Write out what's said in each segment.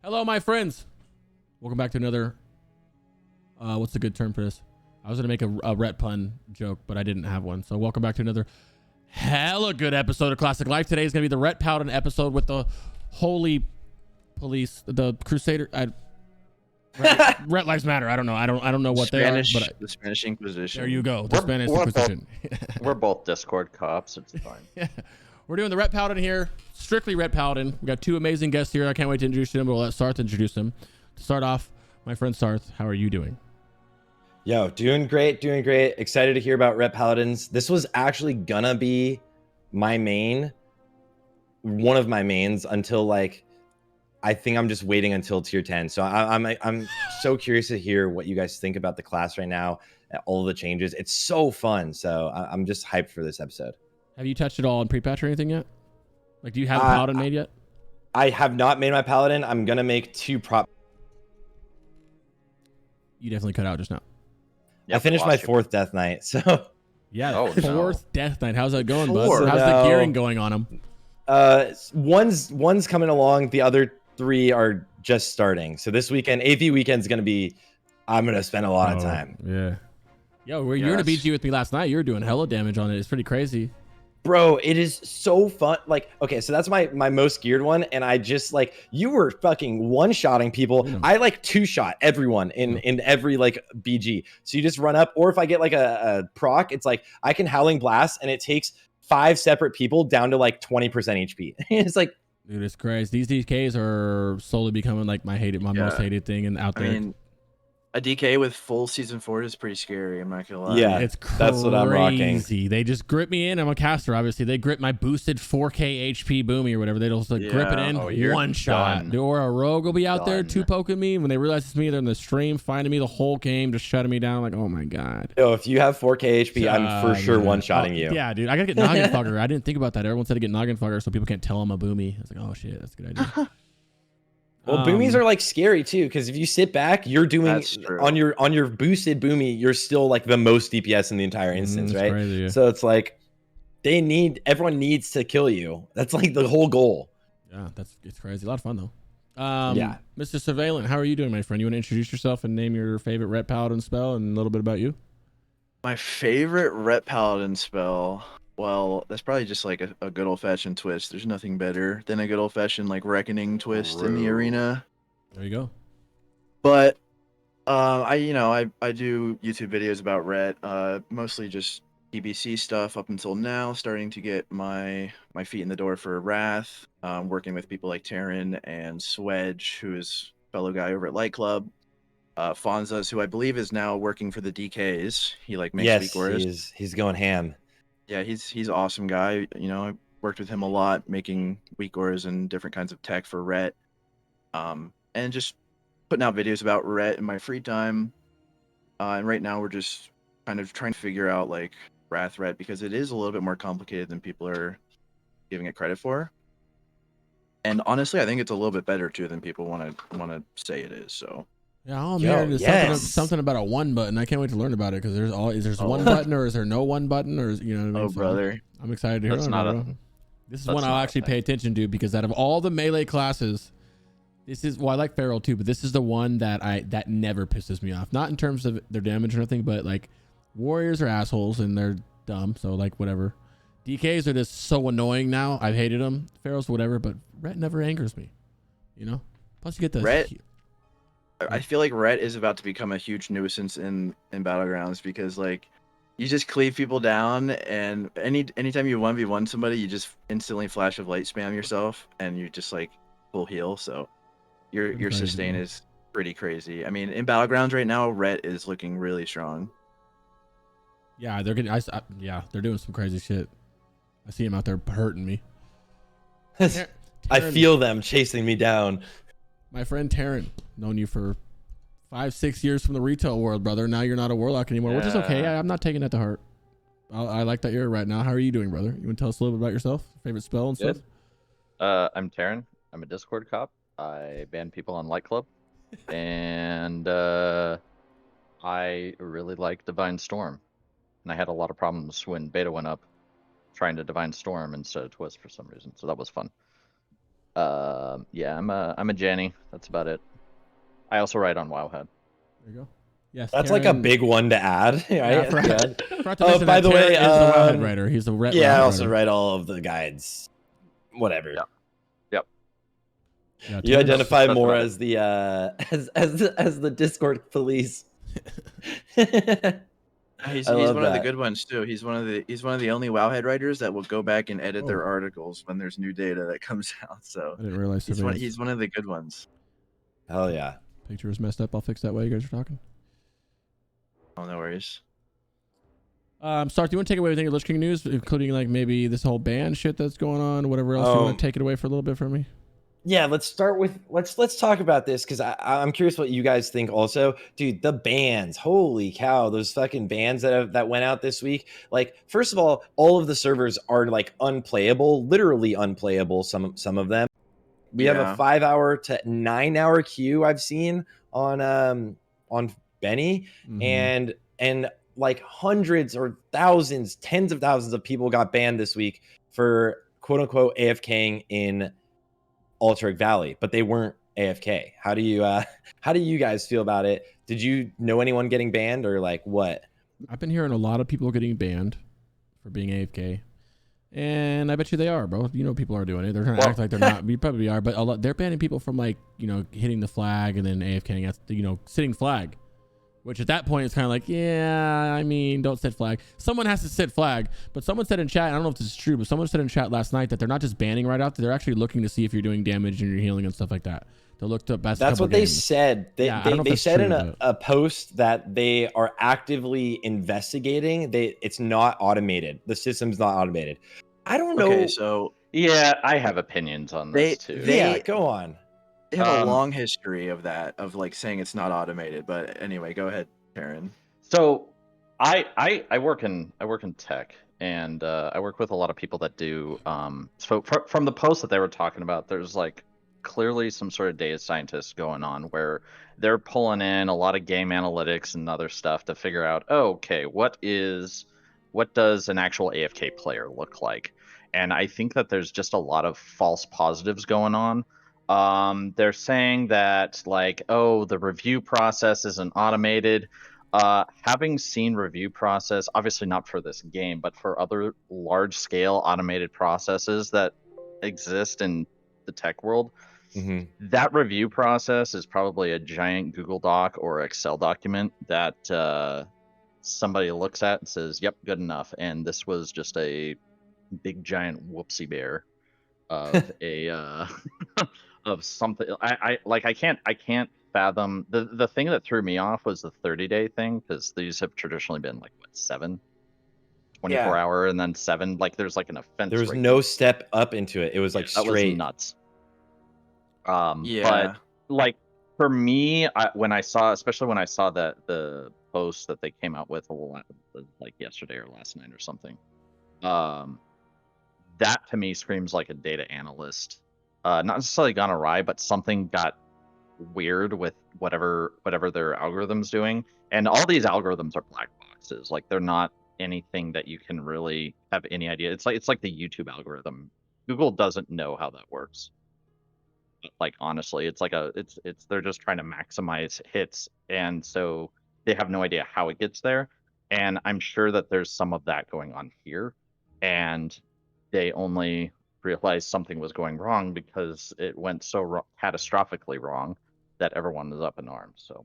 Hello, my friends. Welcome back to another. What's a good term for this? I was gonna make a Ret pun joke, but I didn't have one. So welcome back to another hella good episode of Classic Life. Today is gonna be the Ret Paladin episode with the holy police, the Crusader. Ret Lives Matter. I don't know. I don't know what Spanish, they are. But the Spanish Inquisition. there you go. The Spanish Inquisition. We're both Discord cops. It's fine. Yeah. We're doing the Ret Paladin here. Strictly Ret Paladin. We got two amazing guests here. I can't wait to introduce them, but we'll let Sarthe introduce them. To start off, my friend Sarthe, how are you doing? Yo, doing great, doing great. Excited to hear about Ret Paladins. This was actually gonna be my main, one of my mains until like, I think I'm just waiting until tier 10. So I'm so curious to hear what you guys think about the class right now, all the changes. It's so fun. So I'm just hyped for this episode. Have you touched it all in prepatch or anything yet? Like, do you have a Paladin made yet? I have not made my Paladin. I'm gonna make two prop. You definitely cut out just now. I finished my fourth Death Knight, so yeah. Fourth Death Knight. How's that going, bud? Four. How's the gearing going on them? One's coming along. The other three are just starting. So this weekend, AV weekend's gonna be. I'm gonna spend a lot of time. Yeah. Yo, you're in a BG with me last night. You were doing hella damage on it. It's pretty crazy. Bro, it is so fun. Like, okay, so that's my most geared one, and I just like you were fucking one-shotting people. I like two-shot everyone in every like BG. So you just run up, or if I get like a proc, it's like I can Howling Blast, and it takes 5 separate people down to like 20% HP. It's like, dude, it's crazy. These DKs are slowly becoming like my most hated thing and out there. I mean, a DK with full season 4 is pretty scary. I'm not gonna lie. Yeah, it's crazy. That's what I'm rocking. They just grip me in. I'm a caster, obviously. They grip my boosted 4K HP boomy or whatever. They just like grip it in one shot. Done. Or a rogue will be out there two poking me. When they realize it's me, they're in the stream finding me the whole game, just shutting me down. Like, oh my god. Yo, if you have 4K HP, I'm for sure one-shotting you. Yeah, dude. I gotta get noggin fugger. I didn't think about that. Everyone said to get noggin fugger so people can't tell I'm a boomy. I was like, oh shit, that's a good idea. Well, boomies are like scary too, because if you sit back, you're doing on your boosted boomy, you're still like the most DPS in the entire instance, right? Crazy, yeah. So it's like everyone needs to kill you. That's like the whole goal. Yeah, it's crazy. A lot of fun though. Yeah, Mr. Surveillant, how are you doing, my friend? You want to introduce yourself and name your favorite Ret Paladin spell and a little bit about you? My favorite Ret Paladin spell. Well, that's probably just like a good old-fashioned twist. There's nothing better than a good old-fashioned like reckoning twist in the arena. There you go. But I do YouTube videos about Ret, mostly just TBC stuff up until now. Starting to get my feet in the door for Wrath. Working with people like Terryn and Swedge, who is a fellow guy over at Light Club. Fonzas, who I believe is now working for the DKs. He like makes WeakAuras. He's going ham. Yeah, he's an awesome guy. You know, I worked with him a lot, making WeakAuras and different kinds of tech for Ret, and just putting out videos about Ret in my free time. And right now we're just kind of trying to figure out like Wrath Ret, because it is a little bit more complicated than people are giving it credit for. And honestly, I think it's a little bit better too than people want to say it is. So. Yeah, all I'm hearing is something about a one button. I can't wait to learn about it because there's one button or is there no one button or you know what I mean? Oh, brother, I'm excited to hear this is one I'll actually pay attention to, because out of all the melee classes, this is I like Feral too, but this is the one that never pisses me off. Not in terms of their damage or anything, but like warriors are assholes and they're dumb, so like whatever. DKs are just so annoying now. I've hated them. Ferals whatever, but Ret never angers me. You know. Plus you get the Ret. I feel like Ret is about to become a huge nuisance in battlegrounds, because like you just cleave people down, and anytime you 1v1 somebody, you just instantly flash of light spam yourself and you just like full heal. So your sustain is pretty crazy. I mean, in battlegrounds right now, Ret is looking really strong. Yeah, they're getting they're doing some crazy shit. I see him out there hurting me. I feel them chasing me down. My friend Terryn, known you for 5-6 years from the retail world, brother. Now you're not a warlock anymore, which is okay. I'm not taking that to heart. I like that you're right now. How are you doing, brother? You want to tell us a little bit about yourself? Favorite spell and stuff? I'm Terryn. I'm a Discord cop. I ban people on Light Club. And I really like Divine Storm. And I had a lot of problems when beta went up trying to Divine Storm instead of Twist for some reason. So that was fun. Yeah, I'm a Janny. That's about it. I also write on WoWhead. There you go. Yes, That's like a Terryn- big one to add, right? Yeah, I forgot to Oh, mention by that the way, Terryn is the WoWhead writer. He's the Ret yeah, I WoWhead also writer. write all of the guides. Whatever. Yep. Yeah, You Terryn's- identify that's more about it. as the as the Discord police. He's I love one of the that. good ones too. He's one of the only WoWhead writers that will go back and edit their Oh. articles when there's new data that comes out. So I didn't realize he's one of the good ones. Hell yeah. Picture was messed up. I'll fix that while you guys are talking. Oh, no worries. Sarthe, do you want to take away anything of Lich King news, including like maybe this whole ban shit that's going on, whatever else you want to take it away for a little bit from me? Yeah, let's start with let's talk about this because I'm curious what you guys think also. Dude, the bans, holy cow, those fucking bans that went out this week. Like, first of all of the servers are like unplayable, literally unplayable, some of them. We have a 5-hour to 9-hour queue I've seen on Benny, and like hundreds or thousands, tens of thousands of people got banned this week for quote unquote AFKing in Alterac Valley, but they weren't AFK. How do you guys feel about it? Did you know anyone getting banned or like what? I've been hearing a lot of people getting banned for being AFK. And I bet you they are, bro. You know, people are doing it. They're trying to act like they're not. We probably are, but they're banning people from like, you know, hitting the flag and then AFKing at, you know, sitting flag. Which at that point it's kind of like, yeah, I mean, don't sit flag. Someone has to sit flag. But someone said in chat, I don't know if this is true, but someone said in chat last night that they're not just banning right out, they're actually looking to see if you're doing damage and you're healing and stuff like that. They'll look to best. That's what they said. They said true, in a post that they are actively investigating. It's not automated. The system's not automated. I don't know. Okay, so Yeah, I have opinions on this too. Yeah, go on. They have a long history of that, of like saying it's not automated. But anyway, go ahead, Terryn. So I work in tech, and I work with a lot of people that do so from the post that they were talking about, there's like clearly some sort of data scientists going on where they're pulling in a lot of game analytics and other stuff to figure out, oh, okay, what does an actual AFK player look like? And I think that there's just a lot of false positives going on. They're saying that like, oh, the review process isn't automated. Having seen review process, obviously not for this game, but for other large scale automated processes that exist in the tech world, that review process is probably a giant Google Doc or Excel document that somebody looks at and says, yep, good enough. And this was just a big giant whoopsie bear of a of something. I can't fathom the thing that threw me off was the 30-day thing, because these have traditionally been like what, 24 hour and then 7. Like there's like an offense. There was rate. no step up into it. It was like straight. That was nuts. But like for me, when I saw, especially when I saw that the post that they came out with like yesterday or last night or something, that to me screams like a data analyst. Not necessarily gone awry, but something got weird with whatever their algorithm's doing. And all these algorithms are black boxes. Like they're not anything that you can really have any idea. It's like the YouTube algorithm. Google doesn't know how that works. Like honestly, it's like they're just trying to maximize hits, and so they have no idea how it gets there. And I'm sure that there's some of that going on here, and they only realized something was going wrong because it went so catastrophically wrong that everyone was up in arms. So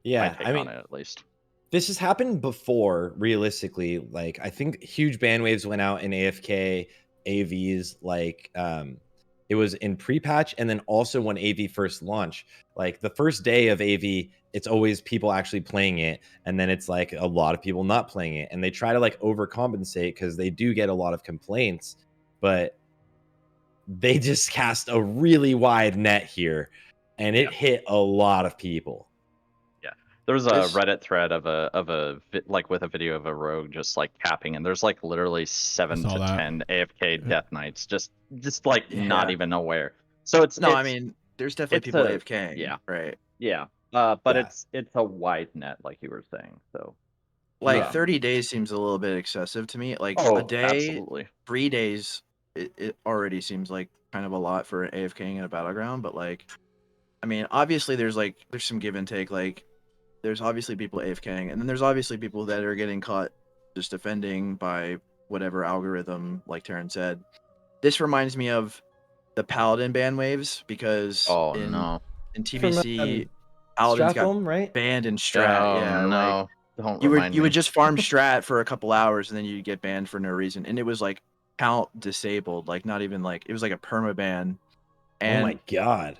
yeah, I mean, on it at least. This has happened before, realistically. Like I think huge bandwaves went out in AFK AVs, like it was in pre-patch, and then also when AV first launched. Like the first day of AV, it's always people actually playing it, and then it's like a lot of people not playing it, and they try to like overcompensate because they do get a lot of complaints, but they just cast a really wide net here, and it hit a lot of people. There was a Reddit thread of a like with a video of a rogue just like capping, and there's like literally 7 to 10 AFK death knights, just like not even aware. So I mean, there's definitely people AFK. Yeah. Right. Yeah. But it's a wide net, like you were saying. So like 30 days seems a little bit excessive to me. Like a day, absolutely. 3 days it already seems like kind of a lot for an AFKing in a battleground. But like, I mean, obviously there's some give and take. Like, there's obviously people AFKing, and then there's obviously people that are getting caught just defending by whatever algorithm, like Terryn said. This reminds me of the Paladin ban waves, because in TBC, Paladins got right? banned in Strat. Oh, yeah, no. like Don't you remind would me. just farm Strat for a couple hours and then you'd get banned for no reason, and it was like count disabled, like not even like it was like a perma ban. And oh my god!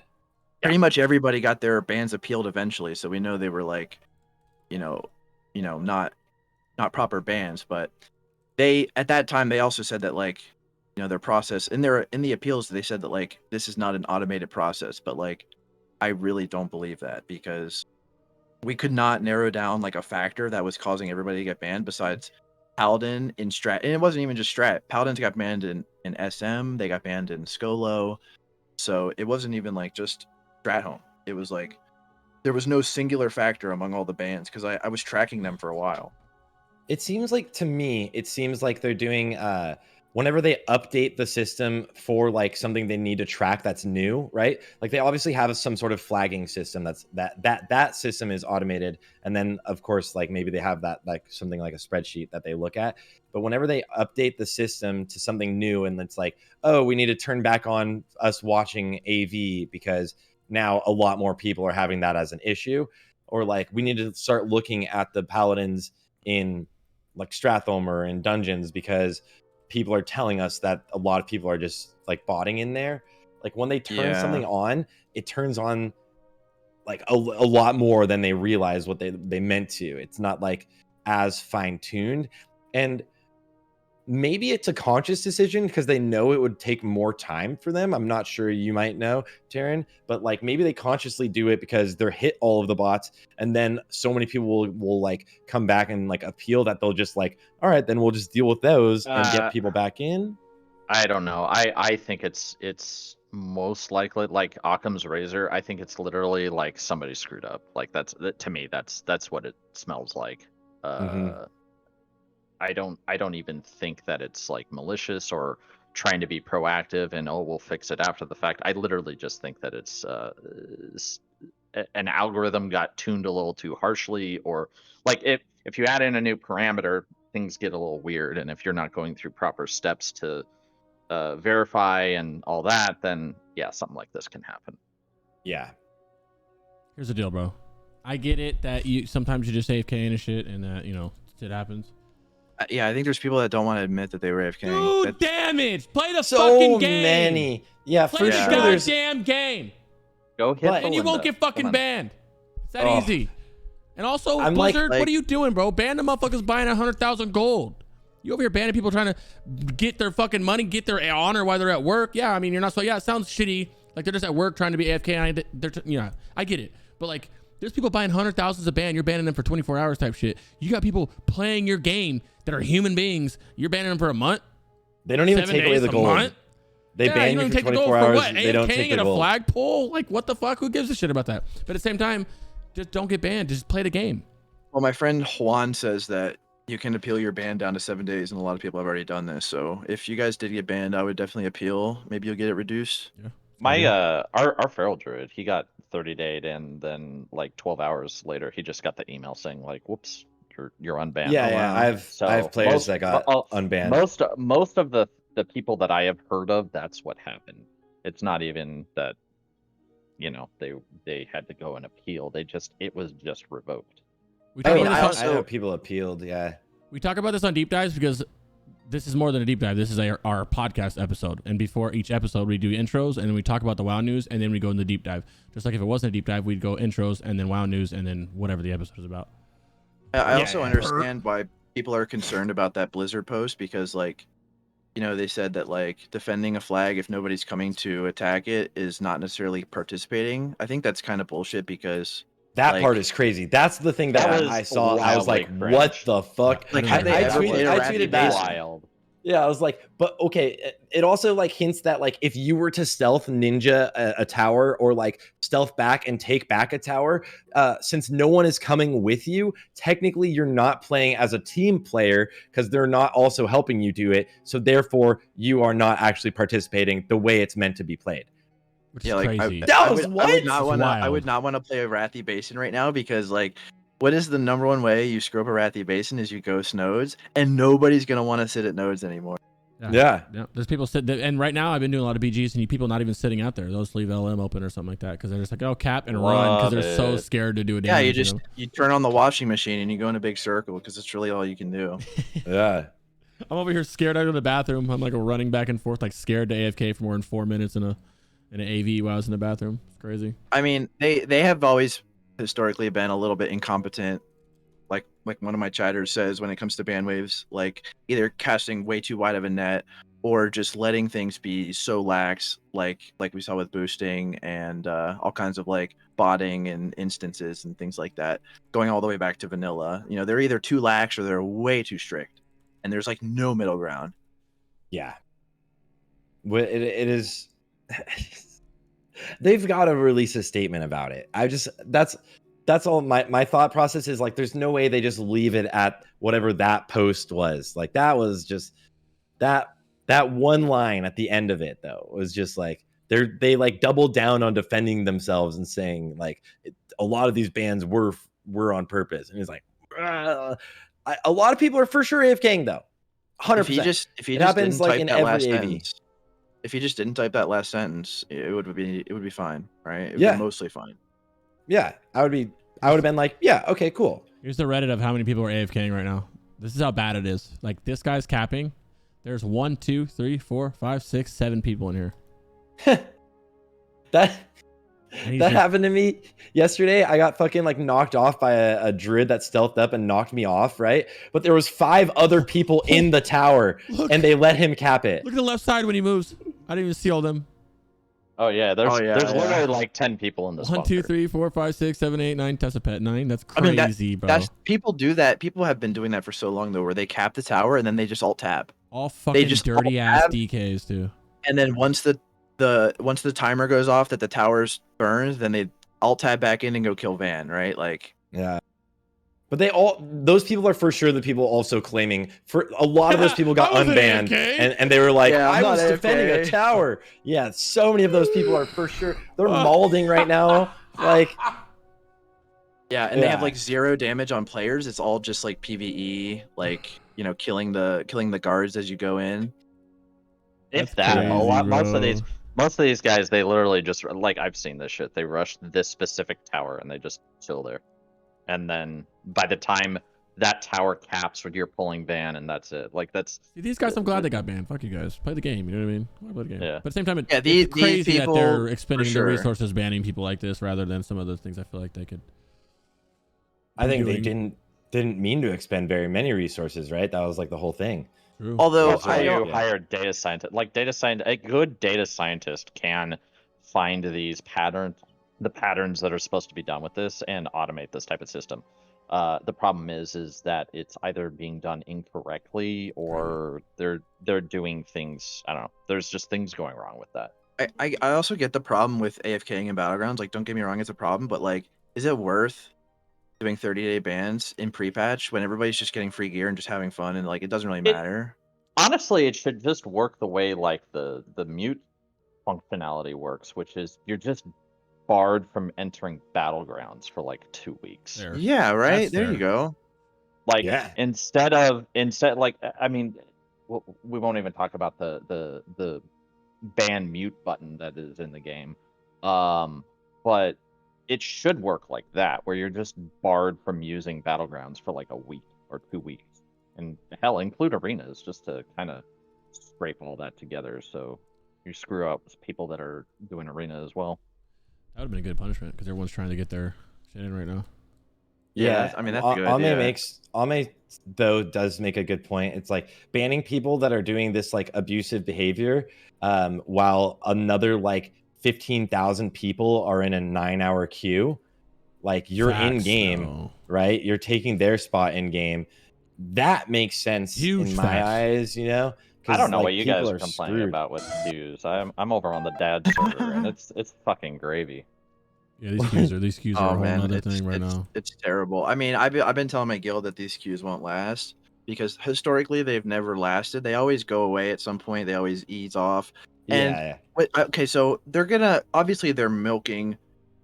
pretty much everybody got their bans appealed eventually, so we know they were like, you know, not proper bans, but they at that time they also said that like, their process in the appeals they said that like this is not an automated process, but like I really don't believe that, because we could not narrow down like a factor that was causing everybody to get banned besides Paladin in Strat. And it wasn't even just Strat. Paladins got banned in SM, they got banned in Skolo. So it wasn't even like just Strat home. It was like there was no singular factor among all the bans, because I was tracking them for a while. It seems like, to me, it seems like they're doing whenever they update the system for like something they need to track that's new, right? Like they obviously have some sort of flagging system that system is automated, and then of course like maybe they have that like something like a spreadsheet that they look at. But whenever they update the system to something new, and it's like, oh, we need to turn back on us watching AV because now a lot more people are having that as an issue, or like we need to start looking at the paladins in like Strathome or in dungeons because people are telling us that a lot of people are just like botting in there. Like when they turn something on, it turns on like a lot more than they realize what they meant to. It's not like as fine-tuned, and maybe it's a conscious decision because they know it would take more time for them. I'm not sure, you might know, Terryn, but like maybe they consciously do it because they're hit all of the bots, and then so many people will like come back and like appeal that they'll just like, all right, then we'll just deal with those and get people back in. I don't know. I think it's most likely like Occam's razor. I think it's literally like somebody screwed up. Like to me that's what it smells like. I don't even think that it's like malicious or trying to be proactive and we'll fix it after the fact. I literally just think that it's an algorithm got tuned a little too harshly, or like if you add in a new parameter, things get a little weird, and if you're not going through proper steps to verify and all that, then yeah, something like this can happen. Yeah. Here's the deal, bro. I get it that you sometimes you just AFK and shit, and that shit happens. Yeah, I think there's people that don't want to admit that they were AFK. Dude, damage! Play the So fucking game. many. Yeah, play for the sure. goddamn game. Go hit and you won't get fucking banned. It's that easy. And also, I'm Blizzard, like, what are you doing, bro? Ban the motherfuckers buying 100,000 gold. You over here banning people trying to get their fucking money, get their honor while they're at work. Yeah, I mean, you're not so. Yeah, it sounds shitty. Like they're just at work trying to be AFK. I get it. But like, there's people buying 100,000s a ban. You're banning them for 24 hours type shit. You got people playing your game that are human beings. You're banning them for a month. They don't even take away the gold. Month? They ban you for 24 hours. What? They don't take the a gold. flagpole? Like, what the fuck? Who gives a shit about that? But at the same time, just don't get banned. Just play the game. Well, my friend Juan says that you can appeal your ban down to 7 days, and a lot of people have already done this. So if you guys did get banned, I would definitely appeal. Maybe you'll get it reduced. Yeah. My our feral druid, he got 30-dayed, and then like 12 hours later, he just got the email saying like, "Whoops, you're unbanned." Yeah, yeah. I have players that got unbanned. Most of the people that I have heard of, that's what happened. It's not even that, they had to go and appeal. It was just revoked. I know people appealed. Yeah. We talk about this on deep dives because this is more than a deep dive. This is our podcast episode. And before each episode, we do intros and then we talk about the WoW news and then we go in the deep dive. Just like if it wasn't a deep dive, we'd go intros and then WoW news and then whatever the episode is about. I also understand why people are concerned about that Blizzard post, because like, they said that like defending a flag if nobody's coming to attack it is not necessarily participating. I think that's kind of bullshit, because that part is crazy. That's the thing that I saw. I was like, what the fuck? Like, I tweeted that. Wild. Yeah, I was like, but okay. It also like hints that like if you were to stealth ninja a tower or like stealth back and take back a tower, since no one is coming with you, technically you're not playing as a team player because they're not also helping you do it. So therefore, you are not actually participating the way it's meant to be played. Which is crazy. I was would It's not wild. want to play a Rathy Basin right now because like, what is the number one way you screw up a Rathy Basin is you ghost nodes, and nobody's gonna want to sit at nodes anymore. Yeah. There's people and right now I've been doing a lot of BGs and people not even sitting out there. They'll just leave LM open or something like that because they're just like, oh, cap and run because they're so scared to do a damage. Yeah, you turn on the washing machine and you go in a big circle because it's really all you can do. Yeah. I'm over here scared out of the bathroom. I'm like running back and forth, like scared to AFK for more than 4 minutes in an AV while I was in the bathroom. It's crazy. I mean, they have always historically been a little bit incompetent. Like one of my chatters says when it comes to banwaves, like either casting way too wide of a net or just letting things be so lax, like we saw with boosting and all kinds of like botting and instances and things like that, going all the way back to vanilla. You know, they're either too lax or they're way too strict, and there's like no middle ground. Yeah. It is. They've got to release a statement about it. That's all my thought process is like there's no way they just leave it at whatever that post was. Like that was just that one line at the end of it though was just like they like doubled down on defending themselves and saying like a lot of these bans were on purpose. And he's like a lot of people are for sure AFKing though. 100%. If he it just happens didn't like type in that every last AV. sentence, if he just didn't type that last sentence, it would be fine, right? It would Yeah. be mostly fine. Yeah, I would have been like, yeah, okay, cool. Here's the Reddit of how many people are AFKing right now. This is how bad it is. Like this guy's capping. There's 1, 2, 3, 4, 5, 6, 7 people in here. that happened to me yesterday. I got fucking like knocked off by a druid that stealthed up and knocked me off, right? But there was 5 other people in the tower and they let him cap it. Look at the left side when he moves. I didn't even see all them. Oh yeah, there's literally like 10 people in this. 1, 2, 3, 4, 5, 6, 7, 8, 9. Tessa pet 9. That's crazy, bro. People do that. People have been doing that for so long though, where they cap the tower and then they just alt tab. All fucking dirty ass DKs too. And then once the timer goes off that the towers burns, then they alt tab back in and go kill Van, right? Like yeah. But those people are for sure the people also claiming for a lot of those people got unbanned and they were like, I was defending a tower. Yeah, so many of those people are for sure. They're mauling right now. Like yeah, and they have like 0 damage on players. It's all just like PvE, like, you know, killing the guards as you go in. If that, crazy, a lot, most of these guys, they literally just like I've seen this shit. They rush this specific tower and they just chill there. And then by the time that tower caps, you're pulling ban, and that's it. Like that's these guys. I'm glad they got banned. Fuck you guys. Play the game. You know what I mean? Play the game. Yeah. But at the same time, it's these crazy people, that they're expending their resources banning people like this rather than some of those things. I feel like they could. I think they didn't mean to expend very many resources, right? That was like the whole thing. True. Although I hire data scientist, a good data scientist can find these patterns. The patterns that are supposed to be done with this and automate this type of system. The problem is that it's either being done incorrectly or they're doing things. I don't know. There's just things going wrong with that. I also get the problem with AFKing in battlegrounds. Like, don't get me wrong, it's a problem, but like, is it worth doing 30-day bans in pre-patch when everybody's just getting free gear and just having fun and like it doesn't really matter? Honestly, it should just work the way like the mute functionality works, which is you're just barred from entering battlegrounds for like 2 weeks. Fair. Yeah, right. There fair. you go. Like instead like I mean, we won't even talk about the ban mute button that is in the game, but it should work like that where you're just barred from using battlegrounds for like a week or 2 weeks, and hell, include arenas just to kind of scrape all that together so you screw up people that are doing arena as well. That would have been a good punishment because everyone's trying to get their shit in right now. Yeah, I mean that's good. Ame though does make a good point. It's like banning people that are doing this like abusive behavior, while another like 15,000 people are in a 9-hour queue. Like you're in game, right? You're taking their spot in game. That makes sense in my eyes, you know. I don't know like, what you guys people are complaining screwed. about with queues. I'm over on the dad server, and it's fucking gravy. Yeah, these queues are Oh a whole man, nother it's thing right it's now. it's terrible. I mean, I've been telling my guild that these queues won't last because historically they've never lasted. They always go away at some point. They always ease off. And Yeah, okay, so they're gonna obviously they're milking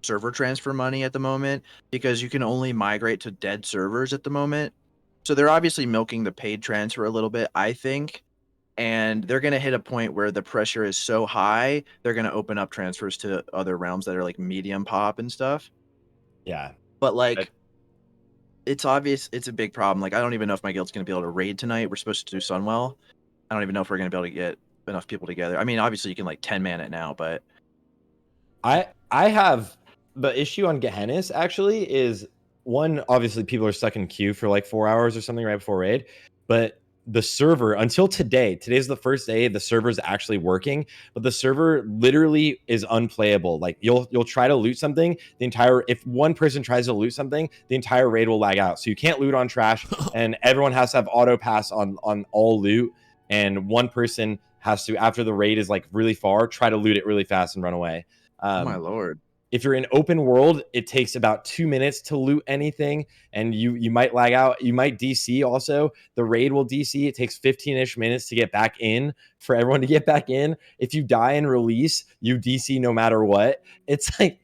server transfer money at the moment because you can only migrate to dead servers at the moment. So they're obviously milking the paid transfer a little bit, I think. And they're going to hit a point where the pressure is so high, they're going to open up transfers to other realms that are like medium pop and stuff. yeah. But like, it's obvious it's a big problem. Like, I don't even know if my guild's going to be able to raid tonight. We're supposed to do Sunwell. I don't even know if we're going to be able to get enough people together. I mean, obviously you can like 10 man it now, but I have the issue on Gehenna's actually is one, obviously people are stuck in queue for like 4 hours or something right before raid, but the server until today's the first day the server's actually working, but the server literally is unplayable. Like you'll try to loot something, if one person tries to loot something, the entire raid will lag out. So you can't loot on trash, and everyone has to have auto pass on all loot, and one person has to, after the raid is like really far, try to loot it really fast and run away. oh my lord. If you're in open world, it takes about 2 minutes to loot anything, and you might lag out. You might DC also. The raid will DC. It takes 15-ish minutes to get back in, for everyone to get back in. If you die and release, you DC no matter what. It's like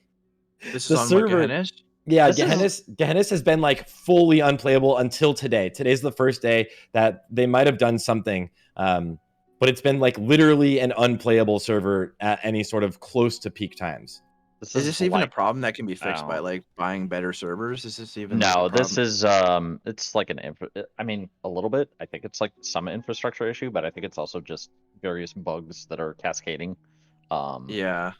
This is the on server. what, Gehenna's? Yeah, Gehenna's has been like fully unplayable until today. Today's the first day that they might have done something. But it's been like literally an unplayable server at any sort of close to peak times. Is this even a problem that can be fixed by like buying better servers? Is this even like, a No, problem? this is it's like I mean, a little bit. I think it's like some infrastructure issue, but I think it's also just various bugs that are cascading. Yeah.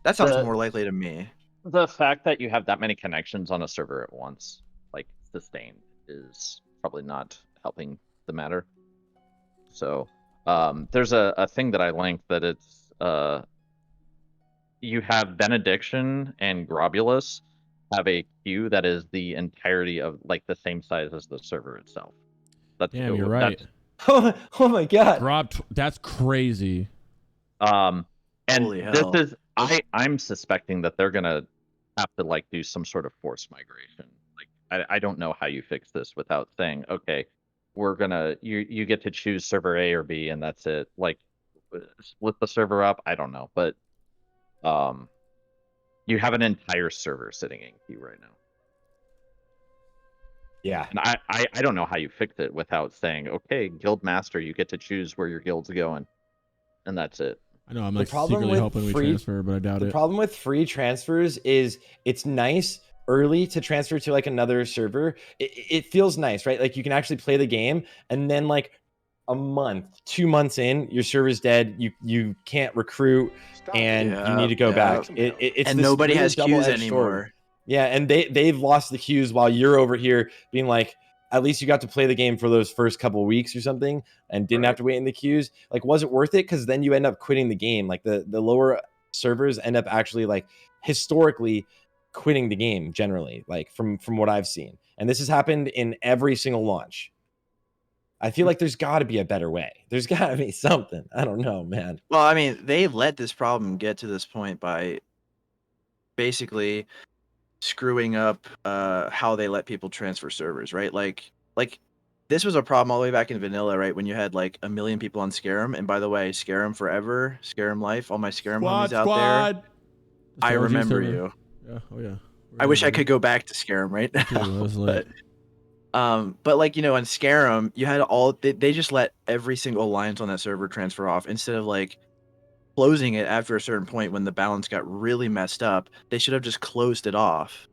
That sounds The- more likely to me. The fact that you have that many connections on a server at once, like sustained, is probably not helping the matter. So, there's a thing that I linked that it's you have Benediction and Grobulus have a queue that is the entirety of like the same size as the server itself. That's Damn, you're right. Oh my god. That's crazy. And Holy hell. this is I'm suspecting that they're gonna have to like do some sort of forced migration. Like I don't know how you fix this without saying, okay, we're gonna you get to choose server A or B and that's it. Like split the server up. I don't know, but you have an entire server sitting in queue right now. Yeah. And I don't know how you fix it without saying, okay, guild master, you get to choose where your guild's going, and that's it. I know I'm like secretly hoping we transfer, but I doubt it. The problem with free transfers is it's nice early to transfer to like another server. It feels nice, right? Like you can actually play the game, and then like a month, 2 months in, your server's dead. You can't recruit, and you need to go back. It's and this nobody really has queues double-edged anymore. sword. Yeah, and they've lost the queues while you're over here being like, at least you got to play the game for those first couple weeks or something and didn't have to wait in the queues. Like, was it worth it? Because then you end up quitting the game. Like the lower servers end up actually like historically quitting the game generally, like from what I've seen. And this has happened in every single launch. I feel like there's got to be a better way. There's got to be something. I don't know, man. Well, I mean, they let this problem get to this point by basically screwing up how they let people transfer servers, right? Like this was a problem all the way back in vanilla, right? When you had like 1 million people on Scarum, and by the way, Scarum forever, Scarum life, all my Scarum homies out there. I remember you. Yeah. Oh yeah. I wish I could go back to Scarum right now. But like, you know, on Scarum, you had they just let every single alliance on that server transfer off instead of like closing it after a certain point when the balance got really messed up. They should have just closed it off,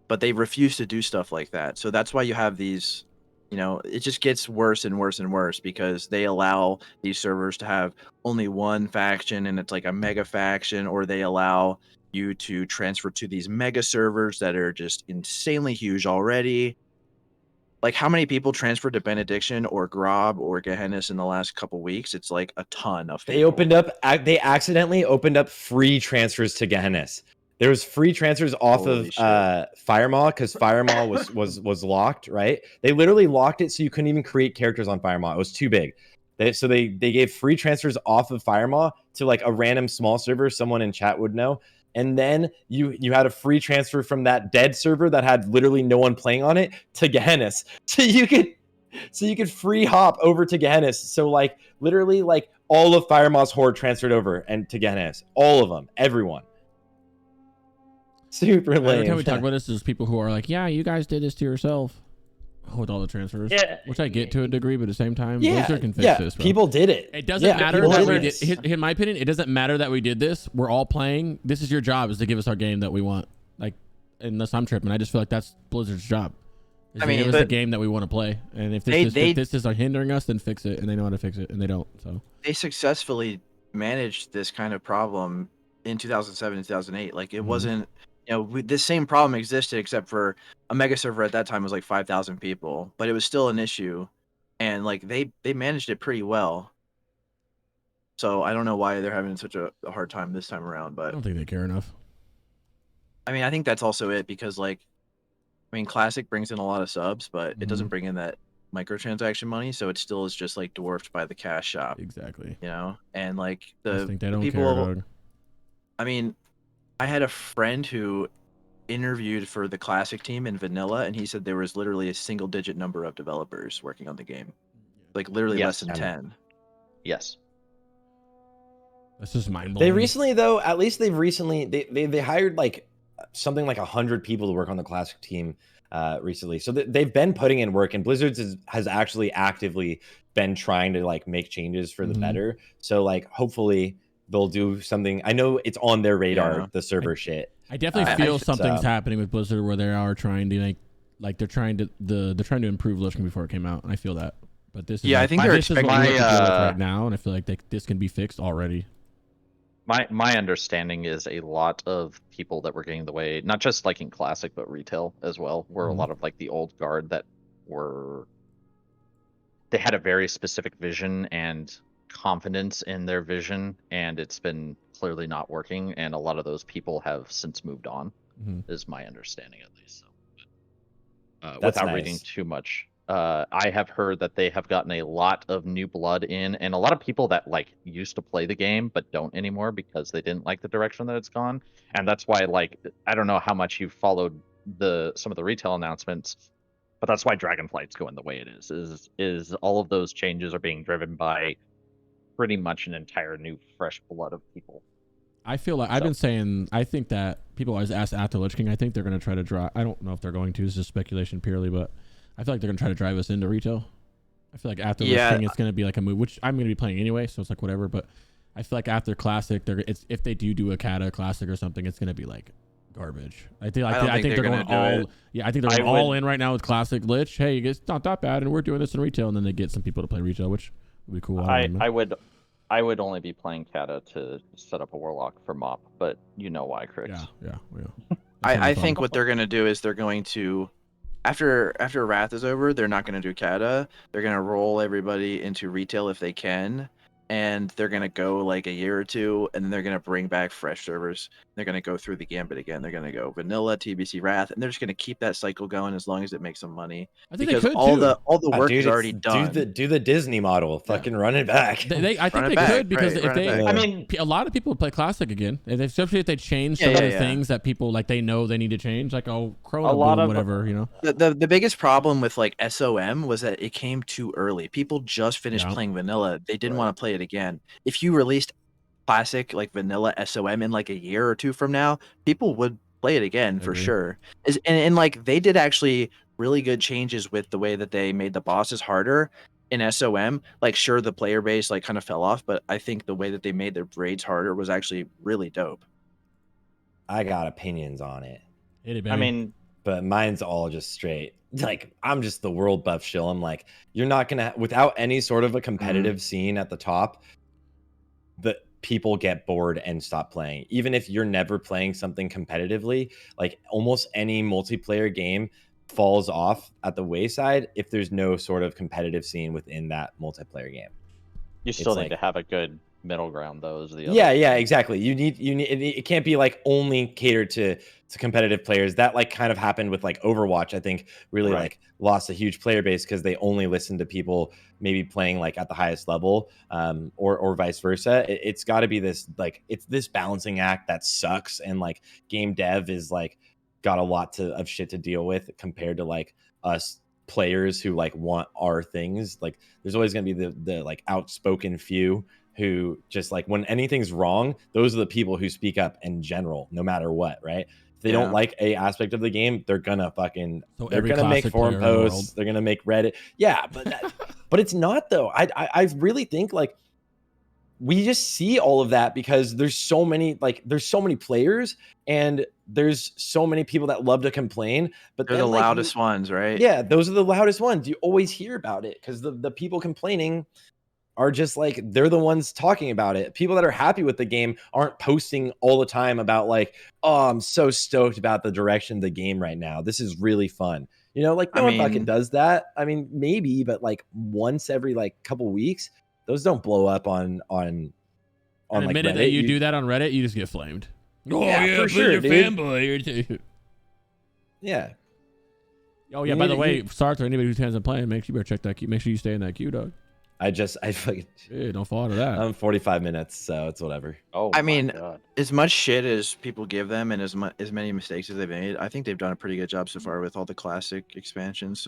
but they refused to do stuff like that. So that's why you have these, you know, it just gets worse and worse and worse because they allow these servers to have only one faction and it's like a mega faction, or they allow you to transfer to these mega servers that are just insanely huge already. Like, how many people transferred to Benediction or Grob or Gehenna's in the last couple weeks? It's like a ton of people. They accidentally opened up free transfers to Gehenna's. There was free transfers off of Firemaw because Firemaw was locked, right? They literally locked it so you couldn't even create characters on Firemaw. It was too big. So they gave free transfers off of Firemaw to like a random small server someone in chat would know. And then you had a free transfer from that dead server that had literally no one playing on it to Gehenna's. So you could free hop over to Gehenna's. So like literally like all of Firemaw's horde transferred over and to Gehenna's. All of them, everyone. Super lame. Every time we talk about this, there's people who are like, "Yeah, you guys did this to yourself." With all the transfers, which I get to a degree, but at the same time, Blizzard can fix this. Bro. People did it. It doesn't matter that we did. In my opinion, it doesn't matter that we did this. We're all playing. This is your job, is to give us our game that we want. Like, unless I'm tripping, I just feel like that's Blizzard's job. Is to give us the game that we want to play. And if this is hindering us, then fix it. And they know how to fix it, and they don't. So they successfully managed this kind of problem in 2007 and 2008. Like it wasn't. This same problem existed, except for a mega server at that time was like 5,000 people, but it was still an issue, and like they managed it pretty well. So I don't know why they're having such a hard time this time around, but I don't think they care enough. I mean, I think that's also it, because like, I mean, Classic brings in a lot of subs, but it doesn't bring in that microtransaction money, so it still is just like dwarfed by the cash shop. Exactly. And like I think they don't people. Care, dog. I mean, I had a friend who interviewed for the Classic team in Vanilla, and he said there was literally a single-digit number of developers working on the game, like literally less than 10. Yes. That's just mind blowing. They recently, though, at least they hired like something like 100 people to work on the Classic team recently. So they've been putting in work, and Blizzard has actually actively been trying to like make changes for the better. So like hopefully they'll do something. I know it's on their radar, the server shit. I definitely feel something's happening with Blizzard where they are trying to like they're trying to improve Lich King before it came out, and I feel that. But this is I think they're expecting right now, and I feel like this can be fixed already. My understanding is a lot of people that were getting the way, not just like in Classic, but retail as well, were a lot of like the old guard that they had a very specific vision and confidence in their vision, and it's been clearly not working, and a lot of those people have since moved on, is my understanding at least. So, without reading too much, I have heard that they have gotten a lot of new blood in, and a lot of people that like used to play the game but don't anymore because they didn't like the direction that it's gone. And that's why, like, I don't know how much you've followed some of the retail announcements, but that's why Dragonflight's going the way it is all of those changes are being driven by pretty much an entire new fresh blood of people. I feel like I've been saying, I think that people always ask after Lich King, I think they're going to try to drive, I don't know if they're going to, it's just speculation purely, but I feel like they're going to try to drive us into retail. I feel like after Lich King, it's going to be like a move, which I'm going to be playing anyway, so it's like whatever, but I feel like after Classic, if they do a Kata Classic or something, it's going to be like garbage. I think they're going all, I think they're going all in right now with Classic Lich. Hey, it's not that bad, and we're doing this in retail, and then they get some people to play retail, which would be cool. I would only be playing Kata to set up a Warlock for Mop, but you know why, Crix. Yeah. I think what they're going to do is they're going to, after Wrath is over, they're not going to do Kata. They're going to roll everybody into retail if they can, and they're going to go like a year or two, and then they're going to bring back fresh servers. They're going to go through the gambit again. They're going to go Vanilla, TBC, Wrath, and they're just going to keep that cycle going as long as it makes them money. I think because they could all too. the work is already done. Do the Disney model. Fucking run it back. I think they could, because if they, I mean, a lot of people would play Classic again, especially if they change some of the things that people like they know they need to change, like Chrono Boom, whatever, you know. The biggest problem with like SOM was that it came too early. People just finished playing Vanilla. They didn't want to play it again. If you released Classic like Vanilla SOM in like a year or two from now, people would play it again for sure. And like they did actually really good changes with the way that they made the bosses harder in SOM. Like sure, the player base like kind of fell off, but I think the way that they made the raids harder was actually really dope. I got opinions on it. I mean, but mine's all just straight. Like I'm just the world buff shill. I'm like, you're not gonna, without any sort of a competitive scene at the top, the people get bored and stop playing. Even if you're never playing something competitively, like almost any multiplayer game falls off at the wayside if there's no sort of competitive scene within that multiplayer game. You still need to have a good middle ground though is the other. Yeah, exactly. You need it can't be like only catered to competitive players. That like kind of happened with like Overwatch. I think really Right. like lost a huge player base because they only listened to people maybe playing like at the highest level, or vice versa. It's got to be this like it's this balancing act that sucks, and like game dev is like got a lot of shit to deal with compared to like us players who like want our things. Like there's always gonna be the like outspoken few who just like when anything's wrong, those are the people who speak up in general, no matter what, right? If they don't like a aspect of the game, they're gonna fucking they're gonna make forum posts, they're gonna make Reddit. Yeah, but it's not though. I really think like we just see all of that because there's so many players and there's so many people that love to complain, but they're then, the loudest ones, right? Yeah, those are the loudest ones. You always hear about it because the people complaining are just like they're the ones talking about it. People that are happy with the game aren't posting all the time about like, oh, I'm so stoked about the direction of the game right now. This is really fun. You know, like no one fucking does that. I mean, maybe, but like once every like couple weeks, those don't blow up on the like minute Reddit. that you do that on Reddit, you just get flamed. Oh yeah, for sure, you're dude. Fanboy. Yeah. Oh yeah. By the way, Sarthe or anybody who plans on playing, make sure you better check that queue. Make sure you stay in that queue, dog. I fucking don't fall out of that. I'm 45 minutes, so it's whatever. Oh, I mean, as much shit as people give them and as many mistakes as they've made, I think they've done a pretty good job so far with all the classic expansions.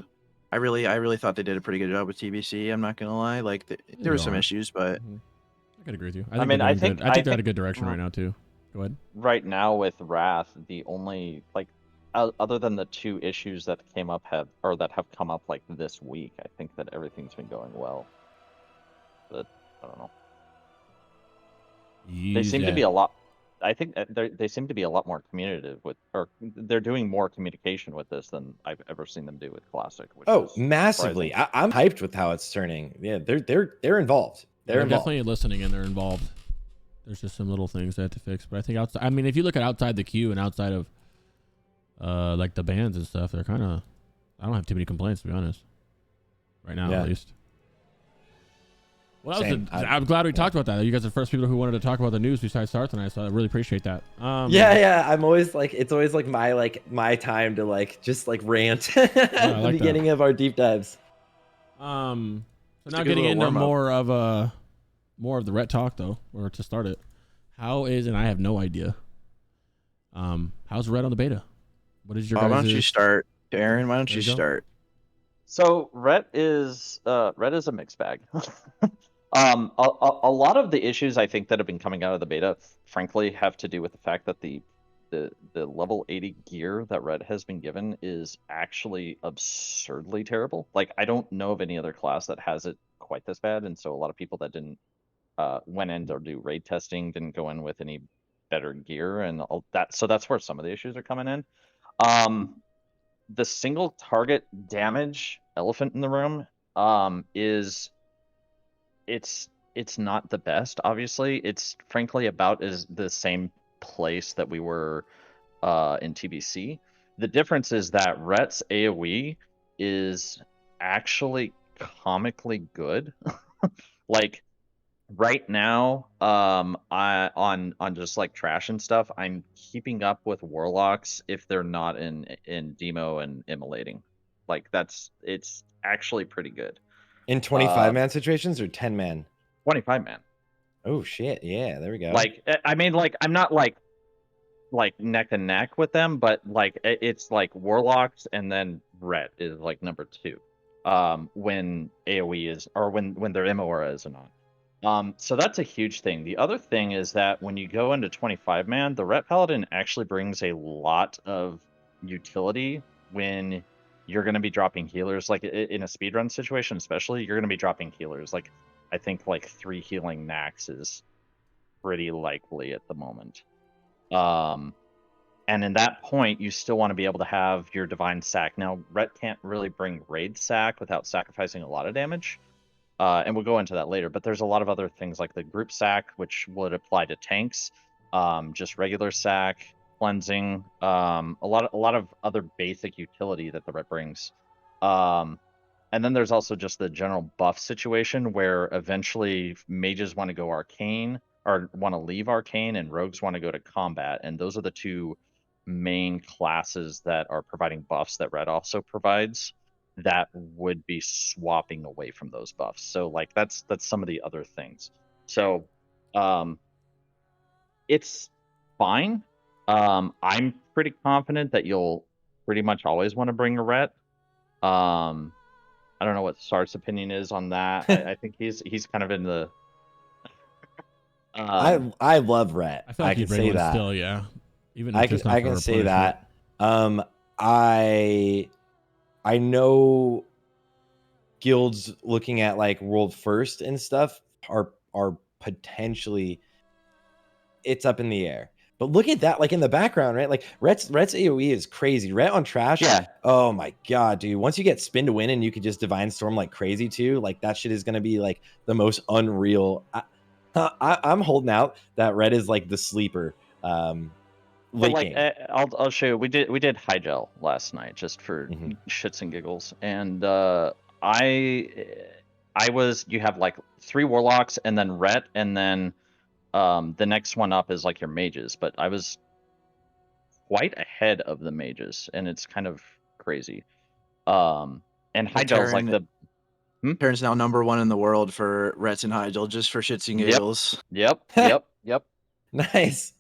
I really thought they did a pretty good job with TBC. I'm not gonna lie, like there were some issues, but I could agree with you. I think they're at a good direction right now too. Go ahead. Right now with Wrath, the only like other than the 2 issues that came up have come up like this week, I think that everything's been going well. But I don't know. They seem to be a lot. I think they seem to be a lot more communicative with, or they're doing more communication with this than I've ever seen them do with Classic. Which is massively! I'm hyped with how it's turning. Yeah, they're involved. They're definitely listening and they're involved. There's just some little things they have to fix, but I think outside. I mean, if you look at outside the queue and outside of, like the bands and stuff, they're kind of. I don't have too many complaints to be honest. Right now, at least. Well, I'm glad we talked about that. You guys are the first people who wanted to talk about the news besides Sarthe and I, so I really appreciate that. Yeah. I'm always like, it's always like my time to like just like rant at the beginning of our deep dives. So now getting into more of the Ret talk though, or to start it. How is, and I have no idea. How's Ret on the beta? What is your? Why don't you start, Terryn? Why don't you start? So Ret is a mixed bag. A lot of the issues I think that have been coming out of the beta, frankly, have to do with the fact that the level 80 gear that Ret has been given is actually absurdly terrible. Like I don't know of any other class that has it quite this bad, and so a lot of people that didn't went in or do raid testing didn't go in with any better gear and all that. So that's where some of the issues are coming in. The single target damage elephant in the room is it's not the best. Obviously, it's frankly about is the same place that we were in TBC. The difference is that Ret's AoE is actually comically good. Like right now, I on just like trash and stuff, I'm keeping up with warlocks if they're not in demo and immolating. Like it's actually pretty good. In 25-man situations or 10-man? 25-man. Oh shit! Yeah, there we go. Like I mean, like I'm not like neck and neck with them, but like it's like warlocks and then Ret is like number 2. When AoE is, or when their MORA is on. So that's a huge thing. The other thing is that when you go into 25-man, the Ret Paladin actually brings a lot of utility when you're going to be dropping healers. Like in a speedrun situation especially, you're going to be dropping healers. Like I think like 3 healing Nax is pretty likely at the moment. And in that point, you still want to be able to have your Divine Sack. Now, Ret can't really bring Raid Sack without sacrificing a lot of damage. And we'll go into that later, but there's a lot of other things like the group sack, which would apply to tanks, just regular sack, cleansing, a lot of other basic utility that the Ret brings. And then there's also just the general buff situation where eventually mages want to go arcane or want to leave arcane, and rogues want to go to combat, and those are the two main classes that are providing buffs that Ret also provides that would be swapping away from those buffs. So like that's some of the other things. So it's fine. I'm pretty confident that you'll pretty much always want to bring a Ret. I don't know what Sart's opinion is on that. I think he's kind of in the I love Ret. I feel like can you'd bring say one that. still, yeah. Even I if it's can not I for can say replenishment. that. I know guilds looking at like world first and stuff are potentially, it's up in the air. But look at that, like in the background, right? Like Ret's AoE is crazy. Ret on trash. Yeah. Oh my god, dude. Once you get spin to win and you could just divine storm like crazy too, like that shit is gonna be like the most unreal. I'm holding out that Ret is like the sleeper. But like Game. I'll show you. We did high gel last night just for Mhm. shits and giggles, and you have like 3 warlocks and then Ret, and then the next one up is like your mages, but I was quite ahead of the mages, and it's kind of crazy. And high gel's like the Terryn's now #1 in the world for Rets and Hygel, just for shits and giggles. Yep. Nice.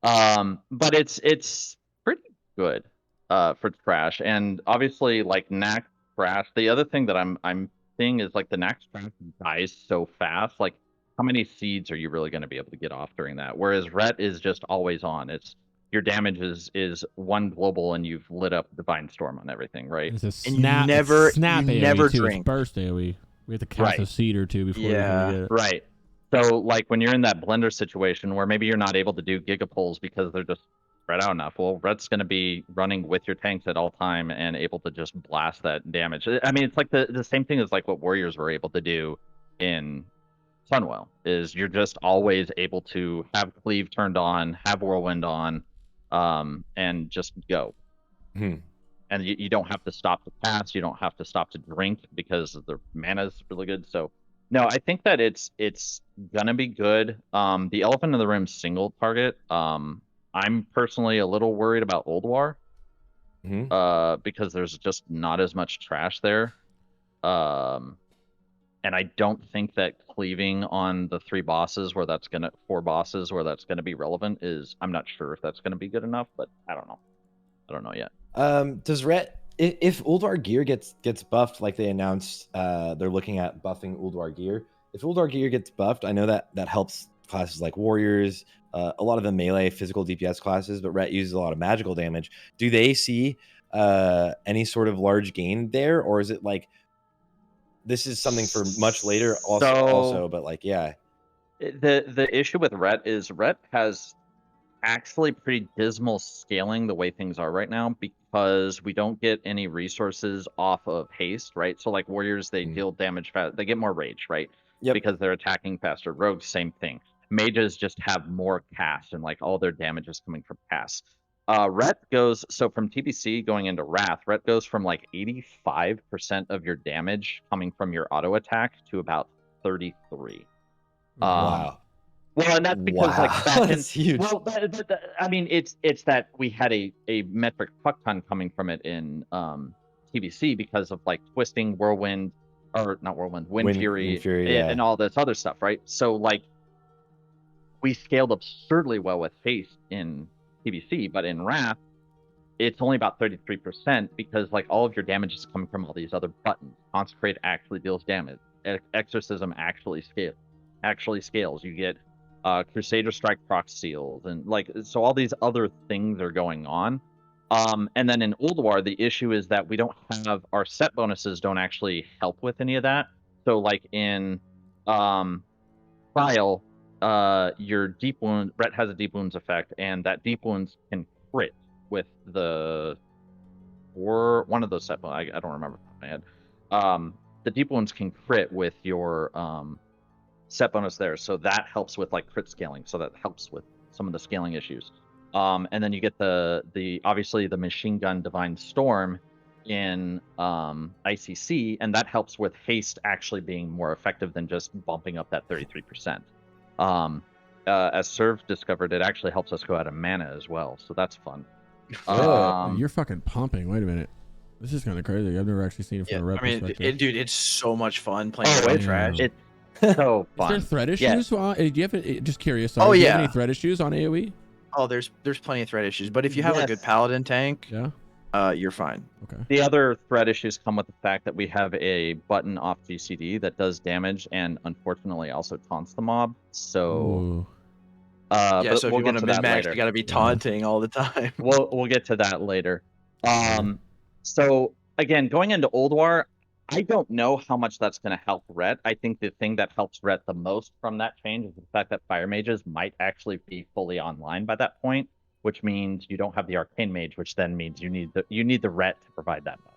But it's pretty good for trash, and obviously like Nax trash. The other thing that I'm seeing is like the Nax trash dies so fast. Like, how many seeds are you really going to be able to get off during that? Whereas Ret is just always on. It's your damage is 1 global, and you've lit up Divine Storm on everything, right? It's a And snap. you never, it's snap you AoE never too. drink. It's burst AoE. We have to cast a Right. seed or two before we Yeah. can get it. Right. So like when you're in that blender situation where maybe you're not able to do gigapulls because they're just spread out enough, well, Ret's going to be running with your tanks at all time and able to just blast that damage. I mean, it's like the same thing as like what warriors were able to do in Sunwell, is you're just always able to have cleave turned on, have whirlwind on, and just go. And you don't have to stop to cast, you don't have to stop to drink because the mana is really good. So no, I think that it's gonna be good. The elephant in the room single target. I'm personally a little worried about Old War. Because there's just not as much trash there. And I don't think that cleaving on the 4 bosses where that's gonna be relevant is. I'm not sure if that's gonna be good enough, but I don't know yet. Does Ret, if Uldar gear gets buffed like they announced, they're looking at buffing Uldar gear. If Uldar gear gets buffed, I know that helps classes like warriors, a lot of the melee physical DPS classes, but Ret uses a lot of magical damage. Do they see any sort of large gain there, or is it like this is something for much later also but like, yeah. The issue with Ret is Ret has actually pretty dismal scaling the way things are right now, because we don't get any resources off of haste, right? So like warriors, they deal damage fast, they get more rage, right? Yep. Because they're attacking faster. Rogues, same thing. Mages just have more cast, and like all their damage is coming from cast. Ret goes, so from TBC going into Wrath, Ret goes from like 85% of your damage coming from your auto attack to about 33. Wow. Well, and that's because like back in, that's huge. well, I mean, it's that we had a metric fuck ton coming from it in TBC because of like twisting, whirlwind, or not whirlwind, wind fury, yeah. and all this other stuff, right? So like we scaled absurdly well with haste in TBC, but in Wrath, it's only about 33% because like all of your damage is coming from all these other buttons. Consecrate actually deals damage. Exorcism actually scales. You get Crusader Strike proc seals, and like, so all these other things are going on. And then in Old War, the issue is that we don't have, our set bonuses don't actually help with any of that. So like in Trial, your deep wound, Ret has a deep wounds effect, and that deep wounds can crit with the, or one of those set bonuses. I don't remember off my head. The deep wounds can crit with your set bonus there, so that helps with like crit scaling, so that helps with some of the scaling issues. And then you get the obviously the machine gun Divine Storm in ICC, and that helps with haste actually being more effective than just bumping up that 33%. As Serve discovered, it actually helps us go out of mana as well, so that's fun. You're fucking pumping. Wait a minute. This is kind of crazy. I've never actually seen it from a rep perspective. Dude, it's so much fun playing Ret trash. It's so fun. Is there threat issues? Do you have just curious? Oh, do you yeah. have any threat issues on AoE? Oh, there's plenty of threat issues, but if you have a good paladin tank, you're fine. Okay. The other threat issues come with the fact that we have a button off GCD that does damage and unfortunately also taunts the mob. So yeah, so if you want to min-max, you got to be taunting all the time. We'll get to that later. So again, going into Old War, I don't know how much that's going to help Ret. I think the thing that helps Ret the most from that change is the fact that Fire Mages might actually be fully online by that point, which means you don't have the Arcane Mage, which then means you need the Ret to provide that buff.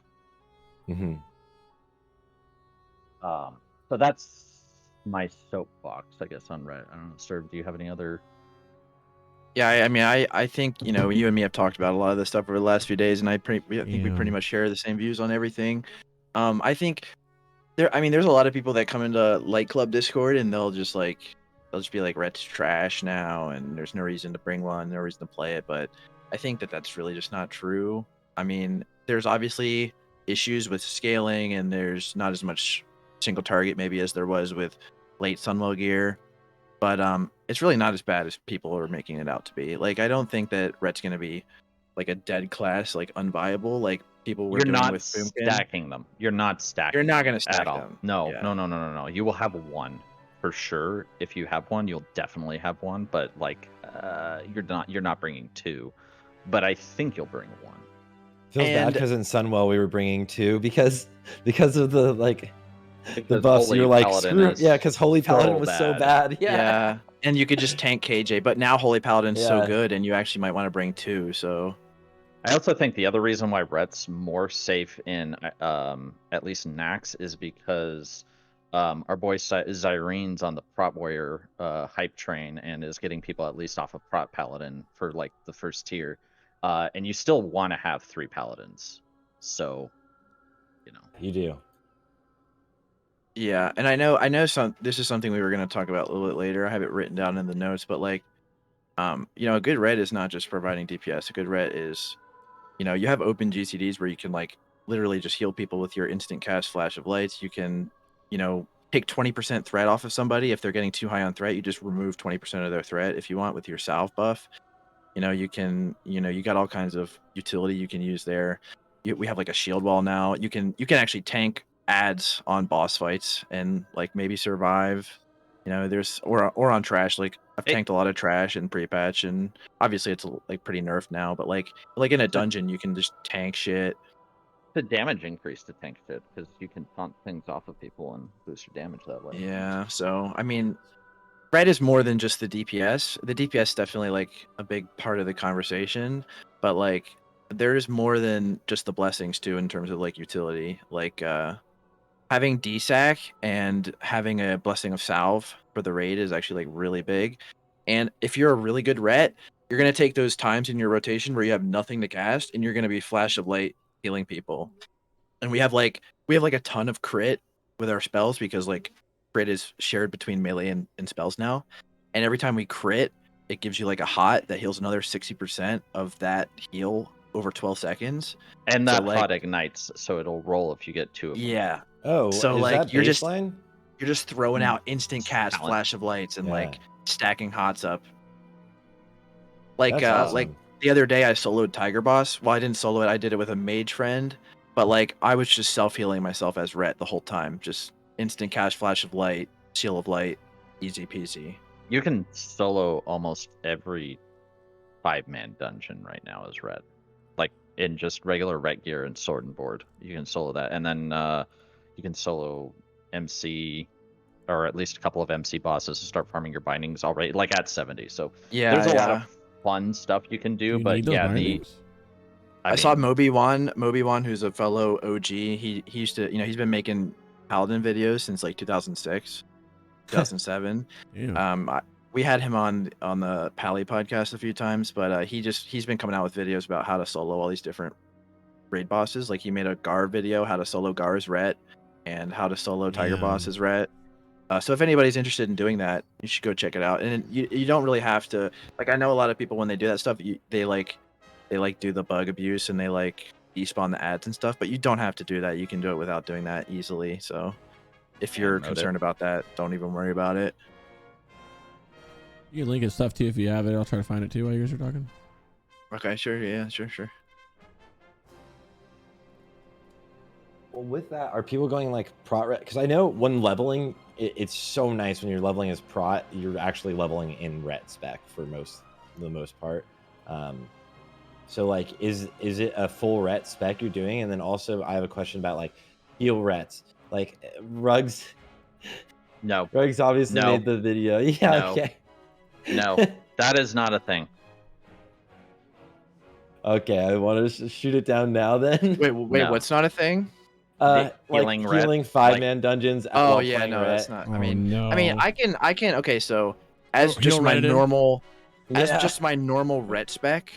So that's my soapbox, I guess, on Ret. I don't know, Serve, do you have any other? Yeah, I mean, I think, you know, you and me have talked about a lot of this stuff over the last few days, and I think we pretty much share the same views on everything. I think there's a lot of people that come into Light Club Discord and they'll just be like, Ret's trash now, and there's no reason to bring one, no reason to play it. But I think that that's really just not true. I mean, there's obviously issues with scaling, and there's not as much single target maybe as there was with late Sunwell gear. But it's really not as bad as people are making it out to be. Like, I don't think that Ret's going to be like a dead class, like unviable, like people were doing with Boomkin. You're not stacking them. You're not stacking. You're not going to stack them. No. You will have one for sure. If you have one, you'll definitely have one. But like, you're not bringing two. But I think you'll bring one. Feels bad because in Sunwell we were bringing two because of the the buffs. You're like, because Holy Paladin was so bad. Yeah, and you could just tank KJ, but now Holy Paladin's so good, and you actually might want to bring two. So, I also think the other reason why Ret's more safe in at least Nax is because our boy Zyrene's on the Prot Warrior hype train and is getting people at least off of Prot Paladin for like the first tier, and you still want to have 3 Paladins, so you do. Yeah, and I know this is something we were going to talk about a little bit later. I have it written down in the notes, but like, a good Ret is not just providing DPS. A good Ret is, you have open GCDs where you can like literally just heal people with your instant cast Flash of Lights. You can, take 20% threat off of somebody. If they're getting too high on threat, you just remove 20% of their threat if you want with your Salve buff. You can, you got all kinds of utility you can use there. We have like a shield wall now. You can actually tank ads on boss fights and like maybe survive. There's or on trash. Like I've tanked a lot of trash and prepatch, and obviously it's like pretty nerfed now. But like in a dungeon, you can just tank shit. The damage increase to tank shit because you can taunt things off of people and boost your damage that way. Yeah. So I mean, Ret is more than just the DPS. The DPS is definitely like a big part of the conversation, but like there's more than just the blessings too in terms of like utility. Like having DSAC and having a Blessing of Salve for the raid is actually like really big. And if you're a really good Ret, you're going to take those times in your rotation where you have nothing to cast and you're going to be Flash of Light healing people. And we have like a ton of crit with our spells because like crit is shared between melee and spells now. And every time we crit, it gives you like a hot that heals another 60% of that heal over 12 seconds. And that hot ignites, so it'll roll if you get 2 of them. Yeah. Oh, so like you're just throwing out instant cast Flash of Lights and like stacking hots up. Like awesome. Like the other day I soloed Tiger Boss. Well, I didn't solo it. I did it with a mage friend, but like I was just self-healing myself as Ret the whole time. Just instant cast Flash of Light, Seal of Light, easy peasy. You can solo almost every 5-man dungeon right now as Ret. Like in just regular Ret gear and sword and board. You can solo that. And then you can solo MC or at least a couple of MC bosses to start farming your bindings already, like at 70. So there's a lot of fun stuff you can do. But yeah, I saw Moby1, who's a fellow OG. He used to, he's been making Paladin videos since like 2006, 2007. We had him on the Pally podcast a few times, but he's been coming out with videos about how to solo all these different raid bosses. Like he made a Gar video, how to solo Gar as Ret, and how to solo Tiger Boss as Ret. So if anybody's interested in doing that, you should go check it out. And you don't really have to, like, I know a lot of people when they do that stuff, they do the bug abuse and they like despawn the ads and stuff, but you don't have to do that. You can do it without doing that easily. So if you're concerned about that, don't even worry about it. You can link his stuff too if you have it. I'll try to find it too while you guys are talking. Okay, sure, yeah, sure. Well, with that, are people going like prot ret? Because I know when leveling, it's so nice when you're leveling as prot, you're actually leveling in ret spec for the most part. So like, is it a full ret spec you're doing? And then also, I have a question about like heal rets, like Rugs. No. Rugs obviously made the video. Yeah. No. Okay. No, that is not a thing. Okay, I want to shoot it down now. Then. Wait, No. what's not a thing? Healing like ret, healing 5-man dungeons. Oh while yeah, playing no, ret. that's not. Oh, I mean, no. I can. Okay, so as Heal just my Reddit in? normal, as Yeah. just my normal ret spec,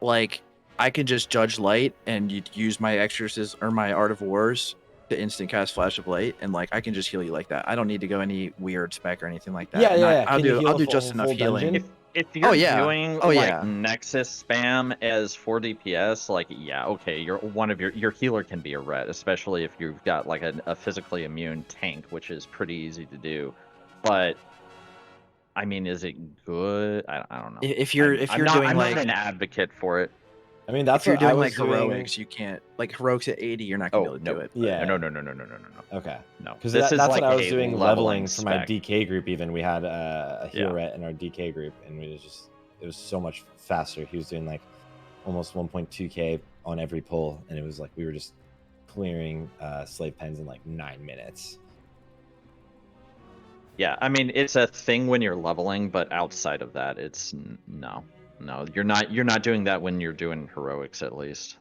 like I can just judge light and you'd use my exorcism or my art of wars to instant cast flash of light, and like I can just heal you like that. I don't need to go any weird spec or anything like that. Yeah, And yeah. I'll Can you do heal I'll a do full- just enough full healing. dungeon? If you're yeah. doing Oh, like yeah. Nexus spam as 4 DPS, like yeah, okay, your healer can be a ret, especially if you've got like a physically immune tank, which is pretty easy to do. But I mean, is it good? I don't know. If you're I'm doing not like an advocate for it. I mean, that's if you're what I doing was like doing. heroics, you can't like heroics at 80. You're not gonna be able to do it. but- Yeah. No. Okay. No. Because This is that's like what I was a doing leveling for my spec. DK group. Even we had a heal Yeah. ret in our DK group, and it was so much faster. He was doing like almost 1.2k on every pull, and it was like we were just clearing slave pens in like 9 minutes. Yeah, I mean it's a thing when you're leveling, but outside of that, it's no. You're not doing that when you're doing heroics. At least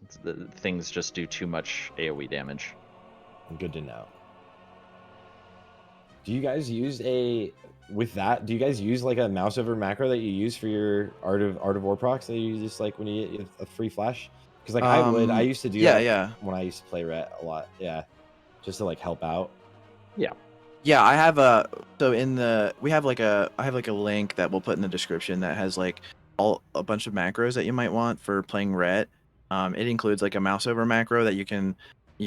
things just do too much AOE damage. Good to know. Do you guys use with that? Do you guys use like a mouse over macro that you use for your art of war procs that you just like when you get a free flash? Because like I used to do that yeah. when I used to play ret a lot. Yeah, just to like help out. Yeah, I have a I have like a link that we'll put in the description that has like a bunch of macros that you might want for playing ret. It includes like a mouse over macro that you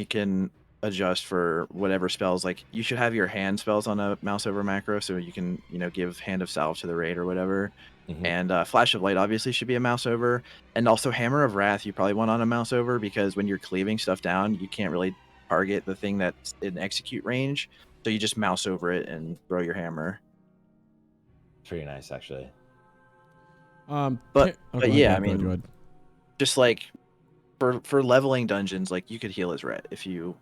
can adjust for whatever spells. Like you should have your hand spells on a mouse over macro so you can give Hand of Salve to the raid or whatever. Mhm. And Flash of Light obviously should be a mouse over, and also Hammer of Wrath you probably want on a mouse over, because when you're cleaving stuff down you can't really target the thing that's in execute range, so you just mouse over it and throw your hammer. Pretty nice, actually. But go ahead, yeah, go I ahead, mean, go ahead. just like for leveling dungeons, like you could heal as ret if you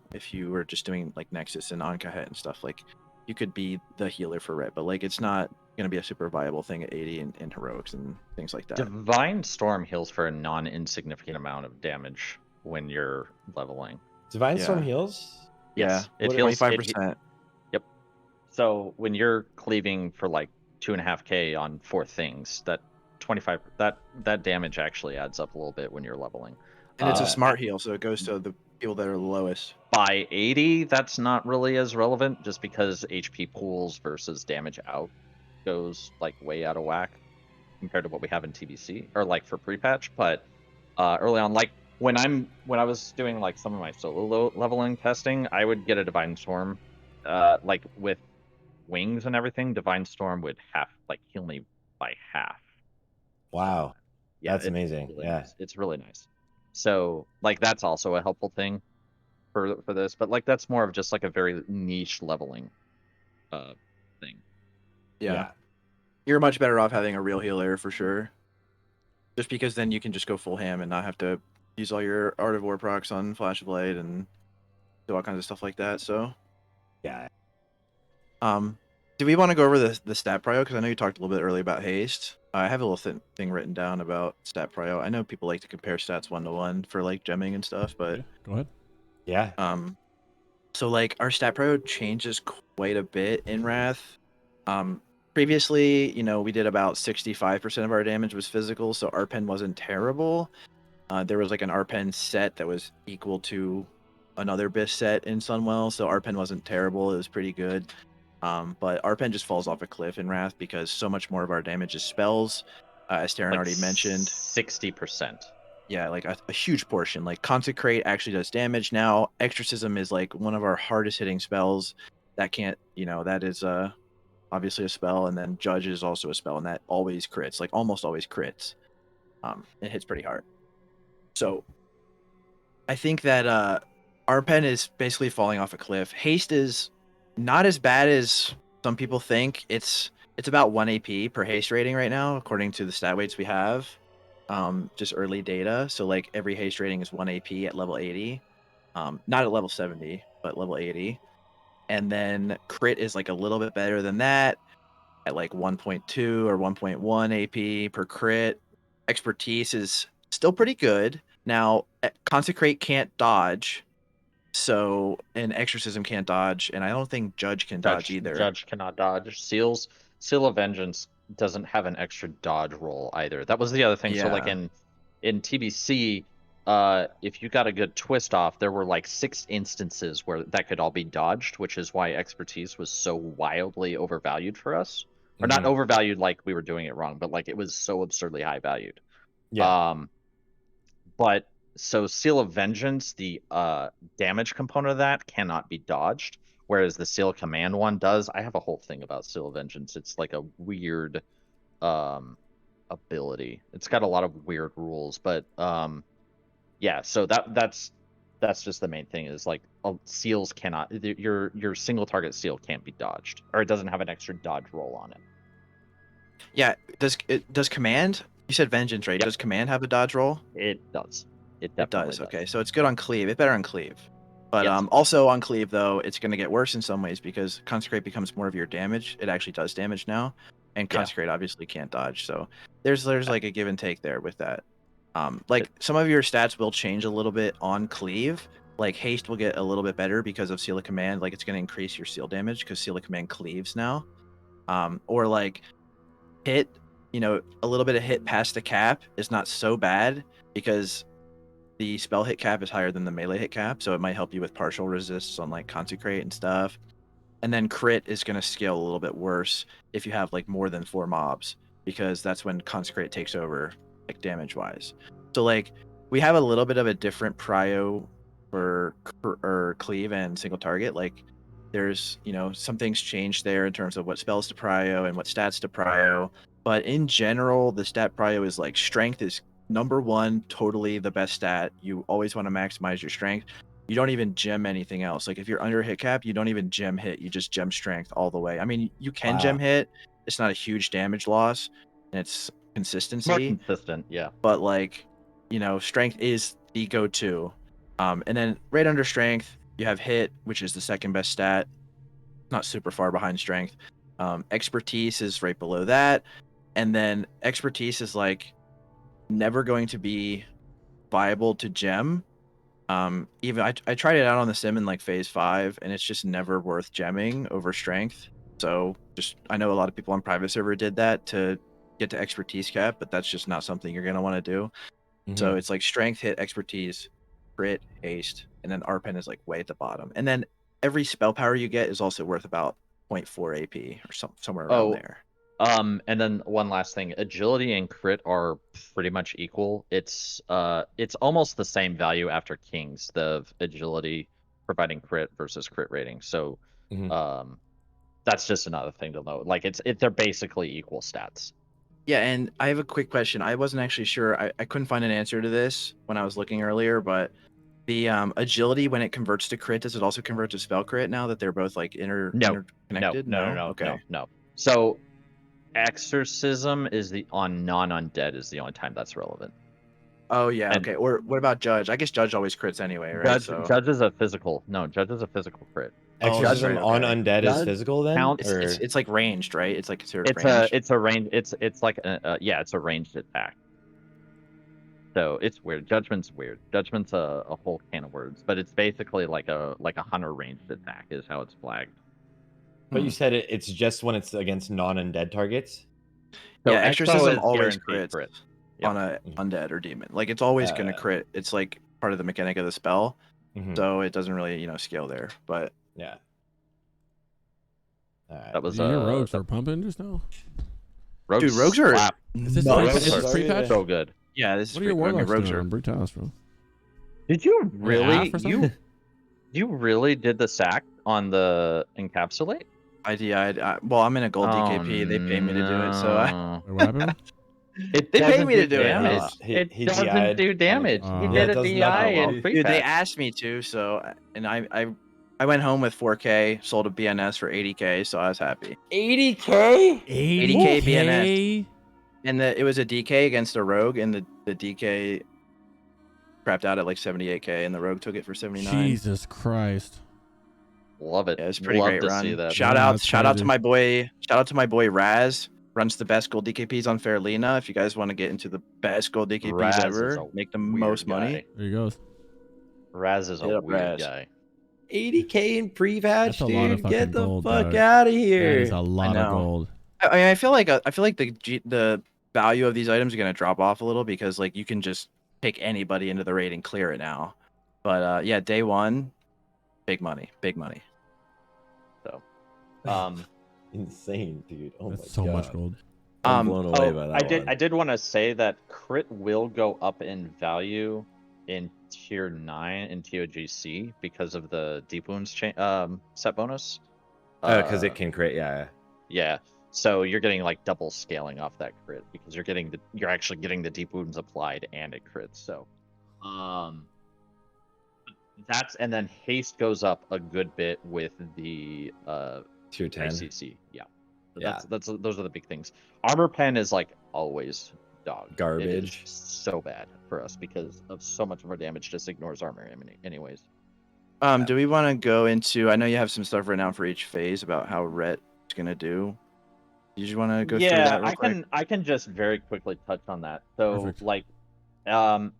were just doing like Nexus and Ankahet and stuff. Like you could be the healer for ret, but like it's not gonna be a super viable thing at 80 in heroics and things like that. Divine Storm heals for a non-insignificant amount of damage when you're leveling. Divine Yeah. Storm heals? Yes, Yeah, it heals 25%. Yep. So when you're cleaving for like 2.5k on 4 things, that 25 that damage actually adds up a little bit when you're leveling. And it's a smart heal, so it goes to the people that are the lowest. By 80, that's not really as relevant, just because HP pools versus damage out goes like way out of whack compared to what we have in TBC or like for prepatch. But early on, like when I was doing like some of my solo leveling testing, I would get a Divine Storm, like with wings and everything. Divine Storm would heal me by half. Wow. Yeah, That's it's amazing. really Yeah. nice. It's really nice. So like that's also a helpful thing for this, but like that's more of just like a very niche leveling thing. Yeah. You're much better off having a real healer for sure. Just because then you can just go full ham and not have to use all your Art of War procs on Flash of Light and do all kinds of stuff like that. So Yeah. do we want to go over the stat prio? Because I know you talked a little bit earlier about haste. I have a little thing written down about stat prio. I know people like to compare stats 1-to-1 for like gemming and stuff, but Yeah, go ahead. Yeah. so like our stat prio changes quite a bit in Wrath. Previously, we did about 65% of our damage was physical, so our pen wasn't terrible. There was like an Arpen set that was equal to another BIS set in Sunwell, so Arpen wasn't terrible. It was pretty good. But Arpen just falls off a cliff in Wrath because so much more of our damage is spells, as Terryn Like already mentioned. 60%. Yeah, like a huge portion. Like Consecrate actually does damage now. Exorcism is like one of our hardest hitting spells. That can't, that is obviously a spell, and then Judge is also a spell, and that always crits, like almost always crits. It hits pretty hard. So I think that Arpen is basically falling off a cliff. Haste is not as bad as some people think. It's about 1 AP per haste rating right now, according to the stat weights we have. Just early data. So like every haste rating is 1 AP at level 80. Not at level 70, but level 80. And then crit is like a little bit better than that at like 1.2 or 1.1 AP per crit. Expertise is still pretty good. Now, Consecrate can't dodge, so and Exorcism can't dodge, and I don't think Judge can dodge either. Judge cannot dodge. Seal of Vengeance doesn't have an extra dodge roll either. That was the other thing. So like Yeah. in TBC, if you got a good twist off, there were like 6 instances where that could all be dodged, which is why Expertise was so wildly overvalued for us. Or not overvalued like we were doing it wrong, but like it was so absurdly high valued. Yeah. But so Seal of Vengeance, the damage component of that cannot be dodged, whereas the Seal Command one does. I have a whole thing about Seal of Vengeance. It's like a weird ability. It's got a lot of weird rules, but yeah. So that's just the main thing. Is like seals cannot. Your single target seal can't be dodged, or it doesn't have an extra dodge roll on it. Yeah. Does Command? You said Vengeance, right? Yep. Does Command have a dodge roll? It does. It It definitely does. Okay, so it's good on Cleave. It's better on Cleave. But Yes. Also on Cleave, though, it's going to get worse in some ways because Consecrate becomes more of your damage. It actually does damage now. And Yeah. Consecrate obviously can't dodge. So there's like a give and take there with that. Like some of your stats will change a little bit on Cleave. Like Haste will get a little bit better because of Seal of Command. Like it's going to increase your seal damage because Seal of Command cleaves now. Or like hit, a little bit of hit past the cap is not so bad because the spell hit cap is higher than the melee hit cap, so it might help you with partial resists on like Consecrate and stuff. And then crit is going to scale a little bit worse if you have like more than 4 mobs, because that's when Consecrate takes over, like damage wise. So like we have a little bit of a different prio for cleave and single target. Like there's some things change there in terms of what spells to prio and what stats to prio. But in general, the stat prio is like strength is number 1, totally the best stat. You always want to maximize your strength. You don't even gem anything else. Like if you're under hit cap, you don't even gem hit. You just gem strength all the way. I mean, you can gem hit. It's not a huge damage loss, and it's consistency. More consistent, yeah. But like, strength is the go-to. And then right under strength, you have hit, which is the second best stat. Not super far behind strength. Expertise is right below that, and then expertise is like never going to be viable to gem. Even I tried it out on the sim in like phase 5, and it's just never worth gemming over strength. So I know a lot of people on private server did that to get to expertise cap, but that's just not something you're gonna want to do. So it's like strength, hit, expertise, crit, haste, and then Arpen is like way at the bottom. And then every spell power you get is also worth about 0.4 AP or somewhere around there. And then one last thing, agility and crit are pretty much equal. It's almost the same value after kings, the agility providing crit versus crit rating. So that's just another thing to note. Like they're basically equal stats. Yeah, and I have a quick question. I wasn't actually sure. I couldn't find an answer to this when I was looking earlier, but the agility, when it converts to crit, does it also convert to spell crit now that they're both like interconnected? No. Okay. No. So exorcism is on non-undead is the only time that's relevant. Oh yeah, okay. Or what about Judge? I guess Judge always crits anyway, right? Judge is a physical. No, Judge is a physical crit. Exorcism on undead is physical then? It's like ranged, right? It's like considered ranged. It's a range. It's like it's a ranged attack. So it's weird. Judgment's weird. Judgment's a whole can of words, but it's basically like a hunter ranged attack is how it's flagged. But you said it's just when it's against non-undead targets? So yeah, exorcism always crits. Crit. on a undead or demon. Like it's always going to crit. It's like part of the mechanic of the spell, so it doesn't really scale there. But yeah, that was your rogues are pumping just now. Rogues, dude, rogues are is this prepatch? So good. Yeah, this is what are your warlocks rogues doing are on Brutalis, bro? Did you really? You really did the sack on the encapsulate? Well, I'm in a gold DKP. They pay me to do it, so Wait, what happened? they pay me to do damage. it. It doesn't do damage. You did a DI and prepatch. Dude, they asked me to, so and I went home with 4K, sold a BNS for 80K, so I was happy. 80K? 80K BNS. And it was a DK against a rogue, and the DK crapped out at like 78K, and the rogue took it for 79. Jesus Christ. Love it. Yeah, it's pretty Love great to run. see that. Shout out to my boy Raz. Runs the best gold DKPs on Fairlina. If you guys want to get into the best gold DKPs Raz ever, make the most money. There he goes. Raz is a weird guy. 80K in pre-patch, dude. Get the gold, fuck out of here. That is a lot of gold. I mean, I feel like the value of these items are gonna drop off a little because like you can just pick anybody into the raid and clear it now. But yeah, day one, big money. So, insane, dude. Oh That's my so God. much gold. I'm blown away by that one. I did want to say that crit will go up in value in tier 9 in TOGC because of the deep wounds set bonus. Because it can crit, yeah. So you're getting like double scaling off that crit because you're actually getting the deep wounds applied and it crits. So, and then haste goes up a good bit with the tier 10 ICC. Yeah. So those are the big things. Armor pen is like always garbage. It is so bad for us because of so much of our damage just ignores armor anyways. Do we want to go into? I know you have some stuff written out for each phase about how Ret is gonna do. Do you just want to go through that real quick? I can just very quickly touch on that. So Perfect. like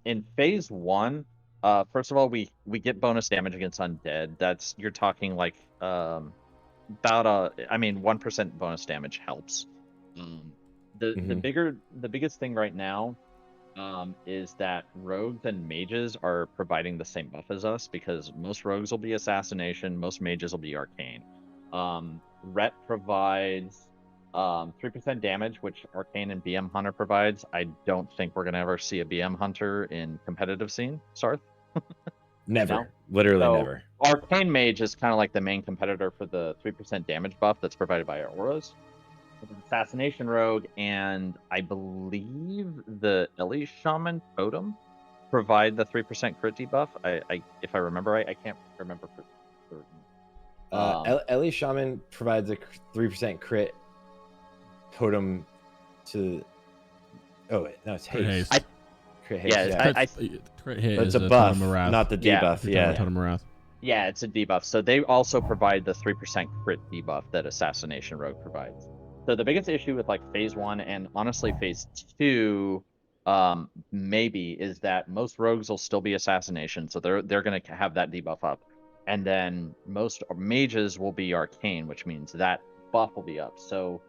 in phase 1, first of all we get bonus damage against undead. You're talking like about 1% bonus damage helps. The biggest thing right now is that rogues and mages are providing the same buff as us because most rogues will be assassination, most mages will be arcane. Ret provides 3% damage, which arcane and BM hunter provides. I don't think we're gonna ever see a BM hunter in competitive scene, Sarthe. Never. No? Literally never. Arcane mage is kind of like the main competitor for the 3% damage buff that's provided by our auras. Assassination rogue and I believe the Ellie shaman totem provide the 3% crit debuff. If I remember right, I can't remember for certain. Ellie shaman provides a 3% crit totem to. Oh wait, no, it's haste. Crit haste. Crit hit but it's is a buff, Totem not the debuff. Yeah. Totem Wrath. Yeah, it's a debuff. So they also provide the 3% crit debuff that Assassination Rogue provides. So the biggest issue with like phase 1 and honestly phase 2 maybe is that most rogues will still be assassination, so they're going to have that debuff up. And then most mages will be arcane, which means that buff will be up. So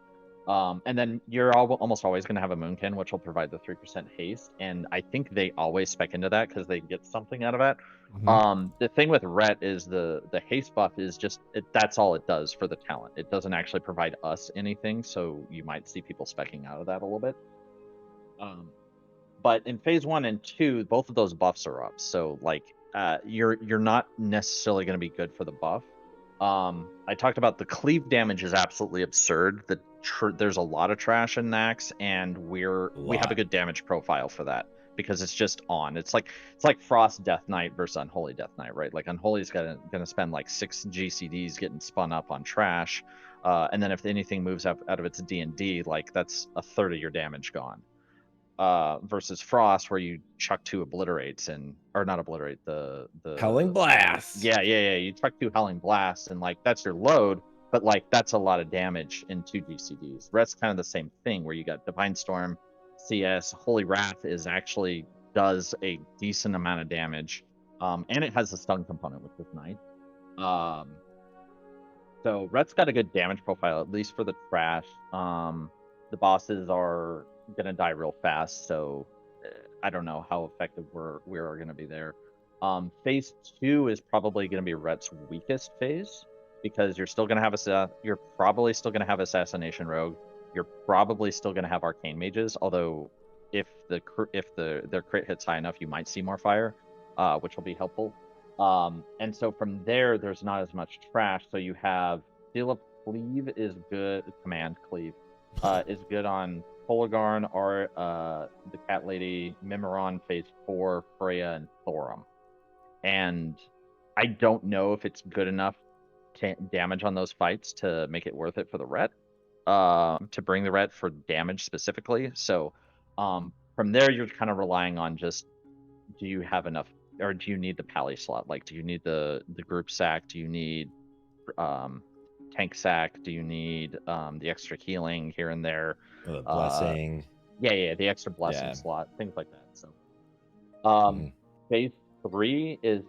and then you're almost always going to have a Moonkin, which will provide the 3% haste, and I think they always spec into that because they get something out of it. The thing with Ret is the haste buff is just that's all it does for the talent. It doesn't actually provide us anything, so you might see people specking out of that a little bit. But in phase 1 and 2, both of those buffs are up, so like you're not necessarily going to be good for the buff. I talked about the cleave damage is absolutely absurd. There's a lot of trash in Nax, and we have a good damage profile for that because it's just on. It's like Frost Death Knight versus Unholy Death Knight, right? Like Unholy's gonna spend like 6 GCDs getting spun up on trash, and then if anything moves out of its D&D, like that's a third of your damage gone. Versus Frost, where you chuck 2 obliterates or not obliterate the Howling Blast. Yeah. You chuck 2 Howling Blasts, and like that's your load, but like that's a lot of damage in 2 GCDs. Ret's kind of the same thing, where you got Divine Storm, CS, Holy Wrath does a decent amount of damage, and it has a stun component, which is nice. So Ret's got a good damage profile, at least for the trash. The bosses are gonna die real fast, so I don't know how effective we are going to be there. Phase 2 is probably going to be Ret's weakest phase, because you're still going to have you're probably still going to have Assassination Rogue. You're probably still going to have Arcane Mages, although if their crit hits high enough, you might see more fire, which will be helpful. And so from there, there's not as much trash. So you have Seal of Cleave is good. Command Cleave is good on Polagarn, or the Cat Lady, Mimiron, Phase 4, Freya, and Thorum. And I don't know if it's good enough damage on those fights to make it worth it for the Ret, to bring the Ret for damage specifically. So from there, you're kind of relying on just, do you have enough, or do you need the Pally slot? Like, do you need the group sack? Do you need tank sack? Do you need the extra healing here and there? The blessing. Yeah, the extra blessing slot, things like that. So phase 3 is,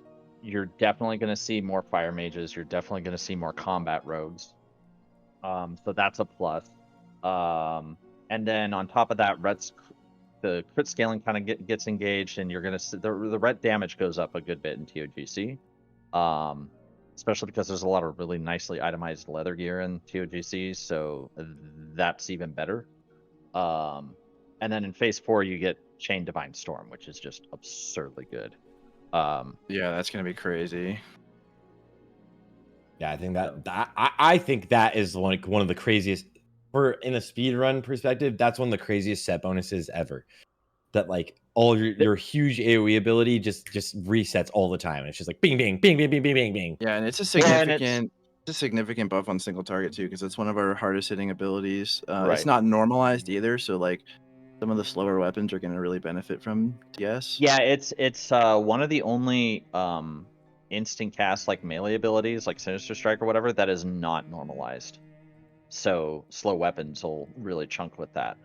you're definitely going to see more fire mages. You're definitely going to see more combat rogues. So that's a plus. And then on top of that, the crit scaling kind of gets engaged, and you're going to see the Ret damage goes up a good bit in TOGC. Especially because there's a lot of really nicely itemized leather gear in TOGC, so that's even better. And then in phase 4, you get Chain Divine Storm, which is just absurdly good. Yeah, that's gonna be crazy. Yeah, I think I think that is like one of the craziest, in a speed run perspective. That's one of the craziest set bonuses ever. That like all of your huge AoE ability just resets all the time. And it's just like bing, bing, bing, bing, bing, bing, bing, bing. Yeah, and it's a significant buff on single target too, because it's one of our hardest hitting abilities. It's not normalized either, so like some of the slower weapons are going to really benefit from DS. Yeah, it's one of the only instant cast like melee abilities, like Sinister Strike or whatever, that is not normalized. So slow weapons will really chunk with that.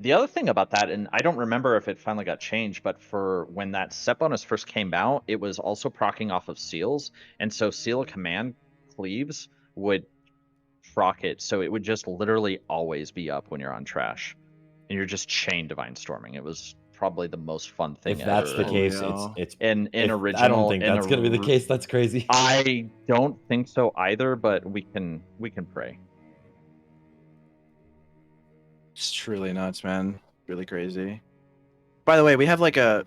The other thing about that, and I don't remember if it finally got changed, but for when that set bonus first came out, it was also proccing off of seals, and so Seal of Command Cleaves would proc it, so it would just literally always be up when you're on trash, and you're just chain Divine Storming. It was probably the most fun thing if that's ever. the case, it's in original. I don't think that's gonna be the case. That's crazy. I don't think so either, but we can pray. It's truly nuts, man. Really crazy. By the way, we have like a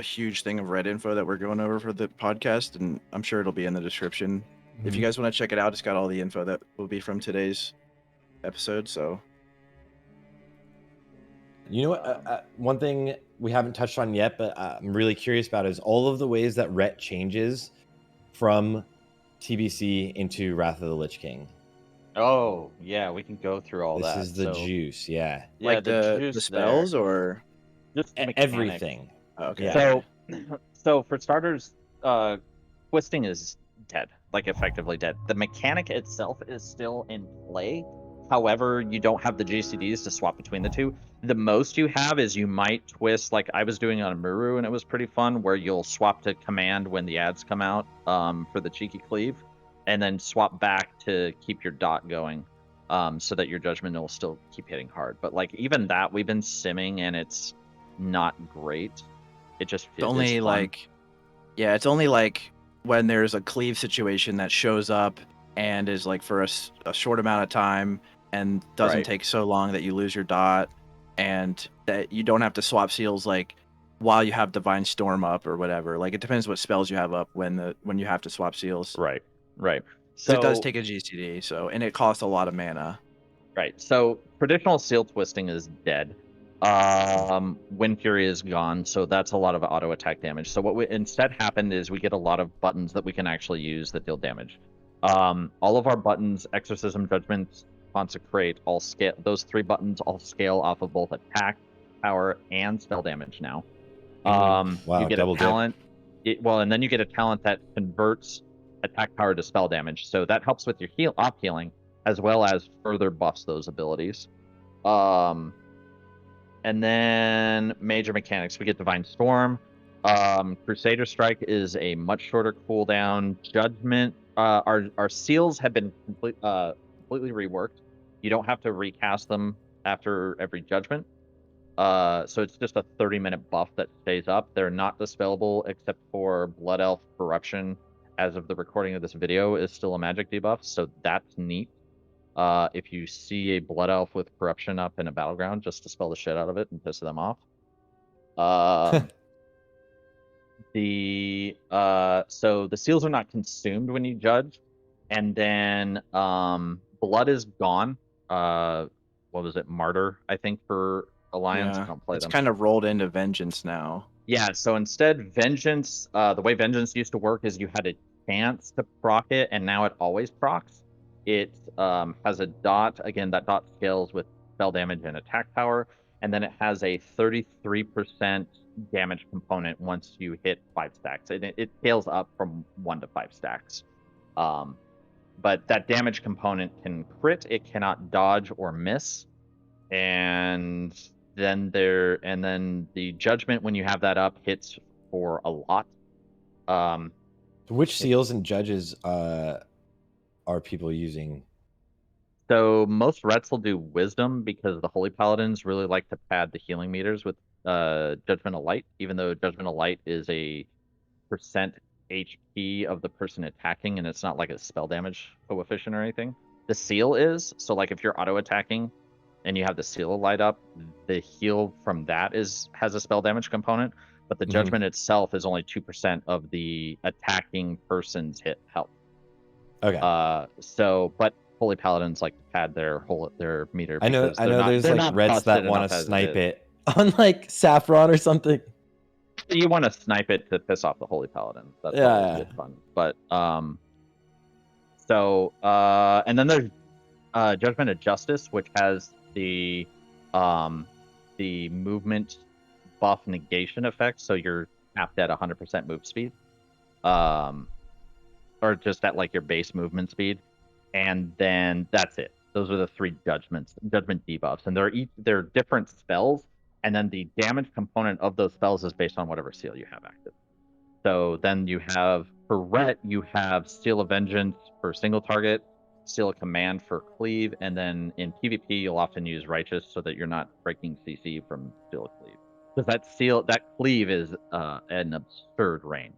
huge thing of Ret info that we're going over for the podcast, and I'm sure it'll be in the description. If you guys want to check it out, it's got all the info that will be from today's episode. So, you know what? One thing we haven't touched on yet, but I'm really curious about, is all of the ways that Ret changes from TBC into Wrath of the Lich King. Oh, yeah, we can go through all that. This is the juice, yeah. Yeah, like the spells there. Or just everything. Okay. Yeah. So for starters, twisting is dead, like effectively dead. The mechanic itself is still in play. However, you don't have the GCDs to swap between the two. The most you have is you might twist, like I was doing on Muru, and it was pretty fun, where you'll swap to command when the ads come out for the cheeky cleave, and then swap back to keep your dot going, so that your judgment will still keep hitting hard. But like even that, we've been simming, and it's not great. It just feels it's only like, yeah, it's only like when there's a cleave situation that shows up and is like for a short amount of time and doesn't take so long that you lose your dot, and that you don't have to swap seals like while you have Divine Storm up or whatever. Like it depends what spells you have up when you have to swap seals. Right. So it does take a GCD, and it costs a lot of mana. Right. So traditional seal twisting is dead. Wind Fury is gone, so that's a lot of auto attack damage. So what instead happened is we get a lot of buttons that we can actually use that deal damage. All of our buttons, Exorcism, Judgment, Consecrate, all scale. Those 3 buttons all scale off of both attack, power, and spell damage now. Wow, you get a talent. And then you get a talent that converts attack power to spell damage. So that helps with your off healing, as well as further buffs those abilities. And then major mechanics, we get Divine Storm. Crusader Strike is a much shorter cooldown. Judgment, our seals have been completely reworked. You don't have to recast them after every judgment. So it's just a 30-minute buff that stays up. They're not dispellable except for Blood Elf Corruption. As of the recording of this video, is still a magic debuff, so that's neat. If you see a Blood Elf with Corruption up in a battleground, just dispel the shit out of it and piss them off. So the seals are not consumed when you judge, and then blood is gone. What was it, Martyr? I think for Alliance. Yeah, I don't play it's them. kind of rolled into Vengeance now. Yeah, so instead, Vengeance, the way Vengeance used to work is you had a chance to proc it, and now it always procs. It has a dot. Again, that dot scales with spell damage and attack power, and then it has a 33% damage component once you hit 5 stacks. It scales up from 1 to 5 stacks. But that damage component can crit, it cannot dodge or miss. And then the judgment, when you have that up, hits for a lot. Which seals and judges are people using? So most Rets will do Wisdom because the Holy Paladins really like to pad the healing meters with Judgment of Light, even though Judgment of Light is a percent HP of the person attacking, and it's not like a spell damage coefficient or anything. The seal is, so like if you're auto attacking and you have the seal light up, the heal from that has a spell damage component, but the judgment itself is only 2% of the attacking person's hit health. Okay. But Holy Paladins like to pad their meter. I know there's like Reds that want to snipe it on like Saffron or something. You want to snipe it to piss off the Holy Paladin. That's always good fun. But and then there's Judgment of Justice, which has the movement buff negation effect, so you're capped at 100% move speed, or just at like your base movement speed, and then that's it. Those are the 3 judgment debuffs, and they're different spells, and then the damage component of those spells is based on whatever seal you have active. So then you have, for Ret, you have Seal of Vengeance for single target, Seal of Command for cleave, and then in PvP you'll often use Righteous so that you're not breaking CC from Seal of Cleave. Because that cleave is an absurd range.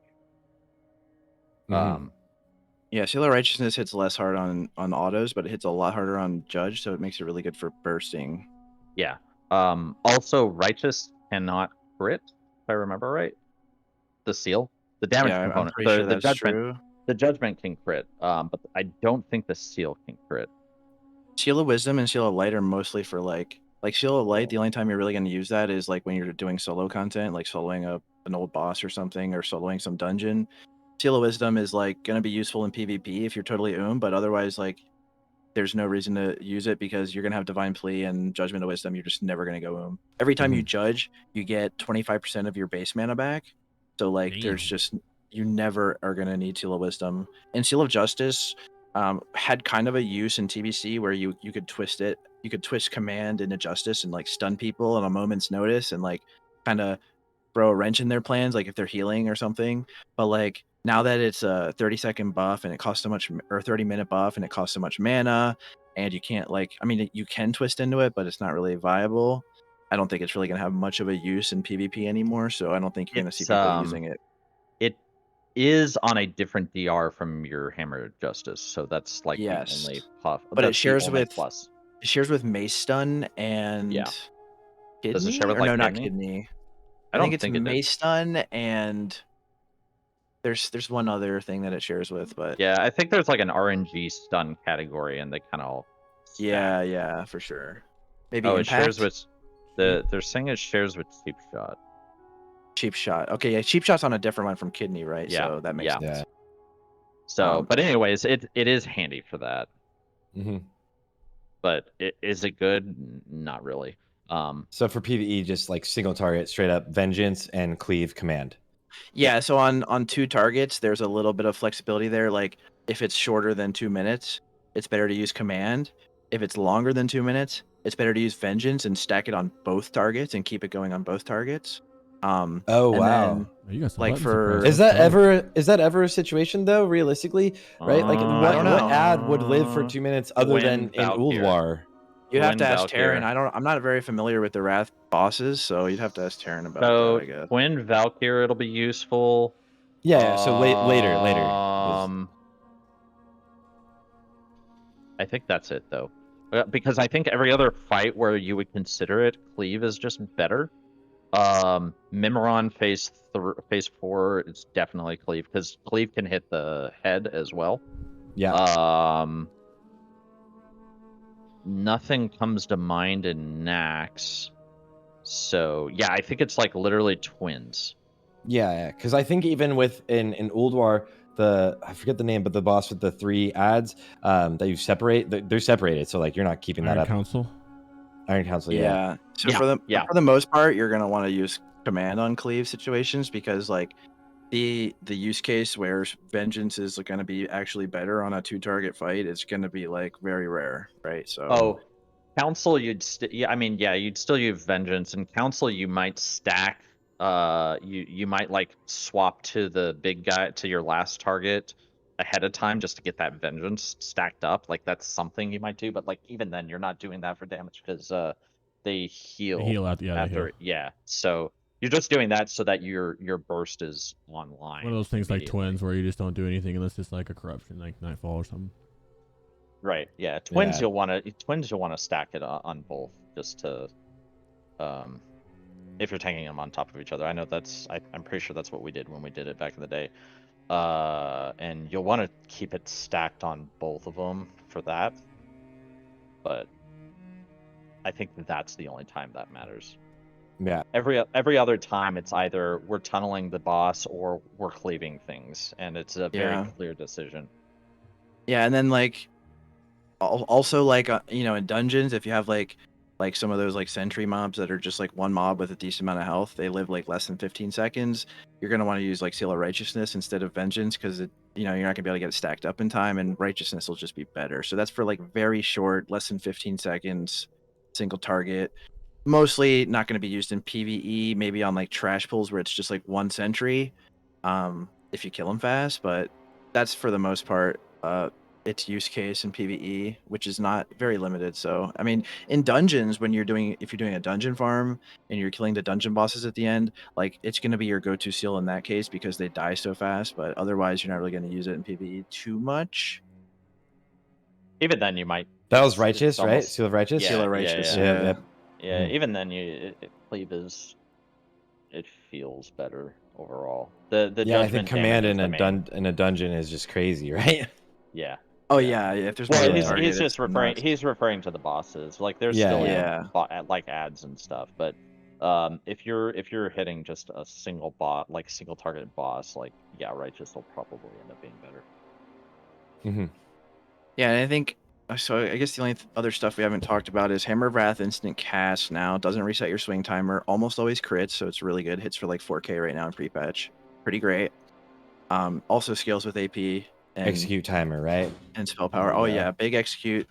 Yeah, Seal of Righteousness hits less hard on autos, but it hits a lot harder on Judge, so it makes it really good for bursting. Yeah. Also, Righteous cannot crit, if I remember right. The seal, the damage component, I'm pretty sure that's judgment, true. The judgment can crit, but I don't think the seal can crit. Seal of Wisdom and Seal of Light are mostly for like Seal of Light. The only time you're really going to use that is like when you're doing solo content, like soloing an old boss or something, or soloing some dungeon. Seal of Wisdom is like going to be useful in PvP if you're totally but otherwise like there's no reason to use it because you're going to have Divine Plea and Judgment of Wisdom. You're just never going to go Every time you judge, you get 25% of your base mana back. So like there's just, you never are going to need Seal of Wisdom. And Seal of Justice had kind of a use in TBC where you could twist it. You could twist command into Justice and like stun people on a moment's notice and like kind of throw a wrench in their plans, like if they're healing or something. But like now that it's a 30-second buff and it costs so much, or 30-minute buff and it costs so much mana, and you can't you can twist into it, but it's not really viable. I don't think it's really going to have much of a use in PvP anymore, so I don't think you're going to see people using it. It is on a different DR from your Hammer Justice, so that's like the only puff. But it shares with plus. It shares with Mace Stun and Kidney? Does it share with or like no, not Kidney? Kidney. I think it's think it Mace Stun and there's one other thing that it shares with, but yeah, I think there's like an RNG stun category, and they kind of yeah, for sure. Maybe it Impact? shares with they're saying it shares with Cheap Shot. Cheap Shot. Okay, yeah, Cheap Shot's on a different one from Kidney, right? Yeah, So that makes sense. Yeah. So, but anyways, it is handy for that. But is it good? Not really. So for PvE, just like single target, straight up Vengeance and Cleave Command. Yeah, so on 2 targets, there's a little bit of flexibility there. Like if it's shorter than 2 minutes, it's better to use Command. If it's longer than 2 minutes, it's better to use Vengeance and stack it on both targets and keep it going on both targets. Oh wow! Like for is that ever a situation though? Realistically, right? Like what ad would live for 2 minutes other than in Ulduar? You'd have to ask Valkyr. Terryn. I'm not very familiar with the Wrath bosses, so you'd have to ask Terryn about So that, I guess. Twin Valkyr, it'll be useful. Yeah, so later is... I think that's it though, because I think every other fight where you would consider it, cleave is just better. Mimiron phase 4 is definitely cleave because cleave can hit the head as well. Yeah. Nothing comes to mind in Nax. So yeah, I think it's like literally twins. Yeah, because I think even with in Uldwar, I forget the name, but the boss with the 3 ads that you separate, they're separated, so like you're not keeping that Iron up. Council. Iron Council, yeah. So for the most part, you're gonna want to use command on cleave situations because like the use case where vengeance is going to be actually better on a 2-target fight, it's going to be like very rare, right? So Council, you'd you'd still use vengeance, and council you might stack. You might like swap to the big guy to your last target ahead of time just to get that vengeance stacked up. Like that's something you might do, but like even then you're not doing that for damage because they heal. They heal out, yeah, after. Yeah, so you're just doing that so that your burst is online. One of those things like twins where you just don't do anything unless it's like a corruption, like Nightfall or something. Right. Yeah. Twins. You'll want to stack it on both just to, if you're tanking them on top of each other. I know I'm pretty sure that's what we did when we did it back in the day. And you'll want to keep it stacked on both of them for that. But I think that's the only time that matters. Yeah. Every other time, it's either we're tunneling the boss or we're cleaving things, and it's a very clear decision. Yeah, and then like. Also, like in dungeons, if you have like some of those like sentry mobs that are just like one mob with a decent amount of health, they live like less than 15 seconds. You're gonna want to use like Seal of Righteousness instead of Vengeance because you're not gonna be able to get it stacked up in time, and Righteousness will just be better. So that's for like very short, less than 15 seconds, single target. Mostly not gonna be used in PvE, maybe on like trash pools where it's just like one sentry, if you kill them fast. But that's for the most part. Its use case in PvE, which is not very limited. So, I mean, in dungeons, if you're doing a dungeon farm and you're killing the dungeon bosses at the end, like it's going to be your go-to seal in that case because they die so fast. But otherwise, you're not really going to use it in PvE too much. Even then, you might. That was righteous, right? Seal of Righteous. Seal of Righteous. Yeah. Even then, cleave it feels better overall. The I think command in a dungeon is just crazy, right? Yeah. Oh yeah, if there's he's just referring. He's referring to the bosses. Like there's still like ads and stuff, but if you're hitting just a single bot, like single target boss, like righteous will probably end up being better. Mm-hmm. Yeah, and I think so. I guess the only other stuff we haven't talked about is Hammer of Wrath instant cast now. Doesn't reset your swing timer. Almost always crits, so it's really good. Hits for like 4K right now in prepatch. Pretty great. Also scales with AP. And execute timer, right? And spell power. Oh yeah, big execute.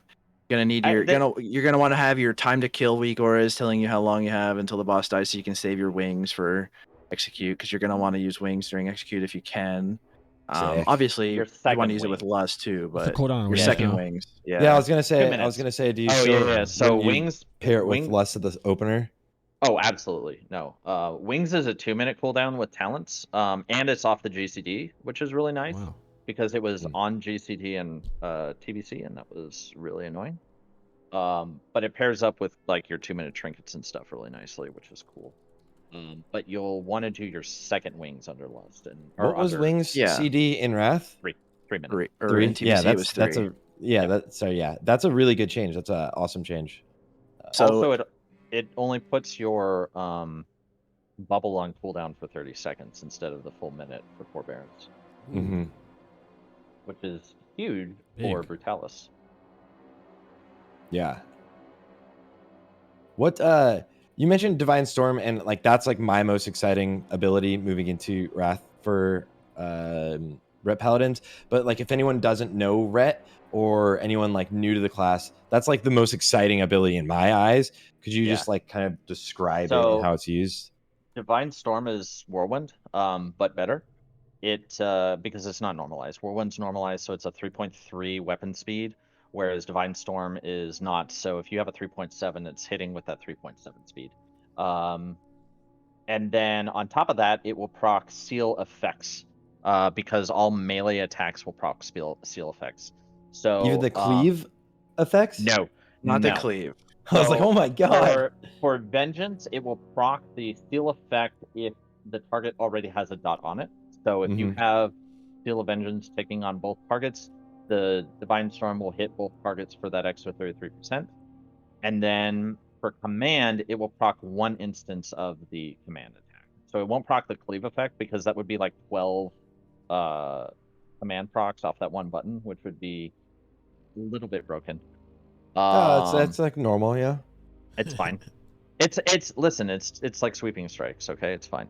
You're gonna want to have your time to kill WeakAuras telling you how long you have until the boss dies, so you can save your wings for execute because you're gonna want to use wings during execute if you can. Obviously, you want to use it with lust too, but your second wings. Yeah, I was gonna say, do you so wings pair it with lust at the opener? Oh, absolutely. No. Wings is a 2-minute cooldown with talents, and it's off the GCD, which is really nice. Wow. Because it was on GCD and TBC, and that was really annoying. But it pairs up with like your 2-minute trinkets and stuff really nicely, which is cool. But you'll want to do your second wings under Lust. What was wings CD in Wrath? 3 minutes. 3. In TBC that's a really good change. That's an awesome change. So also, it only puts your bubble on cooldown for 30 seconds instead of the full minute for Forbearance. Mm-hmm. Which is huge for Brutalis. Yeah. What you mentioned Divine Storm, and like that's like my most exciting ability moving into Wrath for Ret Paladins. But like if anyone doesn't know Ret or anyone like new to the class, that's like the most exciting ability in my eyes. Could you just like kind of describe it and how it's used? Divine Storm is Whirlwind, but better. It because it's not normalized. Whirlwind's normalized, so it's a 3.3 weapon speed whereas Divine Storm is not. So if you have a 3.7, it's hitting with that 3.7 speed. And then on top of that, it will proc seal effects, because all melee attacks will proc seal effects. So Even the cleave effects? No, Not the no. cleave. I was like, oh my god. For Vengeance, it will proc the seal effect if the target already has a dot on it. So if you have Seal of Vengeance taking on both targets, the Divine Storm will hit both targets for that extra 33%. And then for Command, it will proc one instance of the command attack. So it won't proc the cleave effect because that would be like 12 command procs off that one button, which would be a little bit broken. Oh, that's like normal, yeah. It's fine. Listen, it's like sweeping strikes, okay? It's fine.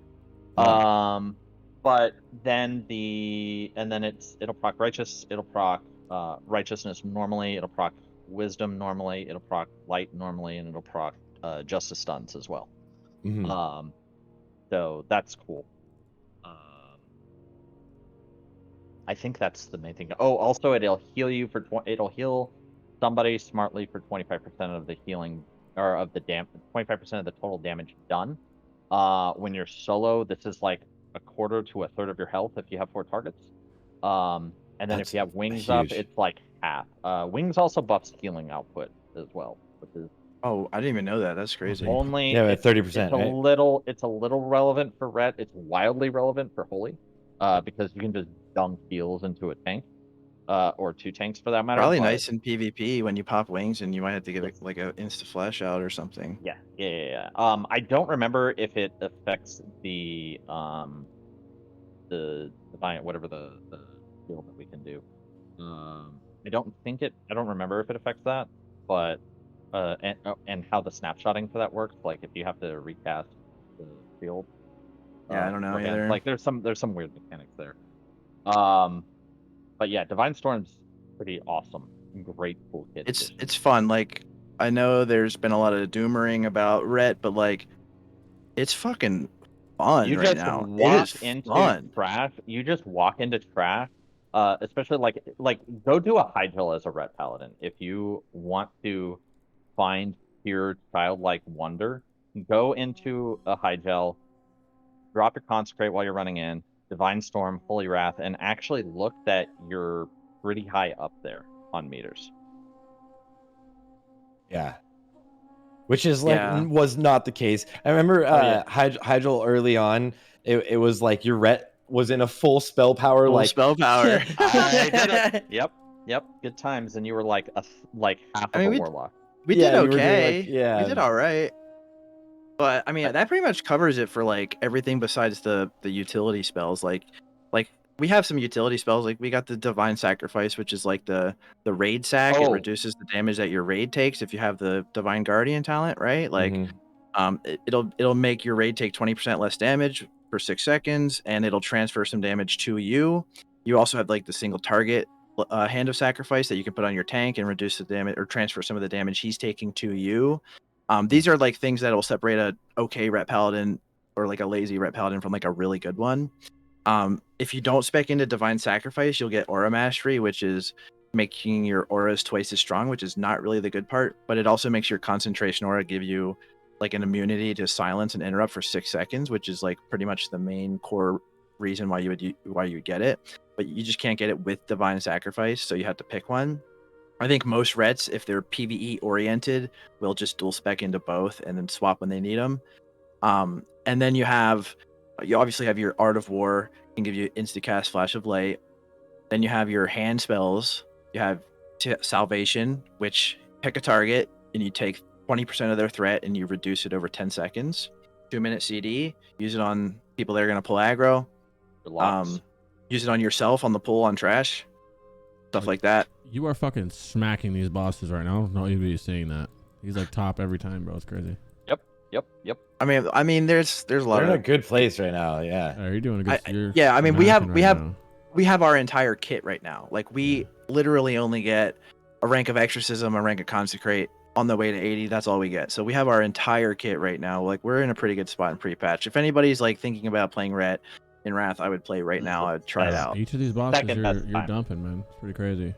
Yeah. But then it'll proc righteous, it'll proc righteousness normally, it'll proc wisdom normally, it'll proc light normally, and it'll proc justice stuns as well. So that's cool. I think that's the main thing. Oh, also it'll heal you for it'll heal somebody smartly for 25% of the healing, or of the 25% of the total damage done. When you're solo, this is like a quarter to a third of your health if you have 4 targets. And then if you have wings huge. up, it's like half. Wings also buffs healing output as well, which is Oh, I didn't even know that. That's crazy. only 30%. It's a little relevant for Ret. It's wildly relevant for Holy, because you can just dunk heals into a tank, or 2 tanks for that matter. Probably nice in PvP when you pop wings and you might have to get like a insta flash out or something. Yeah. I don't remember if it affects the Defiant, whatever the skill that we can do. I don't remember if it affects that, but and how the snapshotting for that works. Like if you have to recast the field. Yeah, I don't know again, either. like there's some weird mechanics there. But yeah, Divine Storm's pretty awesome. Great cool kit. It's fun. Like I know there's been a lot of doomering about Ret, but like it's fucking fun right now. It is fun. Trash. You just walk into trash. Especially like go do a high drill as a Ret Paladin if you want to find pure childlike wonder. Go into a high gel, drop your consecrate while you're running in, Divine Storm, Holy Wrath, and actually look that you're pretty high up there on meters. Yeah. Which is like was not the case. I remember Hydral early on, it was like your Ret was in a full spell power. Spell power. I did it. Yep. Good times. And you were like half of a warlock. We did okay. We did all right. But I mean, that pretty much covers it for like everything besides the utility spells. Like we have some utility spells. Like we got the Divine Sacrifice, which is like the raid sack. It reduces the damage that your raid takes if you have the Divine Guardian talent, right? Like it'll make your raid take 20% less damage for 6 seconds, and it'll transfer some damage to you. You also have like the single target Hand of Sacrifice that you can put on your tank and reduce the damage or transfer some of the damage he's taking to you. These are like things that will separate a okay Ret Paladin or like a lazy Ret Paladin from like a really good one. If you don't spec into Divine Sacrifice, you'll get Aura Mastery, which is making your auras twice as strong, which is not really the good part, but it also makes your Concentration Aura give you like an immunity to silence and interrupt for 6 seconds, which is like pretty much the main core reason why you would get it. But you just can't get it with Divine Sacrifice, so you have to pick one. I think most Rets, if they're PvE oriented, will just dual spec into both and then swap when they need them. And then you obviously have your Art of War, can give you Instacast Flash of Light. Then you have your hand spells. You have Salvation, which pick a target and you take 20% of their threat and you reduce it over 10 seconds. 2-minute CD, use it on people that are going to pull aggro. Use it on yourself on the pull on trash. Stuff like that. You are fucking smacking these bosses right now. No anybody's saying that. He's like top every time, bro. It's crazy. Yep. I mean, there's a lot. We're in a good place right now. Yeah. You're doing a good. I mean, we have our entire kit right now. Like we literally only get a rank of Exorcism, a rank of Consecrate on the way to 80. That's all we get. So we have our entire kit right now. Like we're in a pretty good spot in pre-patch. If anybody's like thinking about playing Ret in Wrath, I would play right now. I'd try it out. Each of these bosses you're dumping, man. It's pretty crazy.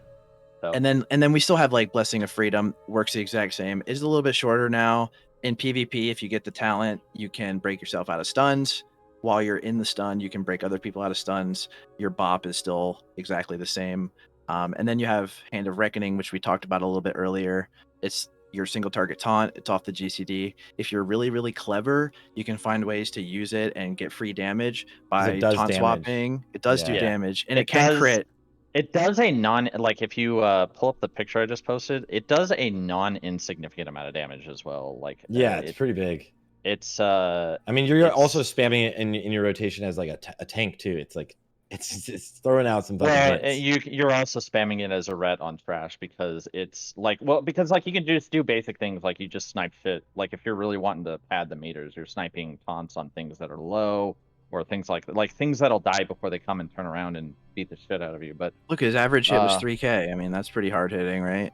So And then we still have like Blessing of Freedom, works the exact same. It's a little bit shorter now. In PvP, if you get the talent, you can break yourself out of stuns. While you're in the stun, you can break other people out of stuns. Your bop is still exactly the same. And then you have Hand of Reckoning, which we talked about a little bit earlier. It's your single target taunt. It's off the GCD. If you're really, really clever, you can find ways to use it and get free damage by does taunt damage. swapping. It does do Yeah. damage, and It it can does- crit. it does a like if you pull up the picture I just posted, it does a non-insignificant amount of damage as well. Like Yeah, it's pretty big. It's I mean, you're also spamming it in your rotation as like a tank too. It's like it's throwing out some fucking hits. you're also spamming it as a ret on trash because it's like because like you can just do basic things like you just snipe shit. Like if you're really wanting to pad the meters, you're sniping taunts on things that are low or things like things that'll die before they come and turn around and beat the shit out of you. But Look, his average hit was 3K. I mean, that's pretty hard hitting, right?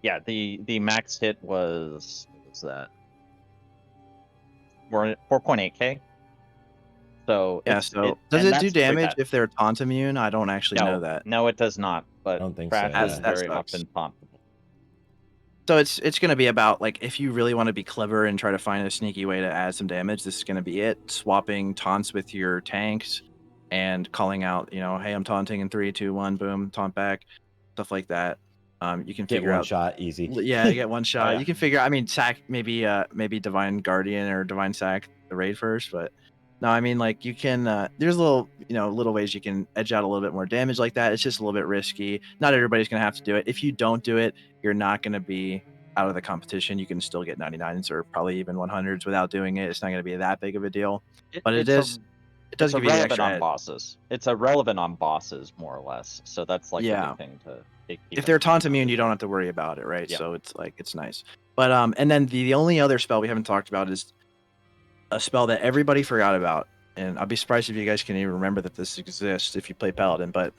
yeah, the max hit was what was that? 4.8K. So Yeah. So does and it do that's pretty damage bad. if they're taunt immune? I don't actually know that. No, it does not. But I don't think trash so, is yeah. very That sucks. often tauntable. So it's going to be about like if you really want to be clever and try to find a sneaky way to add some damage, this is going to be it. Swapping taunts with your tanks and calling out, you know, hey, I'm taunting in 3, 2, 1, boom, taunt back, stuff like that. You can Get figure one out shot easy. Yeah, you get one shot. yeah. You can figure. I mean, sack maybe Divine Guardian or Divine Sack the raid first, but no, I mean like you can. There's little little ways you can edge out a little bit more damage like that. It's just a little bit risky. Not everybody's gonna have to do it. If you don't do it, you're not gonna be out of the competition. You can still get 99s or probably even 100s without doing it. It's not gonna be that big of a deal. But it does It's give you the irrelevant extra on edge. bosses. It's irrelevant on bosses more or less. So that's like a Yeah. big thing to keep If in they're mind. taunt immune, you don't have to worry about it, right? Yeah. So it's like it's nice. But and then the only other spell we haven't talked about is a spell that everybody forgot about, and I'll be surprised if you guys can even remember that this exists if you play Paladin. But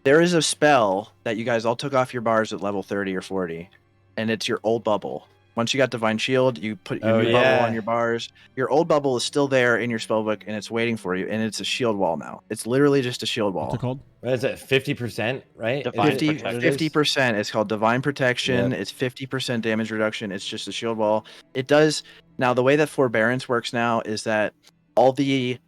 there is a spell that you guys all took off your bars at level 30 or 40, and it's your old bubble. Once you got Divine Shield, you put your new bubble on your bars. Your old bubble is still there in your spellbook, and it's waiting for you, and it's a shield wall now. It's literally just a shield wall. What's it called? What is it? 50%, right? Divine Is it- Protection. 50%. It's called Divine Protection. Yep. It's 50% damage reduction. It's just a shield wall. It does now. The way that Forbearance works now is that all the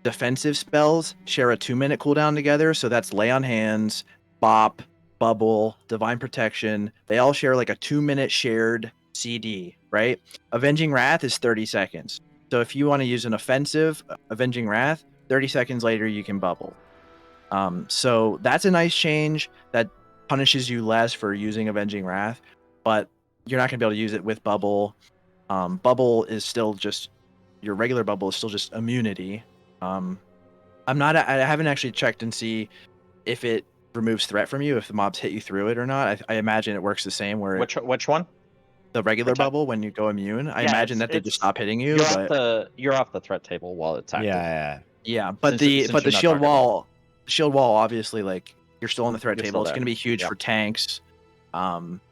defensive spells share a 2-minute cooldown together. So that's Lay on Hands, Bop, Bubble, Divine Protection. They all share like a 2-minute shared CD, right? Avenging Wrath is 30 seconds. So if you want to use an offensive Avenging Wrath, 30 seconds later you can bubble. So that's a nice change that punishes you less for using Avenging Wrath, but you're not gonna be able to use it with Bubble. Bubble is still just your regular Bubble is still just immunity. I haven't actually checked and see if it removes threat from you if the mobs hit you through it or not. I imagine it works the same where Which one? the regular Protect- bubble when you go immune. I Yeah, imagine that they it's- just stop hitting you. You're off the threat table while it's active. Yeah, but Since the you're not shield target wall, obviously, like you're still on the threat You're table. still It's there. going to be huge Yep. for tanks,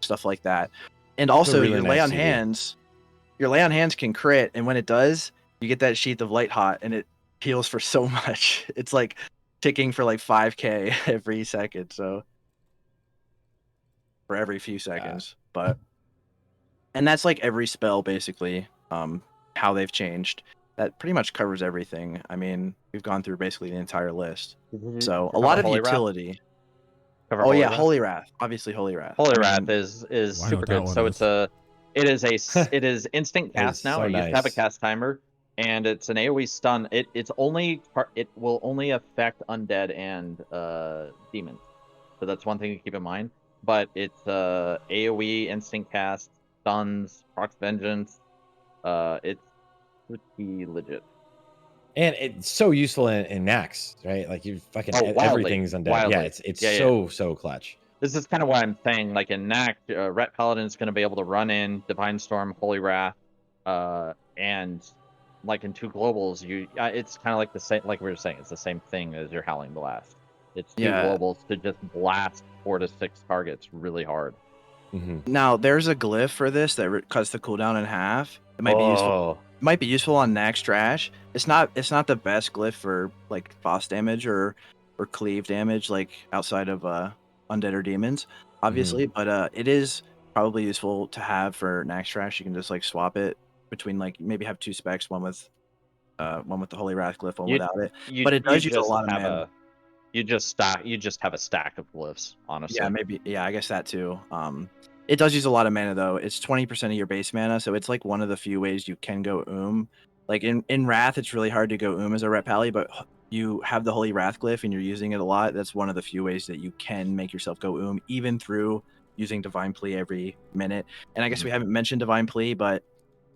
stuff like that. And also really your nice lay on CD. hands, can crit, and when it does, you get that sheath of light hot, and it heals for so much. It's like ticking for like 5k every second, so for every few seconds. And that's like every spell basically. How they've changed. That pretty much covers everything. I mean, we've gone through basically the entire list. So a lot of utility. Oh yeah, Holy Wrath. Obviously, Holy Wrath. Holy I mean, Wrath is I know super what that good. one So is. it is instant That is cast now. so It used to have a nice. cast timer, and it's an AOE stun. It will only affect undead and demons. So that's one thing to keep in mind. But it's AOE instant cast, stuns, procs vengeance. It's pretty legit. And it's so useful in Max, right? Like you fucking Wildly, everything's undead. wildly. Yeah, it's Yeah. so clutch. This is kind of why I'm saying, like in NAC, Ret Paladin is going to be able to run in Divine Storm, Holy Wrath, and like in 2 globals, it's kind of like the same, like we were saying, it's the same thing as your Howling Blast. It's 2 globals to just blast 4 to 6 targets really hard. Now there's a glyph for this that cuts the cooldown in half. It might be useful. It might be useful on Nax Trash. It's not the best glyph for like boss damage or cleave damage, like outside of undead or demons, obviously, but it is probably useful to have for Nax Trash. You can just like swap it between like maybe have 2 specs, one with the Holy Wrath glyph, one without it. But it does use a lot of mana. You just have a stack of glyphs, honestly. Yeah, maybe. Yeah, I guess that too. It does use a lot of mana though. It's 20% of your base mana, so it's like one of the few ways you can go Like in Wrath, it's really hard to go as a Ret Pally, but you have the Holy Wrath glyph and you're using it a lot. That's one of the few ways that you can make yourself go even through using Divine Plea every minute. And I guess we haven't mentioned Divine Plea, but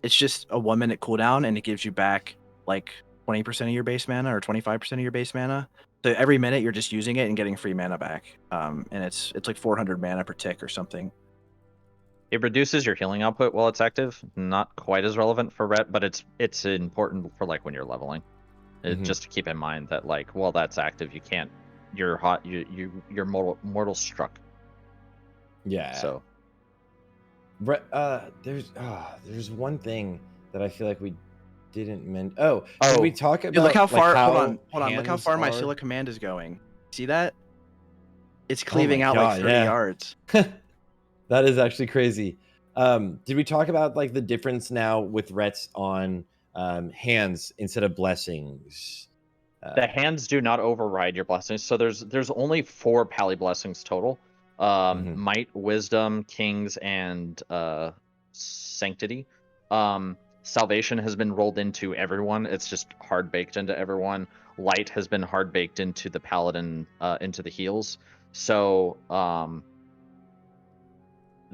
it's just a 1 minute cooldown and it gives you back like 20% of your base mana or 25% of your base mana. So every minute you're just using it and getting free mana back. And it's like 400 mana per tick or something. It reduces your healing output while it's active. Not quite as relevant for Ret, but it's important for like when you're leveling. Just to keep in mind that like while that's active, you can't. You're hot. You're mortal struck. Yeah. So. There's one thing that I feel like we didn't mention. Did we talk about? Dude, look how far. Like, hold on. Look how far my Scylla command is going. See that? It's cleaving out like 30 yards. That is actually crazy. Did we talk about like the difference now with Rets on hands instead of blessings? The hands do not override your blessings. So there's only 4 Pally blessings total. Might, Wisdom, Kings, and Sanctity. Salvation has been rolled into everyone. It's just hard baked into everyone. Light has been hard baked into the Paladin, into the heals. So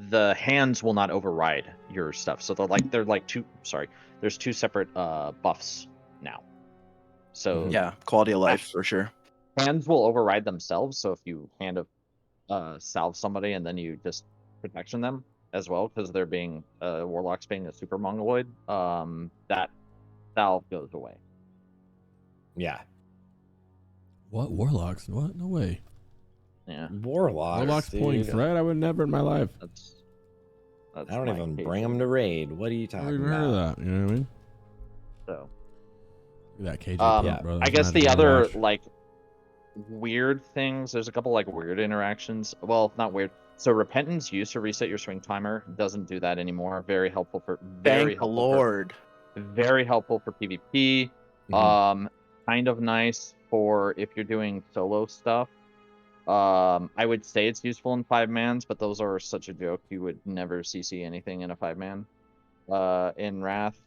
the hands will not override your stuff. So they're like two. Sorry, there's 2 separate buffs now. So yeah, quality of life for sure. Hands will override themselves. So if you hand salve somebody and then you just protection them as well, because they're being warlocks being a super mongoloid, that salve goes away. Yeah. What warlocks? What? No way. Yeah. Warlocks pulling thread? I would never in my life. That's I don't even bring them to raid. What are you talking about? I've heard of that. You know what I mean? So. Look at that KJ. Bro, I guess the other like weird things. There's a couple like weird interactions. Well, not weird. So Repentance used to reset your swing timer. Doesn't do that anymore. Very helpful for. Thank the Lord. Very helpful for PvP. Kind of nice for if you're doing solo stuff. I would say it's useful in 5-mans, but those are such a joke. You would never CC anything in a 5-man. In Wrath,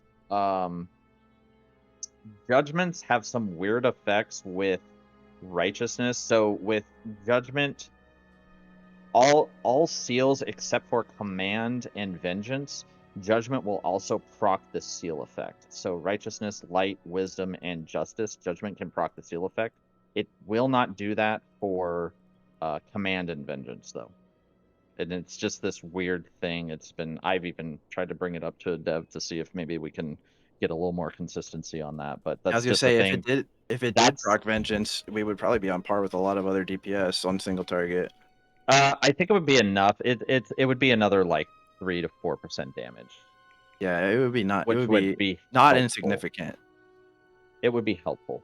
Judgments have some weird effects with Righteousness. So with Judgment, all seals except for Command and Vengeance, Judgment will also proc the seal effect. So Righteousness, Light, Wisdom, and Justice, Judgment can proc the seal effect. It will not do that for Command and Vengeance, though. And it's just this weird thing. I've even tried to bring it up to a dev to see if maybe we can get a little more consistency on that. But that's I was gonna just say the thing. if it did proc Vengeance, we would probably be on par with a lot of other DPS on single target. I think it would be enough. It would be another like 3 to 4% damage. Yeah, it would be not. Which it would be not helpful. Insignificant. It would be helpful.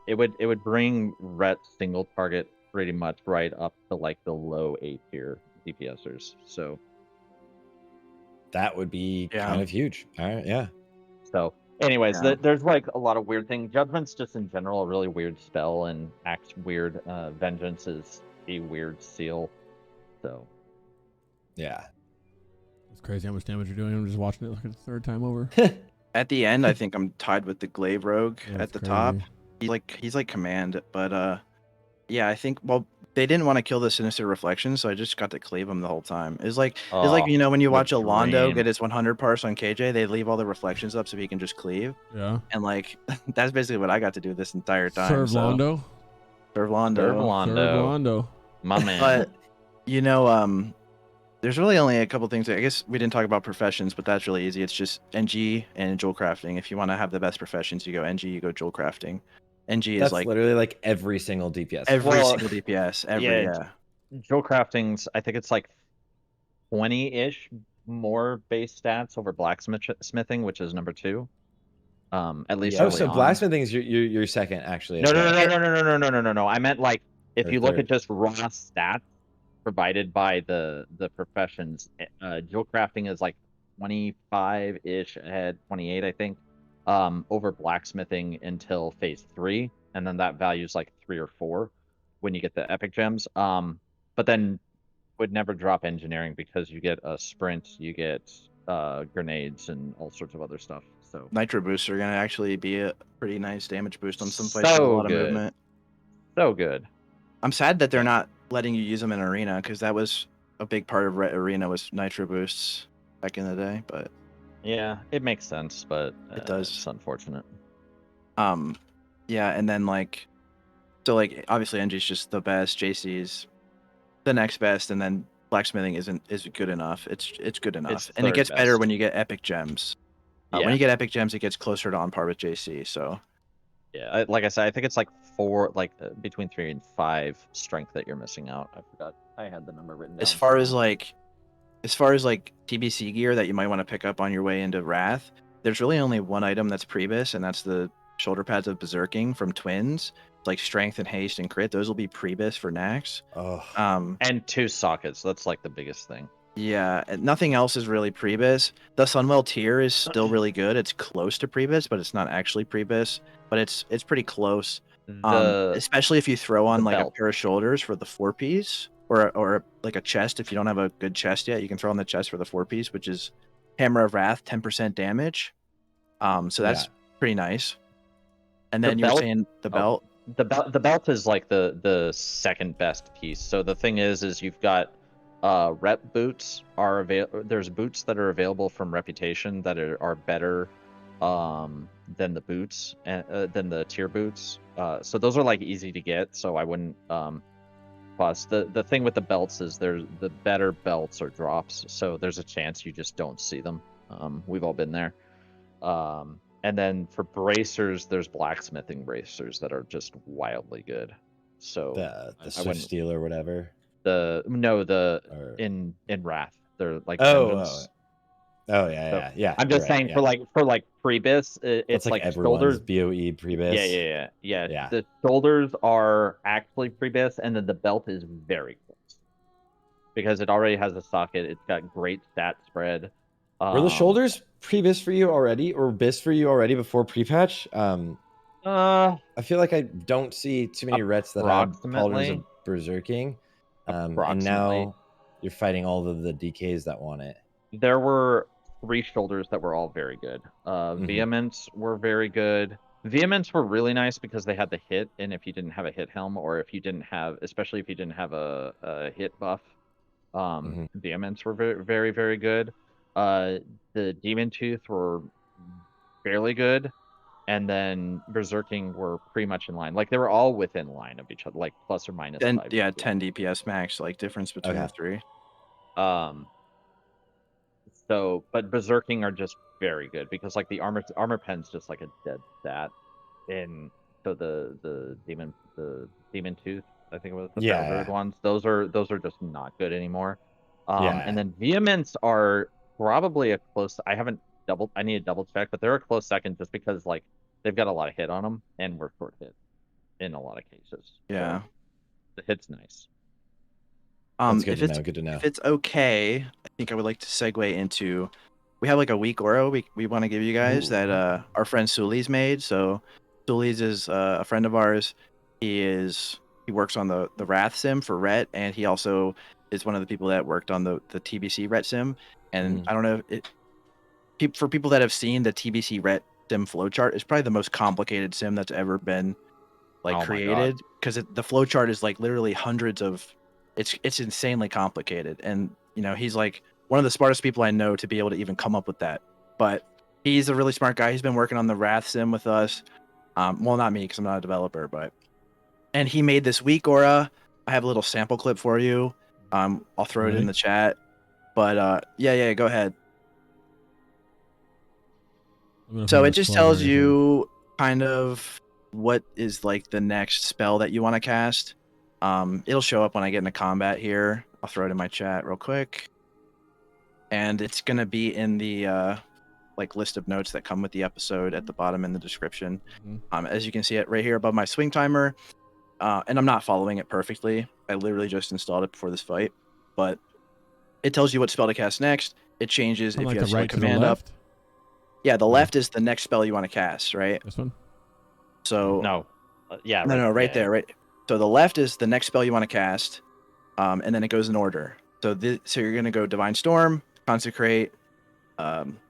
It would bring Ret single target pretty much right up to like the low A tier DPSers. So that would be kind of huge. All right, yeah. So, anyways, there's like a lot of weird things. Judgment's just in general a really weird spell and acts weird. Vengeance is a weird seal. So, yeah. It's crazy how much damage you're doing. I'm just watching it like a 3rd time over. At the end, I think I'm tied with the Glaive Rogue at the top. He's like command, but yeah, I think they didn't want to kill the Sinister Reflection, so I just got to cleave him the whole time. It's like you know when you watch a Londo get his 100 parse on KJ, they leave all the reflections up so he can just cleave. Yeah. And like that's basically what I got to do this entire time. Serve Londo. Serve Londo. My man. But you know, there's really only a couple things. I guess we didn't talk about professions, but that's really easy. It's just NG and jewel crafting. If you want to have the best professions, you go NG, you go jewel crafting. NG is like literally like every single DPS. Every single DPS. Jewel crafting's, I think it's like 20-ish more base stats over blacksmithing, which is number 2. At least. So blacksmithing is your second actually. No. I meant like if you look at just raw stats provided by the professions, jewel crafting is like 25-ish ahead, 28 I think, over blacksmithing until phase 3, and then that value is like 3 or 4 when you get the epic gems. But then would never drop engineering because you get a sprint, you get grenades and all sorts of other stuff. So Nitro boosts are gonna actually be a pretty nice damage boost on some fights with a lot of movement. So good. I'm sad that they're not letting you use them in arena, because that was a big part of Ret Arena was nitro boosts back in the day. But yeah, it makes sense, but it does. It's unfortunate. Yeah, and then like, so like obviously NG's just the best, JC's the next best, and then blacksmithing is good enough. It's good enough, It's and it gets third better best. when you get epic gems. When you get epic gems, it gets closer to on par with JC. So yeah, like I said, I think it's like 4, like between 3 and 5 strength that you're missing out. I forgot. I had the number written down. as far as like TBC gear that you might want to pick up on your way into Wrath, there's really only one item that's prebis, and that's the shoulder pads of Berserking from Twins. Like strength and haste and crit, those will be prebis for Nax. And 2 sockets. That's like the biggest thing. Yeah, and nothing else is really prebis. The Sunwell tier is still really good. It's close to prebis, but it's not actually prebis. But it's pretty close. Especially if you throw on like a pair of shoulders for the 4-piece, or like a chest. If you don't have a good chest yet, you can throw on the chest for the 4-piece, which is Hammer of Wrath, 10% damage. So that's pretty nice. And then you're saying the belt. The belt is like the second best piece. So the thing is you've got rep boots are available. There's boots that are available from Reputation that are better than the boots and than the tier boots. So those are like easy to get. So I wouldn't pause. The thing with the belts is the better belts are drops. So there's a chance you just don't see them. We've all been there. And then for bracers, there's blacksmithing bracers that are just wildly good. So the Swift Steel or whatever. In Wrath, they're like vengeance. Yeah. I'm just saying for like prebis, it's like shoulders. BOE prebis. Yeah. The shoulders are actually prebis, and then the belt is very close because it already has a socket. It's got great stat spread. Were the shoulders pre-bis for you already, or bis for you already before pre-patch? I feel like I don't see too many Rets that have Paladins of Berserking. And now you're fighting all of the DKs that want it. There were 3 shoulders that were all very good. Vehements were very good. Vehements were really nice because they had the hit, and if you didn't have a hit helm, or if you didn't have, especially if you didn't have a hit buff, Vehements were very, very, very good. The Demon Tooth were fairly good, and then Berserking were pretty much in line. Like they were all within line of each other, like plus or minus 5. Yeah, 10 DPS max, like difference between the 3. So, but Berserking are just very good because like the armor pen's just like a dead stat. And so the demon tooth, I think it was the Battlebird ones. Those are just not good anymore. And then Vehements are probably a close. I need to double check, but they're a close second just because like they've got a lot of hit on them, and we're short hit in a lot of cases. Yeah, so the hit's nice. Good to know. If it's okay, I think I would like to segue into. We have like a WeakAura we want to give you guys that our friend Suli's made. So Suli's is a friend of ours. He works on the Wrath sim for Ret, and he also is one of the people that worked on the TBC Ret sim. And I don't know for people that have seen the TBC Ret sim flowchart, it's probably the most complicated sim that's ever been created, because the flowchart is like literally hundreds of. It's insanely complicated, and he's like one of the smartest people I know to be able to even come up with that. But he's a really smart guy. He's been working on the Wrath sim with us. Well, not me because I'm not a developer, and he made this WeakAura. I have a little sample clip for you. I'll throw it in the chat. But yeah, go ahead. So it just tells you kind of what is like the next spell that you want to cast. It'll show up when I get into combat here. I'll throw it in my chat real quick. And it's going to be in the list of notes that come with the episode at the bottom in the description. As you can see it right here above my swing timer. and I'm not following it perfectly. I literally just installed it before this fight, but it tells you what spell to cast next. It changes From if like you the have right to the command up. left. Yeah, the Oh. left is the next spell you want to cast, right? This one. So No. Yeah. no, right yeah. there, right. So the left is the next spell you want to cast, and then it goes in order. So so you're gonna go Divine Storm, Consecrate,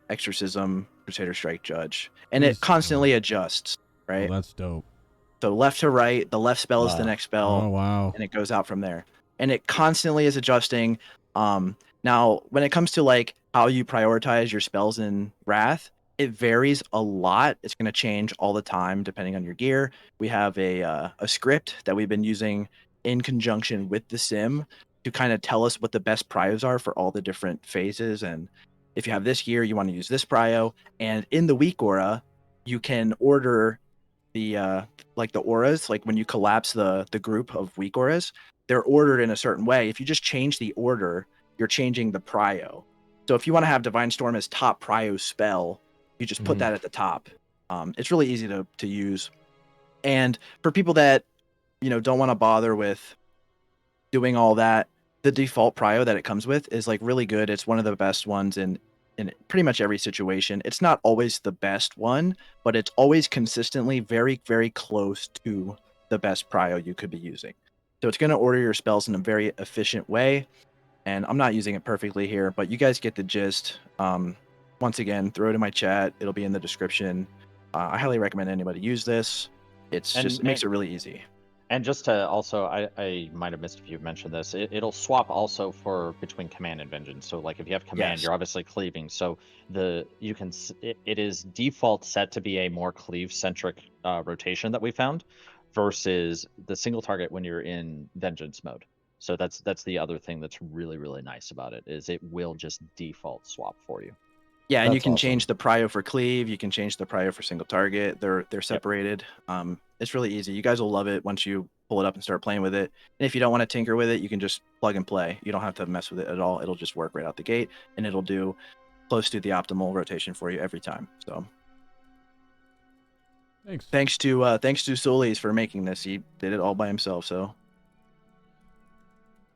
Exorcism, Crusader Strike, Judge, and This it constantly adjusts, Oh, right? that's dope. So left to right, the left spell is the Wow. next spell, Oh wow. and it goes out from there. And it constantly is adjusting. Now when it comes to like how you prioritize your spells in Wrath, it varies a lot. It's going to change all the time depending on your gear. We have a script that we've been using in conjunction with the sim to kind of tell us what the best prios are for all the different phases. And if you have this gear, you want to use this prio. And in the WeakAura, you can order the like the auras, like when you collapse the group of WeakAuras, they're ordered in a certain way. If you just change the order, you're changing the prio. So if you want to have Divine Storm as top prio spell, you just put that at the top. It's really easy to use. And for people that don't want to bother with doing all that, the default prio that it comes with is like really good. It's one of the best ones in pretty much every situation. It's not always the best one, but it's always consistently very, very close to the best prio you could be using. So it's going to order your spells in a very efficient way. And I'm not using it perfectly here, but you guys get the gist. Once again, throw it in my chat. It'll be in the description. I highly recommend anybody use this. It makes it really easy. And just to also, I might have missed if you mentioned this. It'll swap also for between command and vengeance. So like if you have command, Yes. you're obviously cleaving. So it is default set to be a more cleave centric rotation that we found, versus the single target when you're in vengeance mode. So that's the other thing that's really, really nice about it, is it will just default swap for you. Yeah, and you That's can awesome. change the prio for cleave. You can change the prio for single target. They're separated. It's really easy. You guys will love it once you pull it up and start playing with it. And if you don't want to tinker with it, you can just plug and play. You don't have to mess with it at all. It'll just work right out the gate, and it'll do close to the optimal rotation for you every time. So thanks to Solis for making this. He did it all by himself. So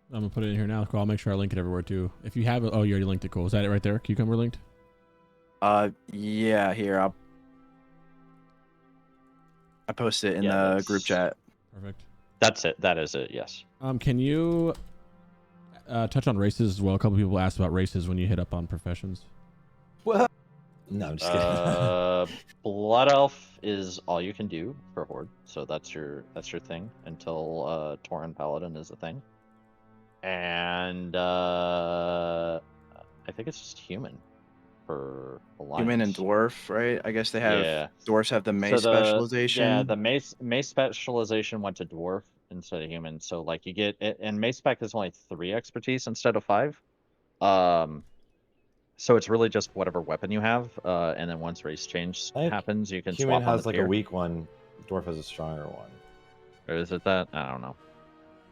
I'm gonna put it in here now. Cool. I'll make sure I link it everywhere too. If you have it, oh, you already linked it. Cool. Is that it right there? Cucumber linked? yeah, here I posted it in the group chat. Perfect. That's it. That is it. Yes. Can you touch on races as well? A couple people asked about races when you hit up on professions. What? No, I'm just kidding. Blood Elf is all you can do for Horde, so that's your thing until Terryn Paladin is a thing, and I think it's just human for Alliance. Human and dwarf, right? I guess they have. Yeah. Dwarves have the mace specialization. Yeah, the mace specialization went to dwarf instead of human. So like you get it, and mace spec is only 3 expertise instead of 5. So it's really just whatever weapon you have, and then once race change happens, you can Human swap on has the like tier. a weak one. Dwarf has a stronger one. Or is it that? I don't know.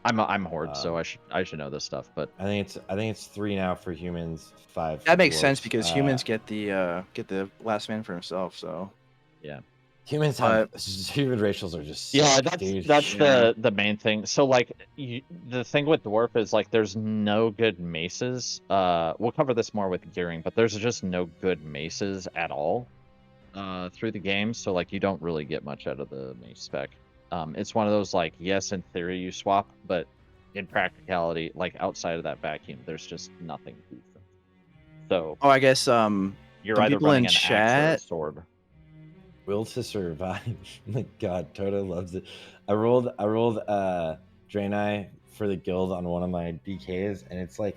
I'm Horde, so I should know this stuff. But I think it's 3 now for humans, 5. That makes dwarves. sense because humans get the last man for himself. So yeah, humans have human racials are just that's the main thing. So like the thing with dwarf is like there's no good maces. We'll cover this more with gearing, but there's just no good maces at all through the game. So like you don't really get much out of the mace spec. It's one of those like, yes, in theory you swap, but in practicality, like outside of that vacuum, there's just nothing decent. So I guess you're either people in running an axe or a chat. sword. Will to survive. My God, Toto loves it. I rolled Draenei for the guild on one of my DKs, and it's like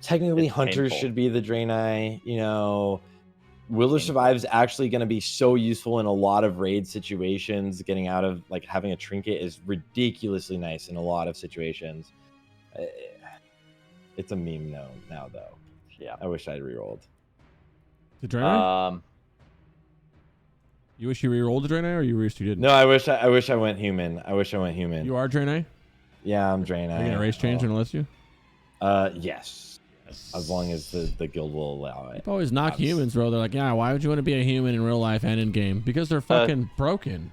technically It's hunters painful. should be the Draenei, Will to survive is actually going to be so useful in a lot of raid situations. Getting out of like having a trinket is ridiculously nice in a lot of situations. It's a meme now though. Yeah. I wish I'd rerolled. The Draenei? You wish you rerolled the Draenei, or you wish you didn't? No, I wish I went human. You are Draenei? Yeah, I'm Draenei. Are you gonna race change and lets you? Yes. As long as the guild will allow it. People always knock humans, bro. They're like, yeah, why would you want to be a human in real life and in game? Because they're fucking broken.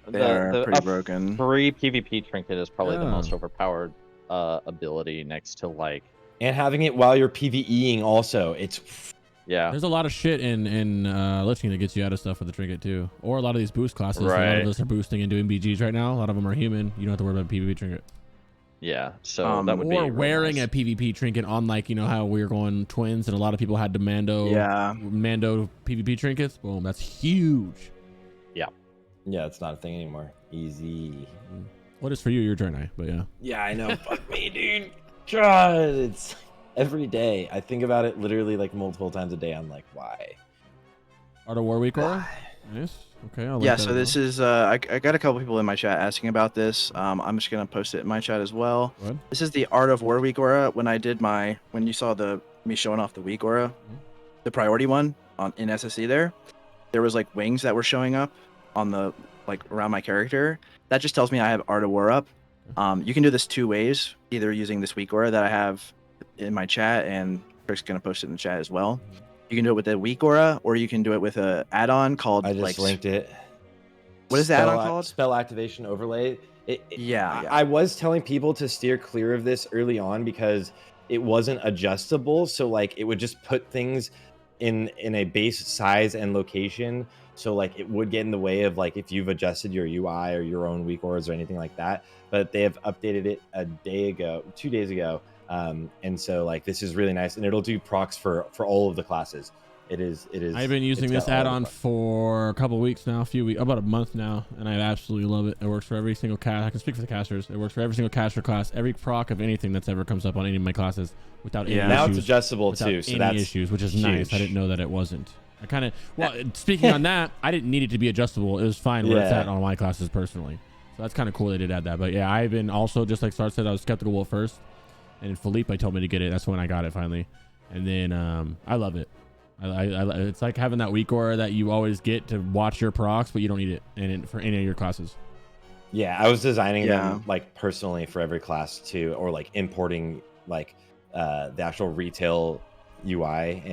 They are pretty a broken. free PvP trinket is probably the Yeah. most overpowered ability next to like. And having it while you're PvEing also, it's Yeah. There's a lot of shit in Lich King that gets you out of stuff with the trinket too, or a lot of these boost classes. A lot Right. of us are boosting and doing BGs right now. A lot of them are human. You don't have to worry about PvP trinket. Yeah. So that would be Or real wearing nice. a PvP trinket on, like, you know how we were going twins and a lot of people had the Mando PvP trinkets. Boom, that's huge. yeah, it's not a thing anymore. Easy. What is for you? Your journey, but yeah. Yeah, I know. Fuck me, dude. God, it's every day. I think about it literally like multiple times a day. I'm like, why? Art of War WeakAura? Nice. Okay. I'll link Yeah, that so as this well. is I got a couple people in my chat asking about this. I'm just gonna post it in my chat as well. Go ahead. This is the Art of War WeakAura. When you saw me showing off the WeakAura, the priority one in SSC there was like wings that were showing up on the around my character. That just tells me I have Art of War up. You can do this two ways, either using this WeakAura that I have in my chat, and Crix gonna post it in the chat as well. You can do it with the WeakAura, or you can do it with a add-on called I just linked it. What is the add-on called? Spell activation overlay. Yeah. I was telling people to steer clear of this early on because it wasn't adjustable. So like it would just put things in a base size and location. So like it would get in the way of like if you've adjusted your UI or your own WeakAuras or anything like that. But they have updated it 2 days ago. And so like this is really nice, and it'll do procs for all of the classes. It is. I've been using this add-on for a couple weeks now, about a month now, and I absolutely love it. It works for every single cast. I can speak for the casters. It works for every single caster class, every proc of anything that's ever comes up on any of my classes without any issues. Now it's adjustable too, so any that's issues, which is huge. nice. I didn't know that it wasn't. Speaking on that, I didn't need it to be adjustable. It was fine where it's at on my classes personally. So that's kind of cool they did add that. But yeah, I've been also, just like Sarthe said, I was skeptical at first, and Felipe told me to get it. That's when I got it finally, and then I love it. It's like having that WeakAura that you always get to watch your procs, but you don't need it for any of your classes. Yeah, I was designing them like personally for every class too, or like importing like the actual retail UI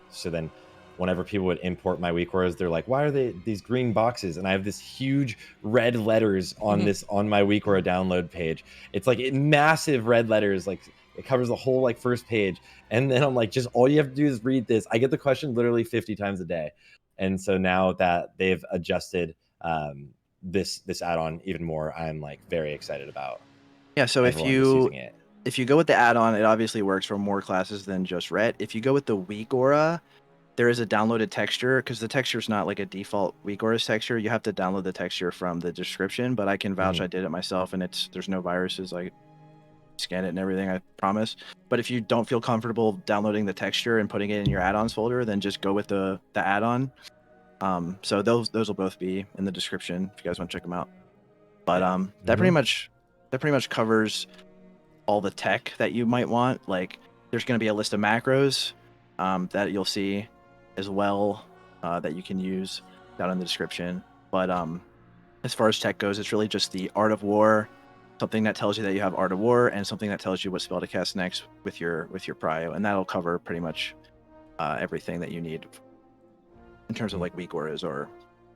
so then whenever people would import my WeakAuras, they're like, why are they these green boxes? And I have this huge red letters on on my WeakAura download page. It's like massive red letters, like it covers the whole like first page. And then I'm like, just all you have to do is read this. I get the question literally 50 times a day. And so now that they've adjusted this add-on even more, I'm like very excited about. Yeah, so if you go with the add-on, it obviously works for more classes than just Ret. If you go with the WeakAura, there is a downloaded texture, because the texture is not like a default WeakAura's texture. You have to download the texture from the description, but I can vouch I did it myself, and there's no viruses. I scan it and everything, I promise. But if you don't feel comfortable downloading the texture and putting it in your add-ons folder, then just go with the add-on. So those will both be in the description if you guys want to check them out. But that pretty much covers all the tech that you might want. Like there's going to be a list of macros that you'll see as well that you can use down in the description. But as far as tech goes, it's really just the Art of War, something that tells you that you have Art of War, and something that tells you what spell to cast next with your prio, and that'll cover pretty much everything that you need in terms of like WeakAuras or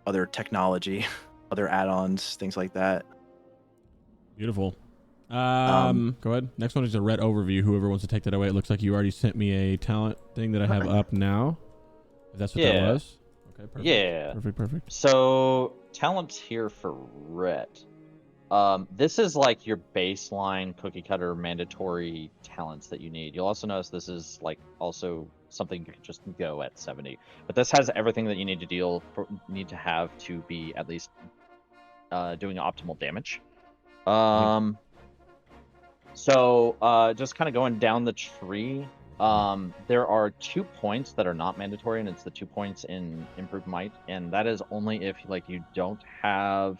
other technology, other add-ons, things like that. Beautiful. Go ahead. Next one is a Ret overview. Whoever wants to take that away. It looks like you already sent me a talent thing that I have up now. If that's what that was. Okay, perfect. Yeah. Perfect. So talents here for Ret. This is like your baseline cookie cutter mandatory talents that you need. You'll also notice this is like also something you can just go at 70. But this has everything that you need to have to be at least doing optimal damage. So just kind of going down the tree, there are 2 points that are not mandatory, and it's the 2 points in improved might, and that is only if like you don't have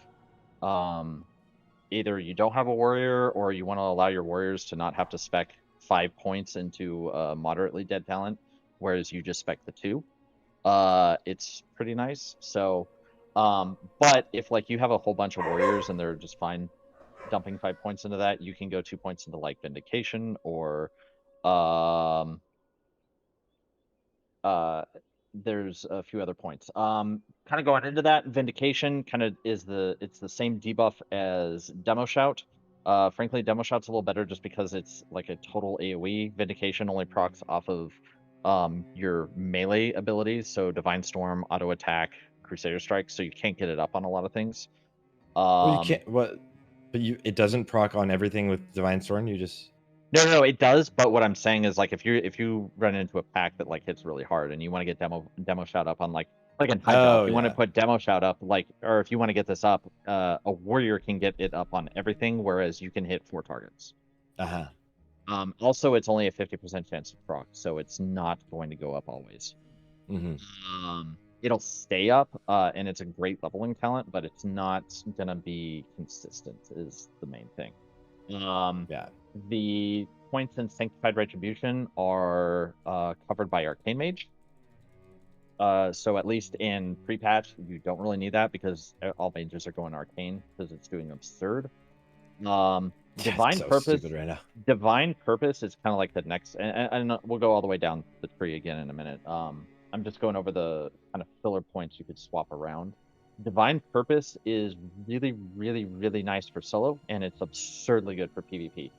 either you don't have a warrior, or you want to allow your warriors to not have to spec 5 points into moderately dead talent, whereas you just spec the 2. It's pretty nice. So but if like you have a whole bunch of warriors and they're just fine dumping 5 points into that, you can go 2 points into like Vindication, or there's a few other points. kind of going into that, Vindication kind of it's the same debuff as Demo Shout. Frankly, Demo Shout's a little better just because it's like a total AoE. Vindication only procs off of your melee abilities, so Divine Storm, Auto Attack, Crusader Strike, so you can't get it up on a lot of things. Well, you can't. What? But it doesn't proc on everything with Divine Storm. You just. No, it does. But what I'm saying is, like, if you run into a pack that like hits really hard and you want to get demo shout up on like in Hydro, if you want to put demo shout up, like, or if you want to get this up, a warrior can get it up on everything, whereas you can hit 4 targets. Also, it's only a 50% chance to proc, so it's not going to go up always. It'll stay up, and it's a great leveling talent, but it's not gonna be consistent. Is the main thing. The points in Sanctified Retribution are covered by Arcane Mage. So at least in prepatch, you don't really need that because all mages are going Arcane because it's doing absurd. Divine Purpose. Right now. Divine Purpose is kind of like the next, and we'll go all the way down the tree again in a minute. I'm just going over the kind of filler points you could swap around. Divine Purpose is really, really, really nice for solo, and it's absurdly good for PvP.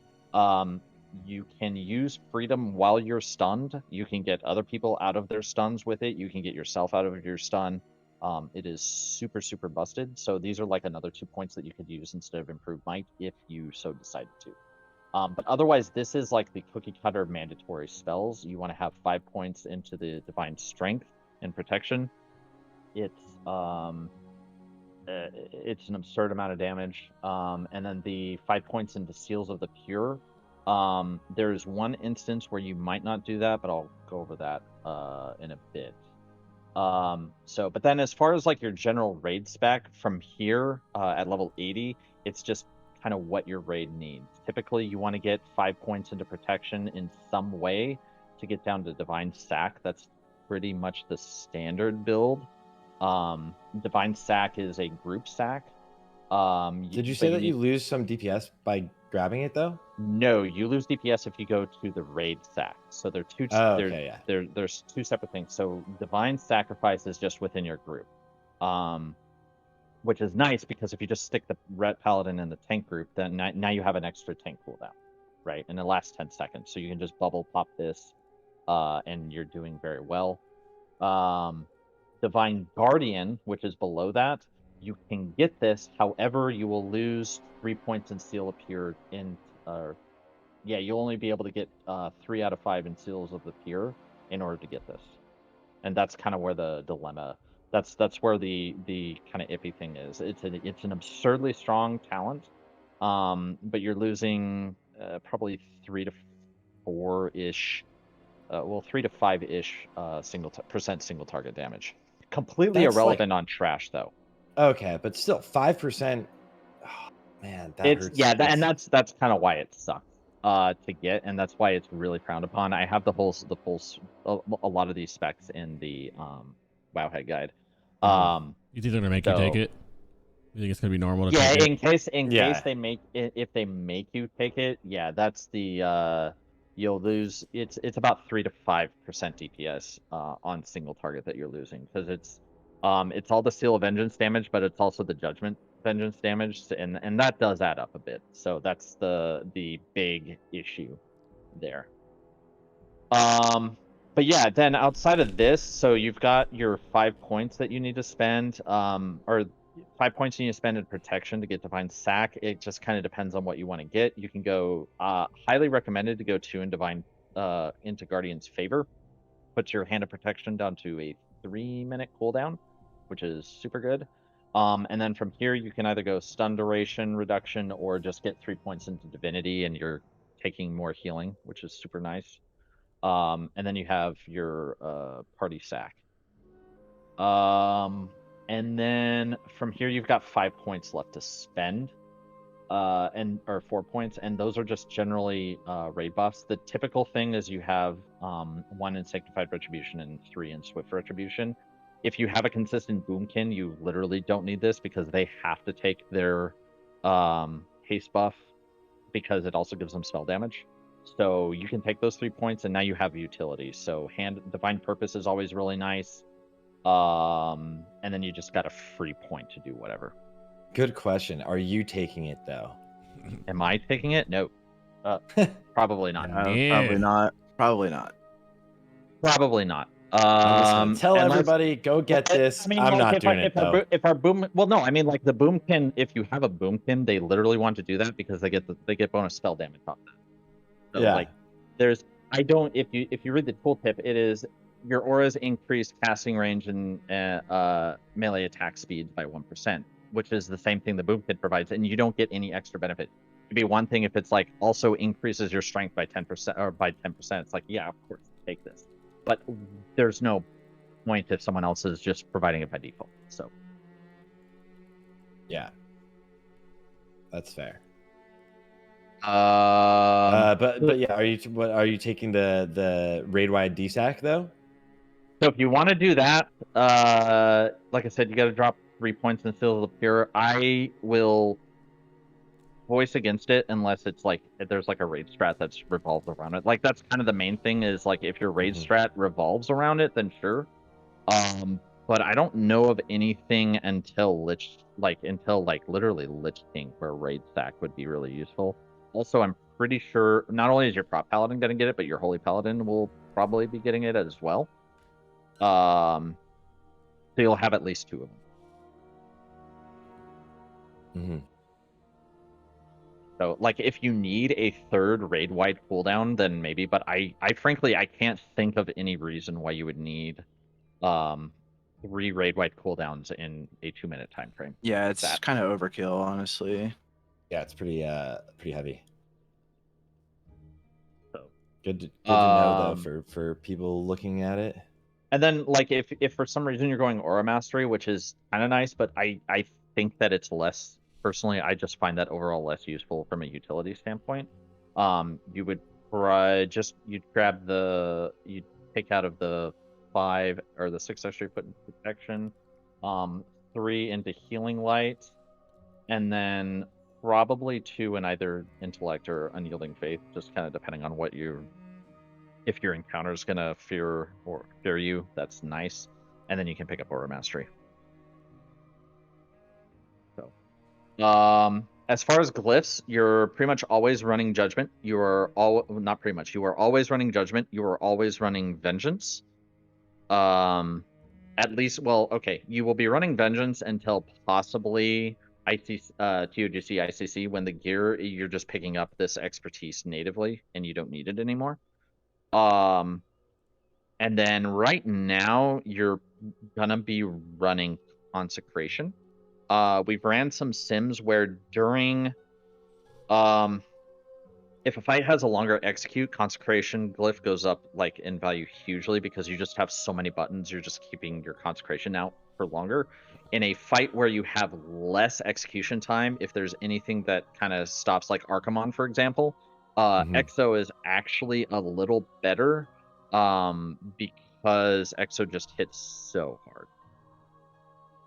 You can use Freedom while you're stunned. You can get other people out of their stuns with it. You can get yourself out of your stun. It is super, super busted. So these are like another 2 points that you could use instead of Improved Might if you so decided to. But otherwise, this is like the cookie cutter mandatory spells. You want to have 5 points into the Divine Strength and Protection. It's an absurd amount of damage. And then the 5 points into Seals of the Pure. There's one instance where you might not do that, but I'll go over that in a bit. But then as far as like your general raid spec from here at level 80, it's just kind of what your raid needs. Typically, you want to get 5 points into protection in some way to get down to Divine Sack. That's pretty much the standard build. Divine Sack is a group sack. Did you say that you lose some DPS by grabbing it though? No, you lose DPS if you go to the raid sack. So they're two. There's 2 separate things. So Divine Sacrifice is just within your group, which is nice because if you just stick the Ret Paladin in the tank group, then now you have an extra tank cooldown, right? In the last 10 seconds, so you can just bubble pop this, and you're doing very well. Divine Guardian, which is below that, you can get this. However, you will lose 3 points in Seal of Pure you'll only be able to get 3 out of 5 in Seals of the Pure in order to get this. And that's kind of where the dilemma, that's where the kind of iffy thing is. It's an absurdly strong talent, but you're losing probably 3 to 4-ish, 3 to 5-ish single target damage. Completely that's irrelevant on trash though. Okay, but still 5%. Oh, man, that hurts. Yeah, and that's kind of why it sucks to get, and that's why it's really frowned upon. I have a lot of these specs in the WoWhead guide. You think they're gonna make you take it? You think it's gonna be normal to take it? in case they make it, if they make you take it, yeah, that's the you'll lose. It's about 3 to 5% DPS on single target that you're losing because it's all the Seal of Vengeance damage, but it's also the Judgment Vengeance damage, and that does add up a bit. So that's the big issue there. But yeah, then outside of this, so you've got your 5 points that you need to spend, or 5 points you need to spend in protection to get Divine Sack. It just kind of depends on what you want to get. You can go highly recommended to go 2 in Divine into Guardian's Favor. Puts your Hand of Protection down to a 3-minute cooldown, which is super good. And then from here, you can either go stun duration reduction or just get 3 points into Divinity, and you're taking more healing, which is super nice. And then you have your party sack. And then from here, you've got 5 points left to spend, or 4 points, and those are just generally raid buffs. The typical thing is you have 1 in Sanctified Retribution and 3 in Swift Retribution. If you have a consistent Boomkin, you literally don't need this because they have to take their haste buff because it also gives them spell damage. So you can take those 3 points and now you have utility. So Divine Purpose is always really nice. And then you just got a free point to do whatever. Good question. Are you taking it though? Am I taking it? No. Probably not. Probably not. Probably not. Probably not. I'm just gonna tell unless- everybody, go get this. I mean, I'm like, not if doing our, it if our, though. if our boom, well, no, I mean, like the boomkin. If you have a boomkin, they literally want to do that because they get bonus spell damage off that. So, Yeah. like, there's if you read the tooltip, it is your auras increase casting range and melee attack speed by 1%, which is the same thing the boomkin provides, and you don't get any extra benefit. It'd be one thing if it's like also increases your strength by 10% or by 10%. It's like, yeah, of course, take this. But there's no point if someone else is just providing it by default. So Yeah. That's fair. but But yeah, are you taking the raid wide DSAC though? So if you want to do that, like I said, you got to drop 3 points in Seal of the Pure. I will voice against it unless it's like there's like a raid strat that's revolves around it. Like that's kind of the main thing is like if your raid strat revolves around it, then sure. But I don't know of anything until literally Lich King where raid stack would be really useful. Also, I'm pretty sure not only is your prop paladin gonna get it, but your holy paladin will probably be getting it as well. So you'll have at least 2 of them. So, like, if you need a 3rd raid-wide cooldown, then maybe. But I frankly, I can't think of any reason why you would need 3 raid-wide cooldowns in a 2-minute time frame. Yeah, it's kind of overkill, honestly. Yeah, it's pretty heavy. So good to know though for people looking at it. And then, like, if for some reason you're going Aura Mastery, which is kind of nice, but I think that it's less. Personally, I just find that overall less useful from a utility standpoint. You would you'd take out of the 5 or the 6 extra you put in protection, 3 into healing light, and then probably 2 in either intellect or unyielding faith, just kind of depending on what if your encounter is gonna fear you, that's nice, and then you can pick up Aura Mastery. As far as glyphs, you're pretty much always running Judgment. You are not pretty much. You are always running Judgment. You are always running Vengeance. At least, well, okay. You will be running Vengeance until possibly TOGC ICC, when the gear you're just picking up this expertise natively and you don't need it anymore. And then right now you're gonna be running Consecration. We've ran some sims where during if a fight has a longer execute, Consecration glyph goes up like in value hugely because you just have so many buttons, you're just keeping your Consecration out for longer. In a fight where you have less execution time, if there's anything that kind of stops, like Archimon, for example, Exo is actually a little better because Exo just hits so hard.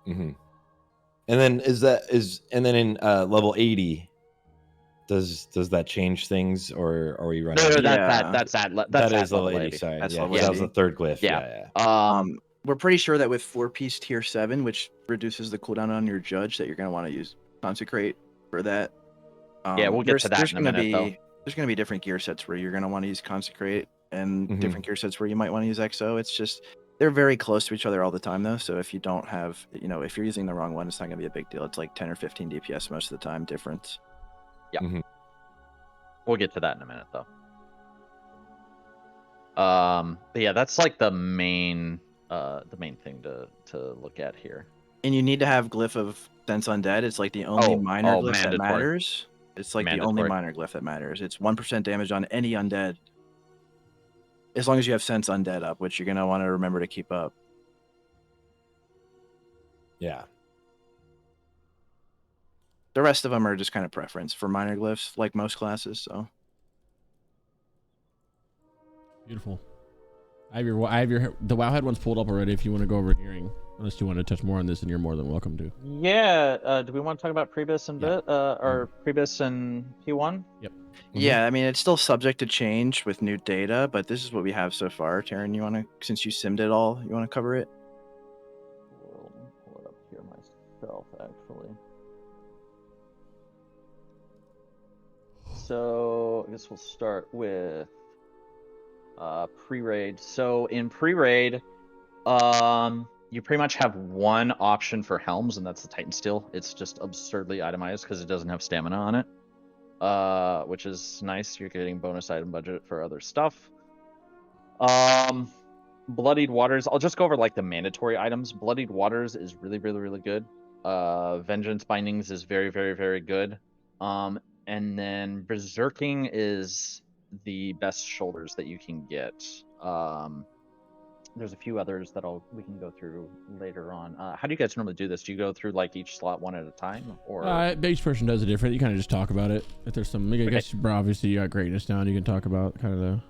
And then and then in level 80, does that change things, or are we running? No, Yeah. that's level 80. Sorry, That's yeah, level that was the 80. 3rd glyph. Yeah. We're pretty sure that with 4-piece tier 7, which reduces the cooldown on your judge, that you're gonna want to use Consecrate for that. Yeah, we'll get to that in a minute, though. There's gonna be different gear sets where you're gonna want to use Consecrate, and different gear sets where you might want to use Exo. It's just they're very close to each other all the time, though. So if you don't have, if you're using the wrong one, it's not gonna be a big deal. It's like 10 or 15 DPS most of the time difference. Yeah. We'll get to that in a minute, though. But yeah, that's like the main thing to look at here. And you need to have Glyph of Sense Undead. It's like the only minor glyph mandatory. that matters. It's like the only minor glyph that matters. It's 1% damage on any undead. As long as you have Sense Undead up, which you're going to want to remember to keep up. Yeah. The rest of them are just kind of preference for minor glyphs, like most classes, so. Beautiful. I have the WoWhead one's pulled up already if you want to go over hearing. Unless you want to touch more on this, and you're more than welcome to. Yeah, do we want to talk about Prebis and or Prebis and P1? Yep. Yeah, I mean, it's still subject to change with new data, but this is what we have so far. Terryn, since you simmed it all, you want to cover it? So I guess we'll start with pre-raid. So in pre-raid, you pretty much have one option for helms, and that's the Titan Steel. It's just absurdly itemized because it doesn't have stamina on it, which is nice. You're getting bonus item budget for other stuff. Bloodied Waters. I'll just go over like the mandatory items. Bloodied Waters is really, really, really good. Vengeance Bindings is very, very, very good. And then Berserking is the best shoulders that you can get. There's a few others that we can go through later on. How do you guys normally do this? Do you go through like each slot one at a time, or each person does it different? You kind of just talk about it. If there's some, I guess, obviously you got greatness down. You can talk about kind of the.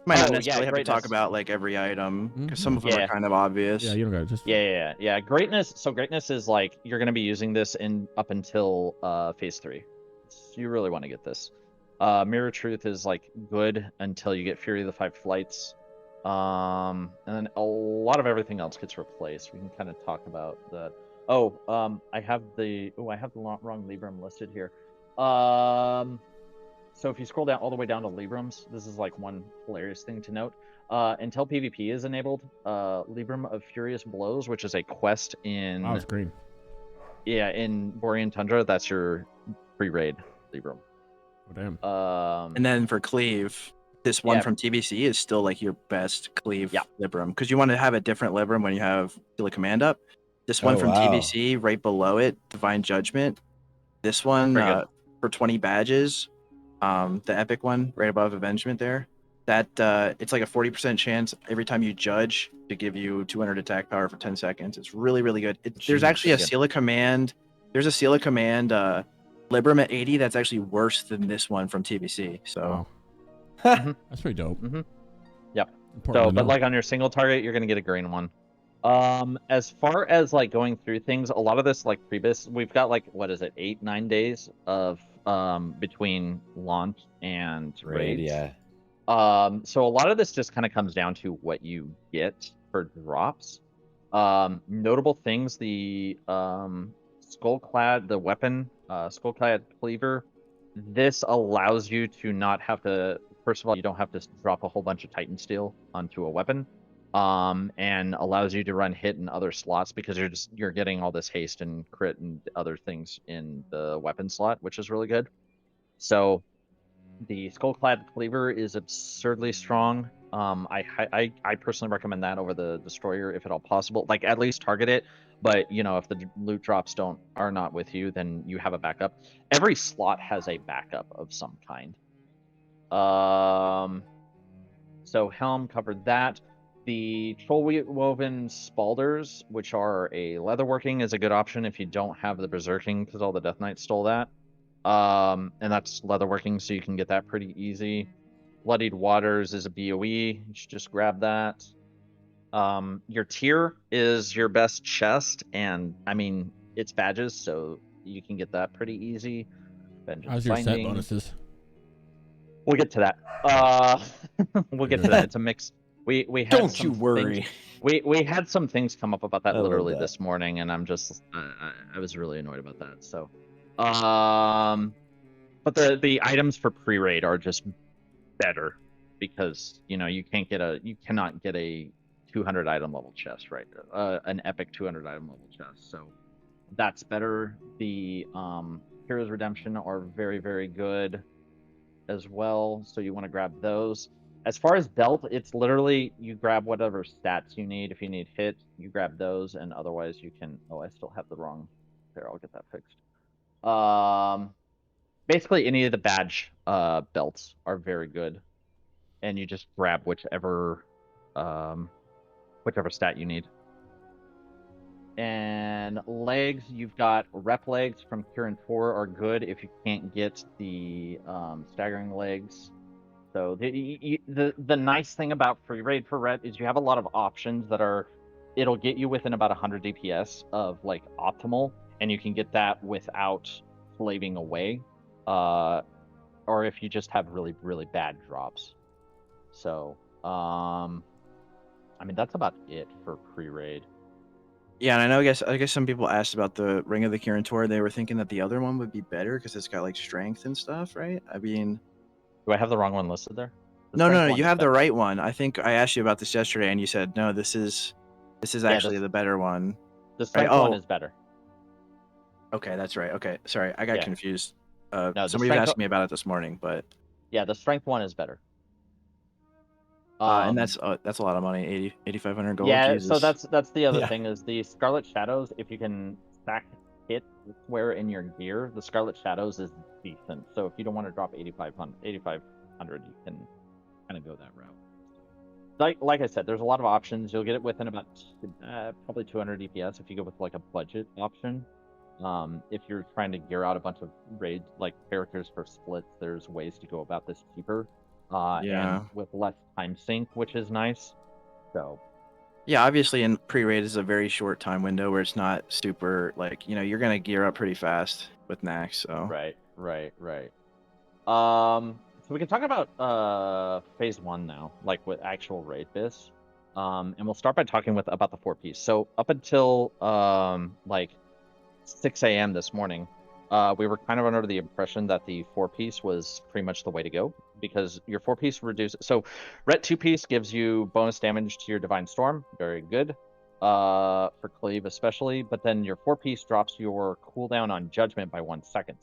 Might not necessarily have to talk about like every item because some of them are kind of obvious. Yeah, you don't got to just. Yeah. Greatness. So greatness is like you're gonna be using this up until phase 3. So you really want to get this. Mirror Truth is like good until you get Fury of the 5 Flights. And then a lot of everything else gets replaced. We can kind of talk about that. I have the wrong Libram listed here. So if you scroll down all the way down to Librams, this is like one hilarious thing to note. Until PvP is enabled, Libram of Furious Blows, which is a quest in Oh, it's green. Yeah, in Borean Tundra, that's your pre-raid Libram. Oh, damn. And then for Cleave, this one from TBC is still like your best Cleave Libram because you want to have a different Libram when you have Seal of Command up. This one from TBC, right below it, Divine Judgment. This one for 20 badges. The epic one right above Avengement there, that it's like a 40% chance every time you judge to give you 200 attack power for 10 seconds. It's really, really good. There's actually a Seal of Command. There's a Seal of Command Libram at 80 that's actually worse than this one from TBC. So that's pretty dope. Yep. So, but like on your single target, you're gonna get a green one. As far as like going through things, a lot of this like Prebis, we've got like 8-9 days of between launch and raids. Yeah. So a lot of this just kind of comes down to what you get for drops. Notable things: the Skullclad, the weapon, Skullclad Cleaver. This allows you to not have to. First of all, you don't have to drop a whole bunch of Titan Steel onto a weapon. And allows you to run hit in other slots because you're getting all this haste and crit and other things in the weapon slot, which is really good. So the Skullclad Cleaver is absurdly strong. I personally recommend that over the Destroyer if at all possible. Like at least target it, but if the loot drops are not with you, then you have a backup. Every slot has a backup of some kind. So Helm covered that. The troll woven spalders, which are a leatherworking, is a good option if you don't have the berserking because all the Death Knights stole that. And that's leatherworking, so you can get that pretty easy. Bloodied Waters is a BOE. You should just grab that. Your tier is your best chest, and I mean it's badges, so you can get that pretty easy. How's your set bonuses? We'll get to that. We'll get to that. It's a mix. We had Don't you worry. We had some things come up about that literally this morning, and I'm just I was really annoyed about that. So, but the items for pre-raid are just better because you cannot get a 200 item level chest, right? An epic 200 item level chest. So that's better. The Heroes Redemption are very, very good as well. So you want to grab those. As far as belt, it's literally you grab whatever stats you need. If you need hit, you grab those, and otherwise you can. Oh, I still have the wrong. There, I'll get that fixed. Basically, any of the badge belts are very good, and you just grab whichever stat you need. And legs, you've got rep legs from Kirin 4 are good if you can't get the staggering legs. So the nice thing about free raid for Ret is you have a lot of options that it'll get you within about 100 DPS of like optimal, and you can get that without slaving away, or if you just have really, really bad drops. So I mean that's about it for pre-raid. Yeah, and I guess some people asked about the Ring of the Kirin Tor. They were thinking that the other one would be better because it's got like strength and stuff, right? I mean, Do I have the wrong one listed there? The no, strength no, no, one you is have the better. right one. I think I asked you about this yesterday, and you said no. This is Yeah, actually the better one. The Right? strength one Oh, is better. okay, that's right. Okay, sorry, I got Yeah. confused. No, the Somebody was strength. asking me about it this morning, but Yeah, the strength one is better. and that's a lot of money. 8,500 gold. Yeah, so Jesus. that's the other Yeah. thing is the Scarlet Shadows. If you can stack hit elsewhere in your gear, the Scarlet Shadows is decent. So if you don't want to drop 8,500, you can kind of go that route. Like I said, there's a lot of options. You'll get it within about probably 200 DPS if you go with like a budget option. If you're trying to gear out a bunch of raid like characters for splits, there's ways to go about this cheaper. Yeah. And with less time sink, which is nice. So Yeah, obviously, in pre-raid is a very short time window where it's not super like you're gonna gear up pretty fast with Nax. So right. So we can talk about phase 1 now, like with actual raid biz. And we'll start by talking about the 4-piece. So up until like 6 a.m. this morning, we were kind of under the impression that the 4-piece was pretty much the way to go because your 4-piece reduces. So Ret 2-piece gives you bonus damage to your Divine Storm, very good. For Cleave especially, but then your 4-piece drops your cooldown on Judgment by 1 second.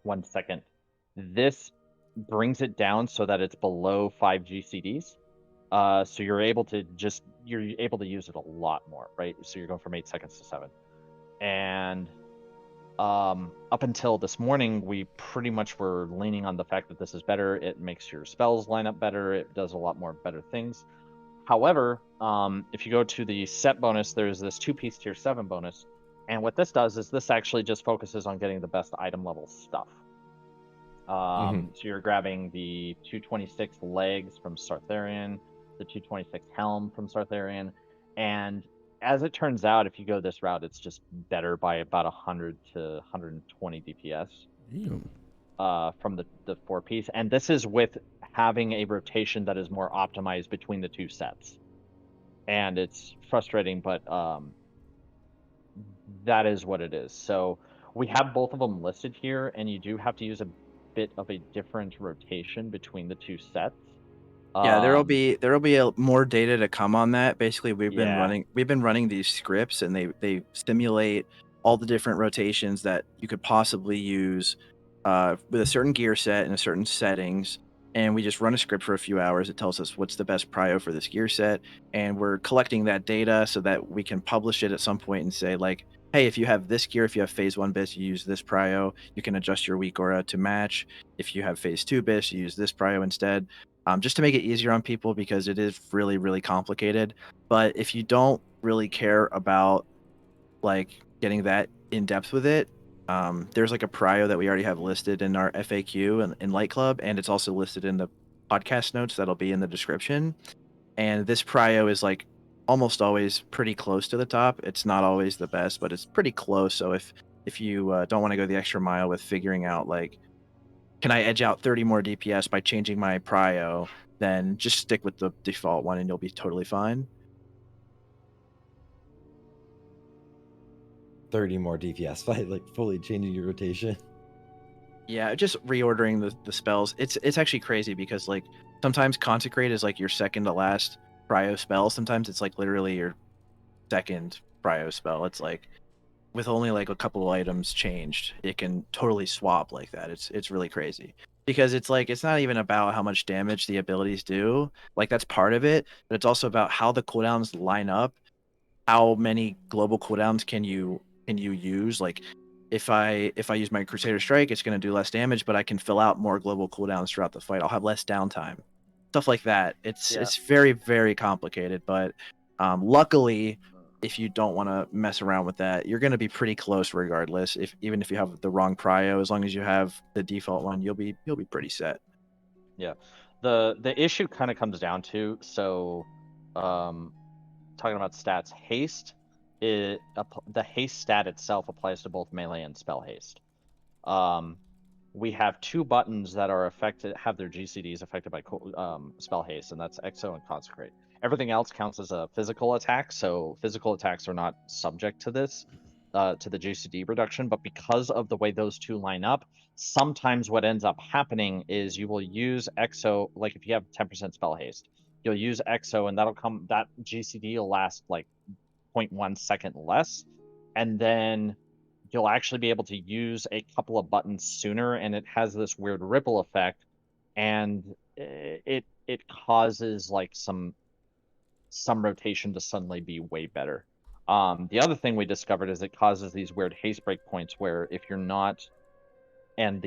1 second. This brings it down so that it's below 5 GCDs. So you're able to use it a lot more, right? So you're going from 8 seconds to 7. And up until this morning, we pretty much were leaning on the fact that this is better. It makes your spells line up better. It does a lot more better things. However, if you go to the set bonus, there's this 2-piece tier 7 bonus. And what this does is this actually just focuses on getting the best item level stuff. So you're grabbing the 226 legs from Sarthe, the 226 helm from Sarthe, and as it turns out, if you go this route, it's just better by about 100 to 120 DPS. Damn. From the 4-piece, and this is with having a rotation that is more optimized between the two sets. And it's frustrating, but that is what it is. So we have both of them listed here, and you do have to use a bit of a different rotation between the two sets. Yeah, there'll be more data to come on that. Basically, we've been running these scripts, and they stimulate all the different rotations that you could possibly use with a certain gear set and a certain settings. And we just run a script for a few hours. It tells us what's the best prio for this gear set, and we're collecting that data so that we can publish it at some point and say like, hey, if you have this gear, if you have phase 1 bis, you use this prio. You can adjust your WeakAura to match. If you have phase 2 bis, you use this prio instead. Just to make it easier on people because it is really, really complicated. But if you don't really care about like getting that in depth with it, there's like a prio that we already have listed in our FAQ and in Light Club, and it's also listed in the podcast notes that'll be in the description. And this prio is like almost always pretty close to the top. It's not always the best, but it's pretty close. So if you don't want to go the extra mile with figuring out like, can I edge out 30 more DPS by changing my prio, then just stick with the default one and you'll be totally fine. 30 more DPS by like fully changing your rotation. Yeah, just reordering the spells. It's actually crazy because like sometimes Consecrate is like your second to last prio spell. Sometimes it's like literally your second prio spell. It's like with only like a couple of items changed, it can totally swap like that. It's really crazy because it's like it's not even about how much damage the abilities do. Like that's part of it, but it's also about how the cooldowns line up. How many global cooldowns can you use? Like if I use my Crusader Strike, it's going to do less damage, but I can fill out more global cooldowns throughout the fight. I'll have less downtime. Stuff like that. It's very, very complicated, but luckily if you don't want to mess around with that, you're going to be pretty close regardless. Even if you have the wrong prio, as long as you have the default one, you'll be pretty set. Yeah. The issue kind of comes down to talking about stats, haste the haste stat itself applies to both melee and spell haste. we have 2 buttons that are have their GCDs affected by spell haste, and that's Exo and Consecrate. Everything else counts as a physical attack, so physical attacks are not subject to this, to the GCD reduction. But because of the way those 2 line up, sometimes what ends up happening is you will use Exo, like if you have 10% spell haste, you'll use Exo, and that GCD will last like 0.1 second less, and then you'll actually be able to use a couple of buttons sooner, and it has this weird ripple effect, and it causes like some rotation to suddenly be way better. The other thing we discovered is it causes these weird haste break points where if you're not, and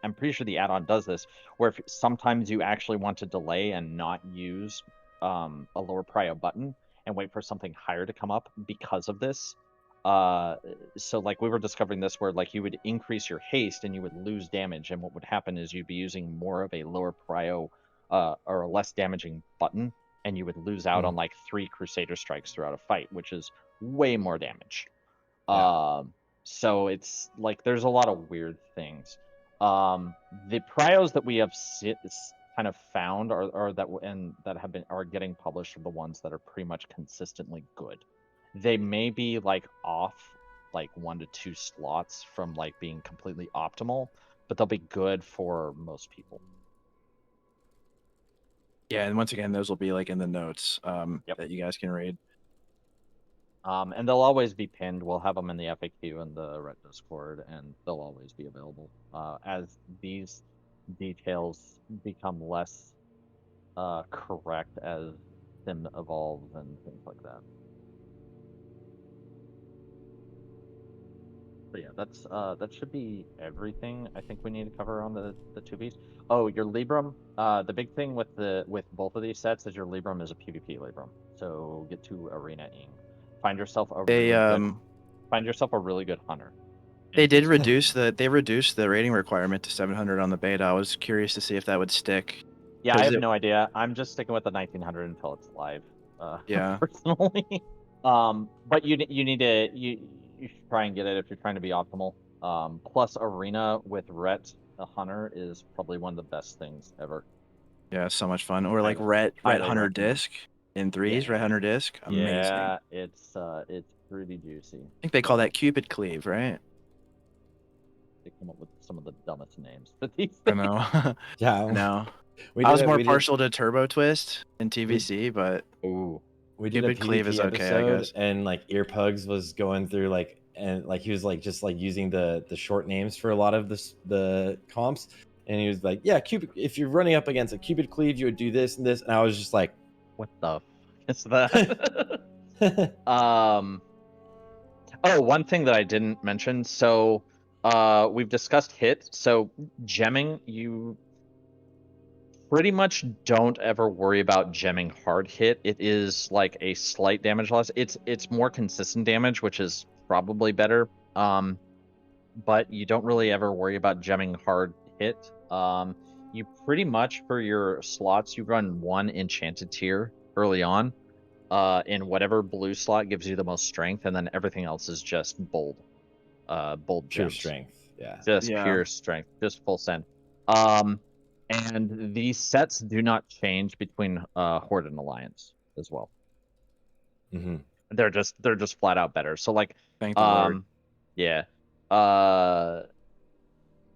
I'm pretty sure the add-on does this, where if sometimes you actually want to delay and not use a lower prio button and wait for something higher to come up because of this. So like we were discovering this where like you would increase your haste and you would lose damage, and what would happen is you'd be using more of a lower prio or a less damaging button, and you would lose out on like 3 Crusader strikes throughout a fight, which is way more damage. So it's like there's a lot of weird things. The prios that we have kind of found are getting published are the ones that are pretty much consistently good. They may be like off like 1 to 2 slots from like being completely optimal, but they'll be good for most people. Yeah, and once again, those will be like in the notes that you guys can read. And they'll always be pinned. We'll have them in the FAQ and the Ret Discord, and they'll always be available. As these details become less correct as Sim evolves and things like that. But yeah, that should be everything I think we need to cover on the 2Bs. Oh, your Libram. The big thing with both of these sets is your Libram is a PvP Libram. So get to Arena-ing. Find yourself a really good hunter. They did reduce the rating requirement to 700 on the beta. I was curious to see if that would stick. Yeah, I have no idea. I'm just sticking with the 1900 until it's live. Yeah. Personally. But you need to you should try and get it if you're trying to be optimal. Plus Arena with Ret, a hunter, is probably one of the best things ever. Yeah, so much fun. Or like Ret Hunter Disc in 3s, Ret Hunter Disc. Amazing. Yeah, it's pretty juicy. I think they call that Cupid Cleave, right? They come up with some of the dumbest names for these things. I know. Yeah. No. I was more partial to Turbo Twist in TBC, but we did a Cupid Cleave is okay, I guess. And like Earpugs was going through like, and like he was like just like using the short names for a lot of the comps, and he was like, yeah, Cupid, if you're running up against a Cupid Cleave, you would do this and this, and I was just like, what the f is that? Oh, one thing that I didn't mention. So we've discussed hit. So gemming, you pretty much don't ever worry about gemming hard hit. It is like a slight damage loss. It's more consistent damage, which is probably better. But you don't really ever worry about gemming hard hit. You pretty much, for your slots, you run 1 enchanted tier early on. In whatever blue slot gives you the most strength, and then everything else is just bold pure gems. strength. Yeah. Just pure strength, just full send. And these sets do not change between Horde and Alliance as well. Mm-hmm. They're just flat out better. So like, thank the Lord. Yeah.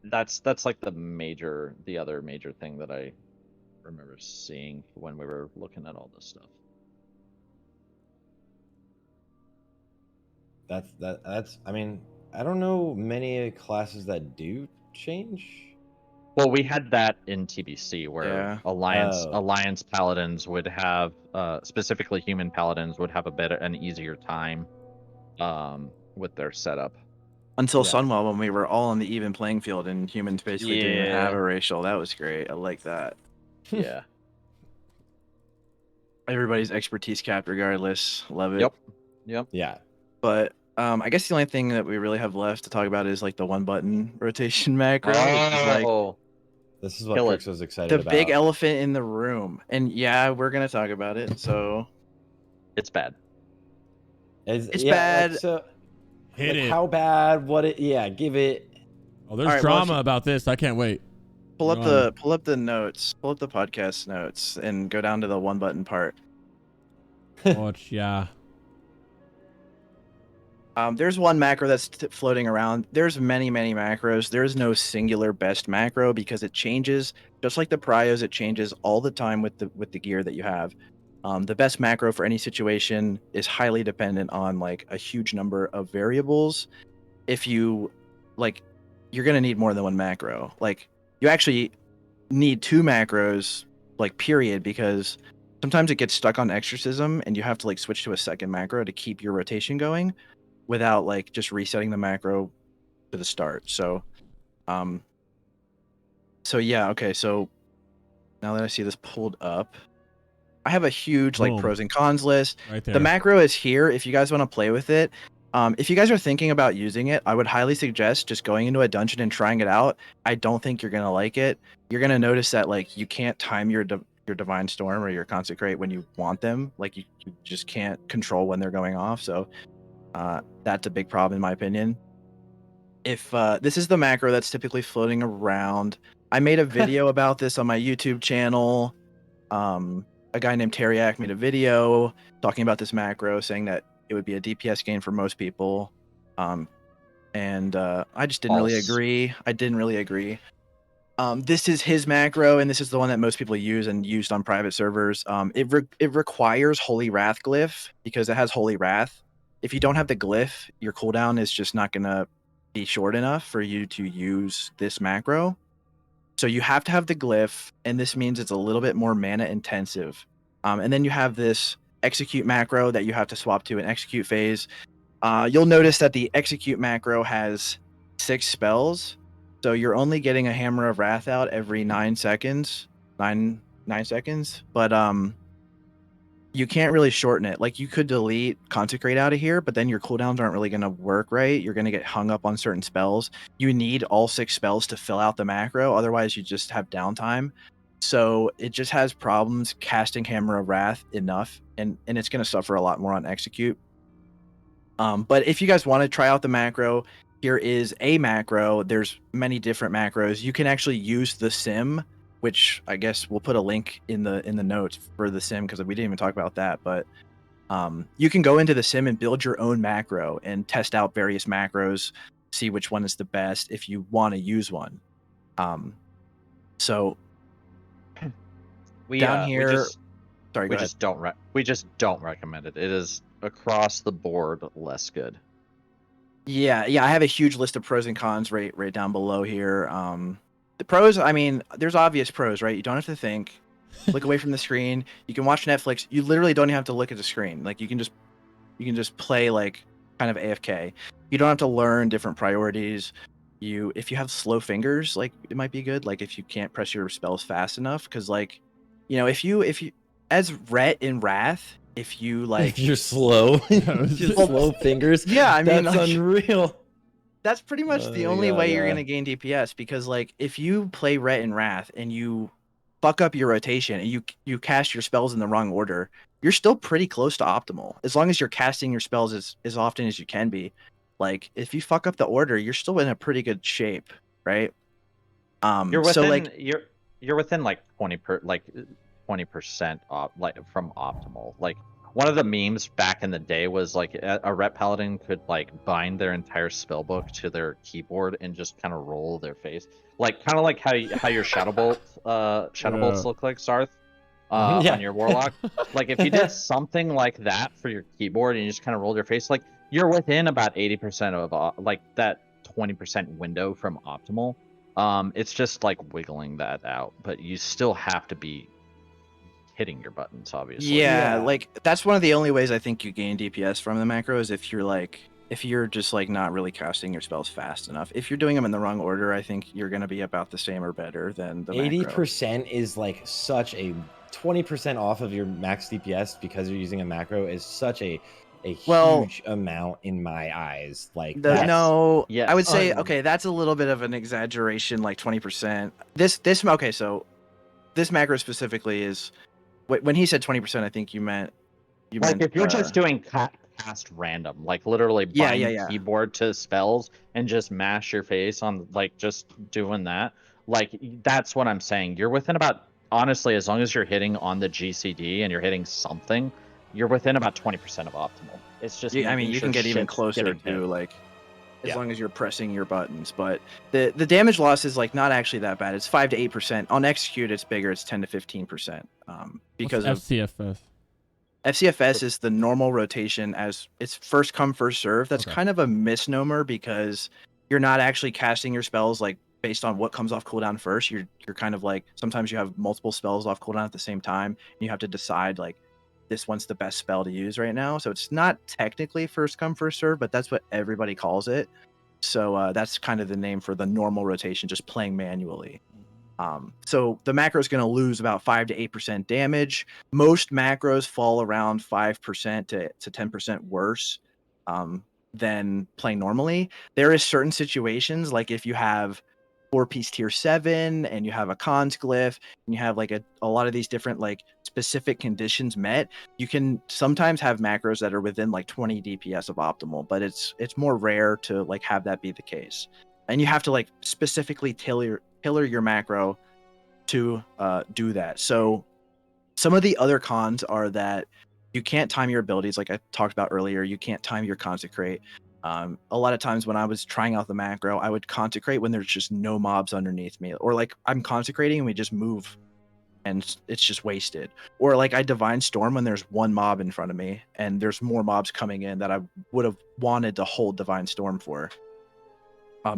That's like the other major thing that I remember seeing when we were looking at all this stuff. That's I mean, I don't know many classes that do change. Well, we had that in TBC where Alliance Paladins would have, specifically human Paladins would have an easier time with their setup. Until Sunwell, when we were all on the even playing field and humans basically didn't even have a racial. That was great. I like that. Yeah. Everybody's expertise capped regardless. Love it. Yep. Yeah. But I guess the only thing that we really have left to talk about is like the 1-button rotation macro. This is what Crix was excited about. The big elephant in the room. And yeah, we're going to talk about it. So it's bad. It's bad. So, hit it. How bad? What it? Yeah, give it. Oh, there's All right, well, drama about this. I can't wait. pull up Go the notes, pull up the podcast notes, and go down to the one button part. Watch, yeah. There's one macro that's floating around. There's many macros. There's no singular best macro because it changes. Just like the prios, it changes all the time with the gear that you have. The best macro for any situation is highly dependent on like a huge number of variables. If you like, you're gonna need more than one macro. Like, you actually need 2 macros, like, period, because sometimes it gets stuck on exorcism and you have to like switch to a second macro to keep your rotation going without like just resetting the macro to the start. So yeah, okay, so now that I see this pulled up, I have a huge like Boom. pros and cons list. Right there. The macro is here if you guys want to play with it. If you guys are thinking about using it, I would highly suggest just going into a dungeon and trying it out. I don't think you're gonna like it. You're gonna notice that like you can't time your divine storm or your consecrate when you want them. Like you just can't control when they're going off. So that's a big problem in my opinion. If this is the macro that's typically floating around, I made a video about this on my YouTube channel. A guy named Terryn made a video talking about this macro, saying that it would be a DPS gain for most people. And I just didn't really False. agree. I didn't really agree. This is his macro, and this is the one that most people use and used on private servers. It requires Holy Wrath glyph because it has Holy Wrath. If you don't have the glyph, your cooldown is just not gonna be short enough for you to use this macro. So you have to have the glyph, and this means it's a little bit more mana intensive. And then you have this execute macro that you have to swap to an execute phase. You'll notice that the execute macro has 6 spells. So you're only getting a Hammer of Wrath out every 9 seconds. 9 seconds. But you can't really shorten it. Like, you could delete Consecrate out of here, but then your cooldowns aren't really going to work right. You're going to get hung up on certain spells. You need all 6 spells to fill out the macro. Otherwise, you just have downtime. So it just has problems casting Hammer of Wrath enough, and it's going to suffer a lot more on execute. But if you guys want to try out the macro, here is a macro. There's many different macros. You can actually use the sim, which I guess we'll put a link in the notes for the sim because we didn't even talk about that. But you can go into the sim and build your own macro and test out various macros, see which one is the best if you want to use one. So down here, we just don't recommend it. It is across the board less good. Yeah, I have a huge list of pros and cons right down below here. The pros, I mean, there's obvious pros, right? You don't have to think. Look away from the screen. You can watch Netflix. You literally don't even have to look at the screen. Like, you can just play like kind of AFK. You don't have to learn different priorities. If you have slow fingers, like, it might be good. Like, if you can't press your spells fast enough, because like, if you as Ret in Wrath, if you like, if you're slow, just slow fingers. Yeah, I mean, that's like, unreal. That's pretty much the only yeah, way yeah. you're gonna gain DPS, because like, if you play Ret in Wrath and you fuck up your rotation and you cast your spells in the wrong order, you're still pretty close to optimal as long as you're casting your spells as often as you can be. Like, if you fuck up the order, you're still in a pretty good shape, right? You're within so like, you're within like 20% off, like, from optimal. Like, one of the memes back in the day was like a Ret Paladin could like bind their entire spellbook to their keyboard and just kind of roll their face, like kind of like how your Shadowbolts look like, Sarthe, on your Warlock. Like, if you did something like that for your keyboard and you just kind of rolled your face, like, you're within about 80% of like that 20% window from optimal. It's just like wiggling that out, but you still have to be hitting your buttons, obviously. yeah, like, that's one of the only ways I think you gain DPS from the macro is if you're just like not really casting your spells fast enough. If you're doing them in the wrong order, I think you're gonna be about the same or better than the 80% is like such a 20% off of your max DPS because you're using a macro is such a huge amount in my eyes. Like, I would say, okay, that's a little bit of an exaggeration, like 20%. So this macro specifically is, when he said 20%, I think you meant if you're just doing cast random, like literally Yeah, bind yeah. keyboard to spells and just mash your face on like just doing that. Like that's what I'm saying. You're within about, honestly, as long as you're hitting on the GCD and you're hitting something, you're within about 20% of optimal. It's just I mean, making you sure can get even shit's closer getting to hit. like as Yeah. long as you're pressing your buttons. But the damage loss is like not actually that bad. It's 5 to 8%. On execute, it's bigger. It's 10 to 15%. Because What's of FCFS? FCFS is the normal rotation as it's first come first serve. That's Okay. kind of a misnomer because you're not actually casting your spells like based on what comes off cooldown first. You're kind of like sometimes you have multiple spells off cooldown at the same time, and you have to decide like this one's the best spell to use right now. So it's not technically first come first serve, but that's what everybody calls it. So that's kind of the name for the normal rotation, just playing manually. So the macro is going to lose about 5 to 8% damage. Most macros fall around 5% to 10% worse than playing normally. There is certain situations, like if you have 4-piece tier 7 and you have a cons glyph and you have like a lot of these different like specific conditions met, you can sometimes have macros that are within like 20 DPS of optimal, but it's more rare to like have that be the case. And you have to like specifically tailor your macro to do that. So some of the other cons are that you can't time your abilities, like I talked about earlier. You can't time your consecrate. A lot of times when I was trying out the macro, I would consecrate when there's just no mobs underneath me, or like I'm consecrating and we just move and it's just wasted. Or like I divine storm when there's one mob in front of me and there's more mobs coming in that I would have wanted to hold divine storm for.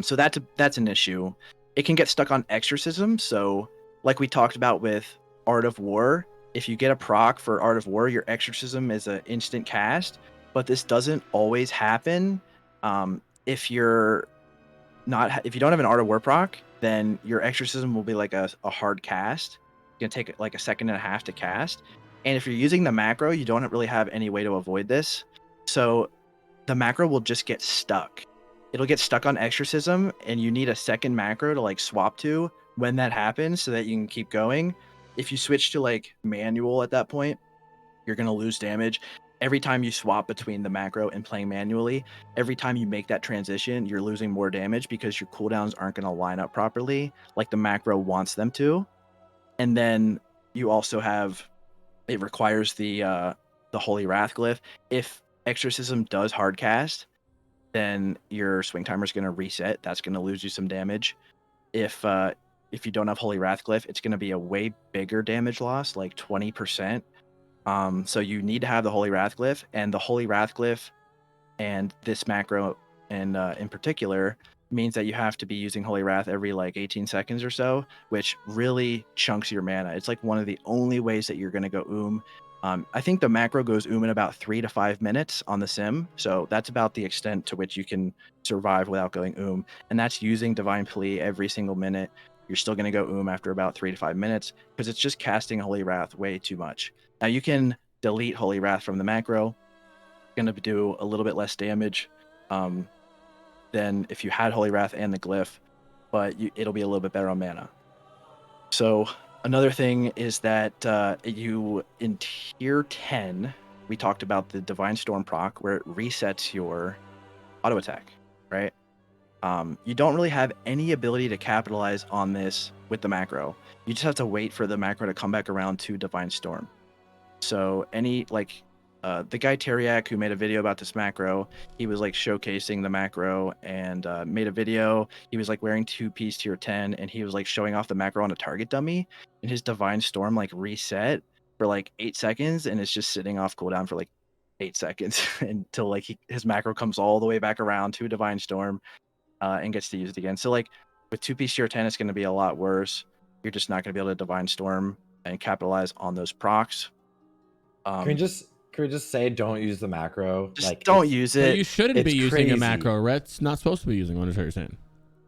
So that's an issue. It can get stuck on exorcism. So like we talked about with Art of War, if you get a proc for Art of War, your exorcism is an instant cast, but this doesn't always happen. If you're not, if you don't have an Art of War proc, then your exorcism will be like a hard cast. It's gonna take like a second and a half to cast. And if you're using the macro, you don't really have any way to avoid this. So the macro will just get stuck. It'll get stuck on exorcism, and you need a second macro to like swap to when that happens so that you can keep going. If you switch to like manual at that point, you're going to lose damage. Every time you swap between the macro and playing manually, every time you make that transition, you're losing more damage because your cooldowns aren't going to line up properly like the macro wants them to. And then you also have, it requires the Holy Wrath glyph. If exorcism does hard cast, then your swing timer is going to reset. That's going to lose you some damage. If you don't have Holy Wrath glyph, it's going to be a way bigger damage loss, like 20%. So you need to have the Holy Wrath glyph, and the Holy Wrath glyph and this macro and in particular means that you have to be using Holy Wrath every like 18 seconds or so, which really chunks your mana. It's like one of the only ways that you're going to go I think the macro goes in about 3 to 5 minutes on the sim, so that's about the extent to which you can survive without going and that's using Divine Plea every single minute. You're still going to go after about 3 to 5 minutes because it's just casting Holy Wrath way too much. Now you can delete Holy Wrath from the macro. It's going to do a little bit less damage than if you had Holy Wrath and the glyph, but it'll be a little bit better on mana. So another thing is that you in tier 10, we talked about the Divine Storm proc where it resets your auto attack, right? You don't really have any ability to capitalize on this with the macro. You just have to wait for the macro to come back around to Divine Storm. So any like the guy Teriak who made a video about this macro, he was like showcasing the macro and made a video. He was like wearing 2-piece tier 10 and he was like showing off the macro on a target dummy, and his Divine Storm like reset for like 8 seconds and it's just sitting off cooldown for like 8 seconds until like his macro comes all the way back around to Divine Storm and gets to use it again. So like with 2-piece tier 10, it's going to be a lot worse. You're just not going to be able to Divine Storm and capitalize on those procs. Can we just say don't use the macro? Just like don't use it. But you shouldn't be using crazy. a macro. Ret's not supposed to be using one, is what you're saying.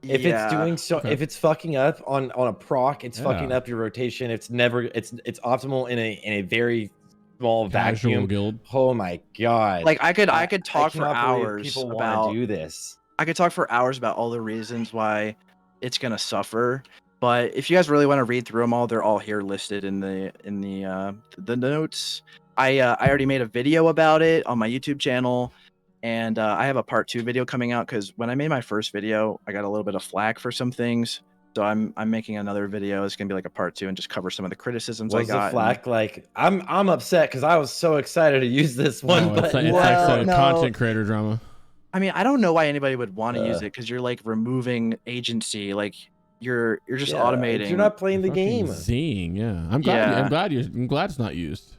If it's doing so, Okay. if it's fucking up on a proc, it's fucking up your rotation. It's optimal in a very small Casual vacuum guild. Oh my god! Like I could talk for cannot believe hours people about want to do this. I could talk for hours about all the reasons why it's gonna suffer. But if you guys really want to read through them all, they're all here listed in the notes. I already made a video about it on my YouTube channel, and I have a part 2 video coming out because when I made my first video, I got a little bit of flack for some things. So I'm making another video. It's gonna be like a part 2 and just cover some of the criticisms I got. The flack like? I'm upset because I was so excited to use this one, Oh, but it's like some content creator drama. I mean, I don't know why anybody would want to use it because you're like removing agency, like you're just automating. You're not playing the game. Zing, yeah. I'm glad it's not used.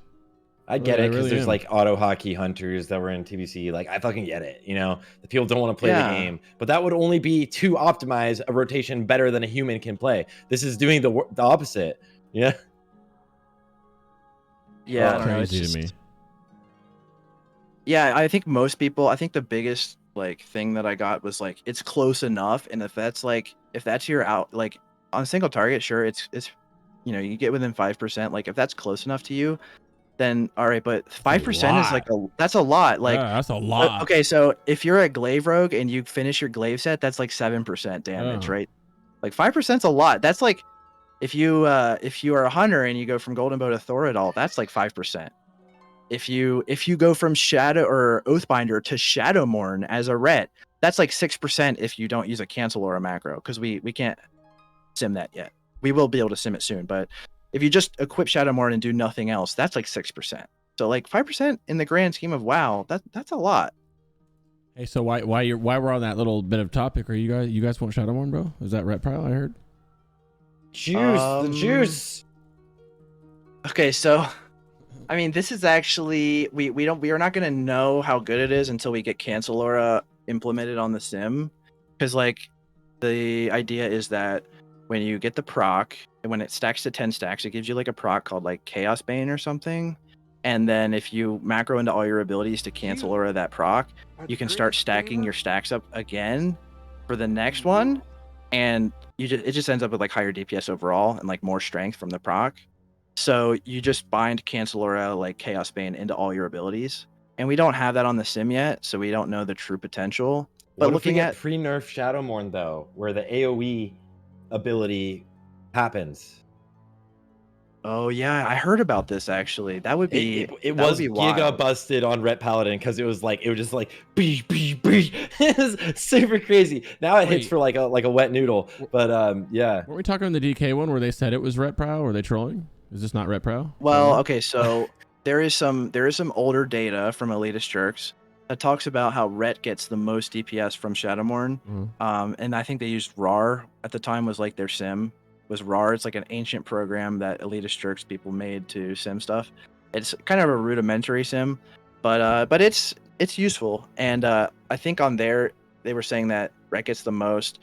I get it because there's like auto hockey hunters that were in TBC. Like I fucking get it. You know, the people don't want to play the game, but that would only be to optimize a rotation better than a human can play. This is doing the opposite. Yeah. Yeah. Crazy to me. Yeah, I think most people. I think the biggest like thing that I got was like it's close enough, and if that's your out like on a single target, sure, it's you know you get within 5%. Like if that's close enough to you, then all right, but 5% is like that's a lot. Like that's a lot. Okay, so if you're a glaive rogue and you finish your glaive set, that's like 7% damage, right? Like 5%'s a lot. That's like if you are a hunter and you go from Golden Bow to Thoradol, that's like 5%. If you go from Shadow or Oathbinder to Shadowmourne as a Ret, that's like 6% if you don't use a cancel or a macro, because we can't sim that yet. We will be able to sim it soon, but if you just equip Shadowmourne and do nothing else, that's like 6%. So like 5% in the grand scheme of WoW, that's a lot. Hey, so why we're on that little bit of topic? Are you guys want Shadowmourne, bro? Is that Ret Pally I heard? Juice, the juice. Okay, so I mean, this is actually we are not gonna know how good it is until we get Cancel Aura implemented on the sim, because like the idea is that when you get the proc and when it stacks to 10 stacks, it gives you like a proc called like Chaos Bane or something, and then if you macro into all your abilities to Cancel Aura that proc, you can start stacking your stacks up again for the next one, and it just ends up with like higher DPS overall and like more strength from the proc. So you just bind Cancel Aura like Chaos Bane into all your abilities, and we don't have that on the sim yet, so we don't know the true potential. But looking at pre-nerf Shadowmourne though, where the AOE ability happens. Oh yeah, I heard about this actually. That would be it was giga busted on Ret Paladin because it was just like beesh. It was super crazy. Now it hits for like a wet noodle. But yeah. Were we talking on the DK one where they said it was Ret Pro? Were they trolling? Is this not Ret Pro? Well, okay, so there is some older data from Elitist Jerks that talks about how Ret gets the most DPS from Shadowmourne. And I think they used RAR at the time was like their sim. Was RAR. It's like an ancient program that Elitist Jerks people made to sim stuff. It's kind of a rudimentary sim, but it's useful. And I think on there they were saying that Ret gets the most.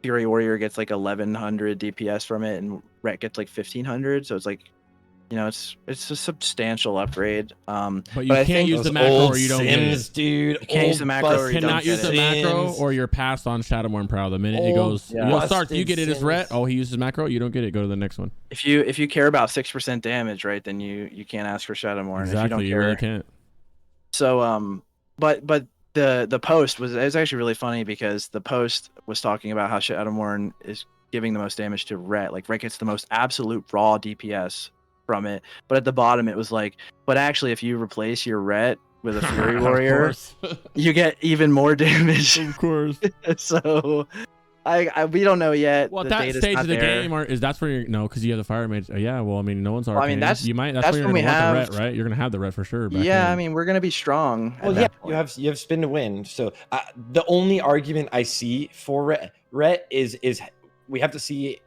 Fury Warrior gets like 1100 DPS from it, and Ret gets like 1500. So it's like, you know, it's a substantial upgrade. But you can't use the macro or you don't get it. Dude. You can't use the macro or you don't cannot use the macro or you're passed on Shadowmourne Prow. The minute it goes, Sarthe, you get it as Ret. Oh, he uses macro. You don't get it. Go to the next one. If you care about 6% damage, right, then you can't ask for Shadowmourne. Exactly. If you don't you care. really can't. So but the post was actually really funny because the post was talking about how Shadowmourne is giving the most damage to Ret. Like Ret gets the most absolute raw DPS from it, but at the bottom it was like, but actually if you replace your Ret with a Fury Warrior, you get even more damage. Of course. So we don't know yet. Well, that stage of the game, that's where you're because you have the Fire Mage. Yeah, well, I mean, no one's arcane. I mean, that's when you're when gonna we want have the Ret, right? You're gonna have the Ret for sure. I mean, we're gonna be strong. Well, yeah, you have spin to win. So the only argument I see for Ret is we have to see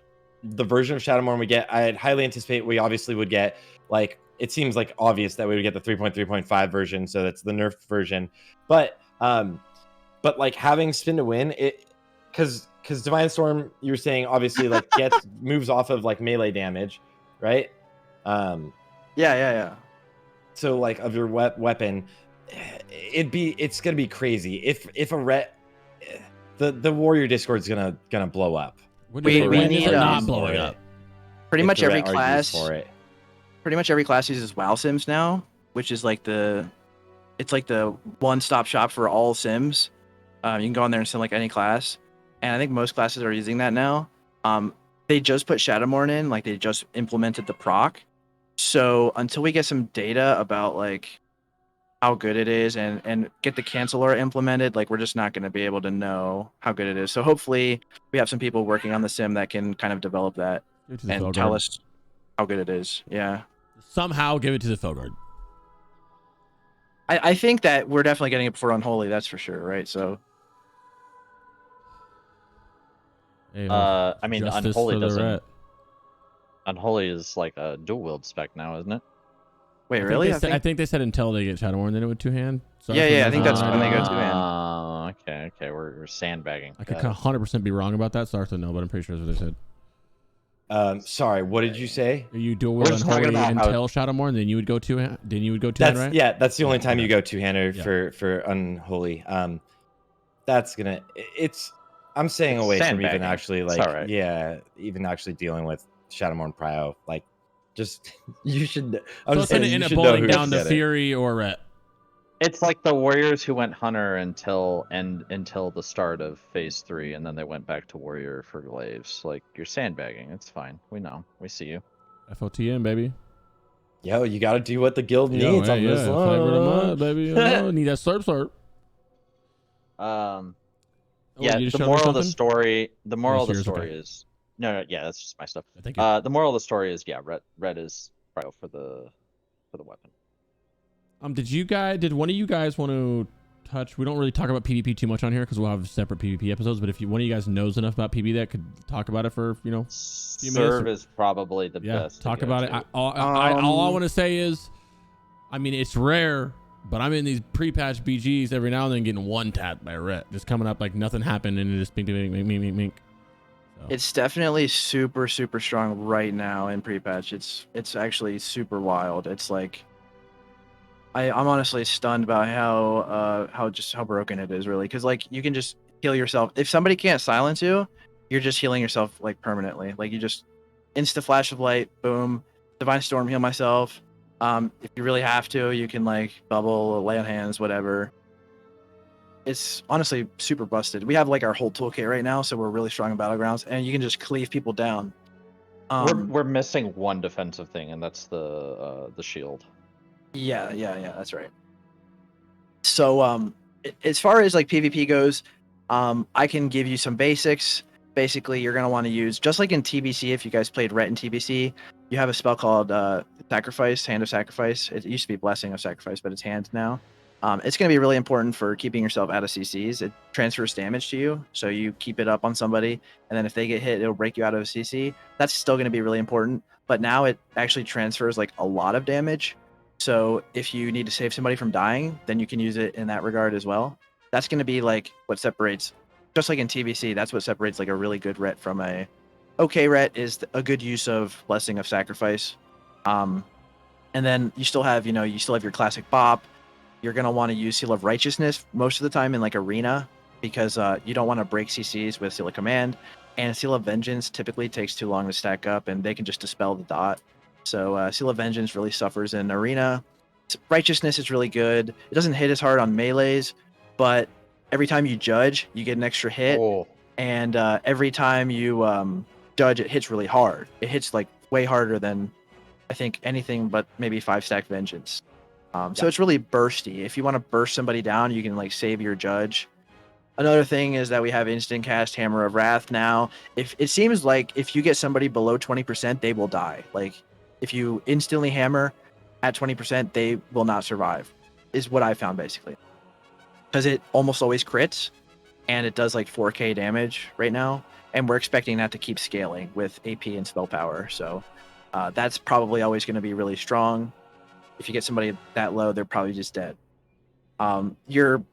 the version of Shadowmourne we get. I'd highly anticipate we obviously would get like, it seems like obvious that we would get the 3.3.5 version, so that's the nerfed version. But like having spin to win it, because Divine Storm, you were saying obviously like moves off of like melee damage, right? Yeah. So like of your weapon, it's gonna be crazy if a Ret, the warrior Discord's gonna blow up. We need not blowing up. Pretty much every class uses WoW Sims now, which is like it's like the one-stop shop for all Sims. You can go on there and sim like any class, and I think most classes are using that now. They just put Shadowmourne in, like they just implemented the proc, So until we get some data about like how good it is and get the canceller implemented, like we're just not going to be able to know how good it is. So hopefully we have some people working on the sim that can kind of develop that and tell us how good it is. Yeah. Somehow give it to the Felguard. I think that we're definitely getting it before Unholy, that's for sure, right? So I mean, Unholy doesn't. Ret. Unholy is like a dual wield spec now, isn't it? wait, really? I think they said until they get Shadowmourne, then it would 2-hand. Yeah, I think that's when they go 2-hand. Oh, okay. We're sandbagging. I could 100% be wrong about that. Sarthe, no, but I'm pretty sure that's what they said. Sorry, what did you say? You dual wield Unholy until Shadowmourne, then you would go 2-hand. Then you would go 2-hand, right? Yeah, that's the only time you go 2-hander for Unholy. That's gonna. I'm staying away from even actually like even actually dealing with Shadowmourne Prio. Like, just you should. I'm just saying, in a boiling down to Fury or Ret. It's like the Warriors who went Hunter until the start of Phase 3, and then they went back to Warrior for Glaives. Like, you're sandbagging. It's fine. We know. We see you. FOTM, baby. Yo, you got to do what the guild needs on this one, baby. Need that slurp. The moral of the story. The moral of the story is no. Yeah, that's just my stuff. Thank you. The moral of the story is Ret is prio for the weapon. Did one of you guys want to touch? We don't really talk about PvP too much on here because we'll have separate PvP episodes. But if one of you guys knows enough about PvP that could talk about it for a few minutes. Serve is probably the best. Talk about it. All I want to say is, I mean, it's rare, but I'm in these pre-patch BGs every now and then getting one tapped by Ret, just coming up like nothing happened and it just mink. So. It's definitely super strong right now in pre-patch. It's actually super wild. It's like I'm honestly stunned by how broken it is, really, because like you can just heal yourself. If somebody can't silence you, you're just healing yourself like permanently. Like you just insta flash of light, boom, divine storm, heal myself. If you really have to, you can like bubble, lay on hands, whatever. It's honestly super busted. We have like our whole toolkit right now, so we're really strong in battlegrounds, and you can just cleave people down. We're missing one defensive thing, and that's the shield. Yeah, that's right. So, as far as like PvP goes, I can give you some basics. Basically, you're gonna want to use, just like in TBC. If you guys played Ret in TBC, you have a spell called Sacrifice, Hand of Sacrifice. It used to be Blessing of Sacrifice, but it's Hand now. It's going to be really important for keeping yourself out of CCs. It transfers damage to you, so you keep it up on somebody, and then if they get hit, it'll break you out of a CC. That's still going to be really important, but now it actually transfers like a lot of damage. So if you need to save somebody from dying, then you can use it in that regard as well. That's going to be like what separates, just like in TBC, that's what separates like a really good Ret from a okay Ret, is a good use of Blessing of Sacrifice. And then you still have your classic Bop. You're going to want to use Seal of Righteousness most of the time in like Arena, because you don't want to break CCs with Seal of Command. And Seal of Vengeance typically takes too long to stack up, and they can just dispel the dot. So Seal of Vengeance really suffers in Arena. Righteousness is really good. It doesn't hit as hard on melees, but every time you judge, you get an extra hit. Oh. And every time you judge, it hits really hard. It hits like way harder than I think anything but maybe 5-stack Vengeance. So it's really bursty. If you want to burst somebody down, you can like save your judge. Another thing is that we have instant cast Hammer of Wrath now. If it seems like if you get somebody below 20%, they will die. Like if you instantly hammer at 20%, they will not survive, is what I found basically. Because it almost always crits, and it does like 4k damage right now, and we're expecting that to keep scaling with AP and spell power. So that's probably always going to be really strong. If you get somebody that low, they're probably just dead. Your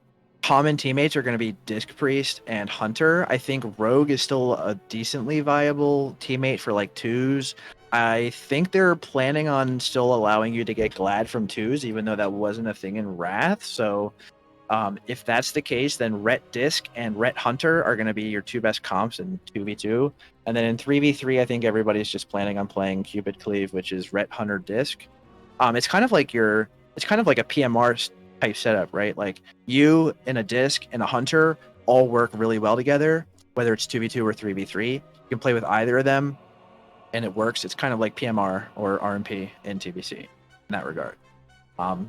common teammates are going to be Disc Priest and Hunter. I think Rogue is still a decently viable teammate for like 2s. I think they're planning on still allowing you to get Glad from 2s, even though that wasn't a thing in Wrath. So if that's the case, then Ret Disc and Ret Hunter are going to be your 2 best comps in 2v2. And then in 3v3, I think everybody's just planning on playing Cupid Cleave, which is Ret Hunter Disc. It's kind of like a PMR type setup, right? Like you and a Disc and a Hunter all work really well together, whether it's 2v2 or 3v3. You can play with either of them. and it works. It's kind of like PMR or RMP in TBC in that regard.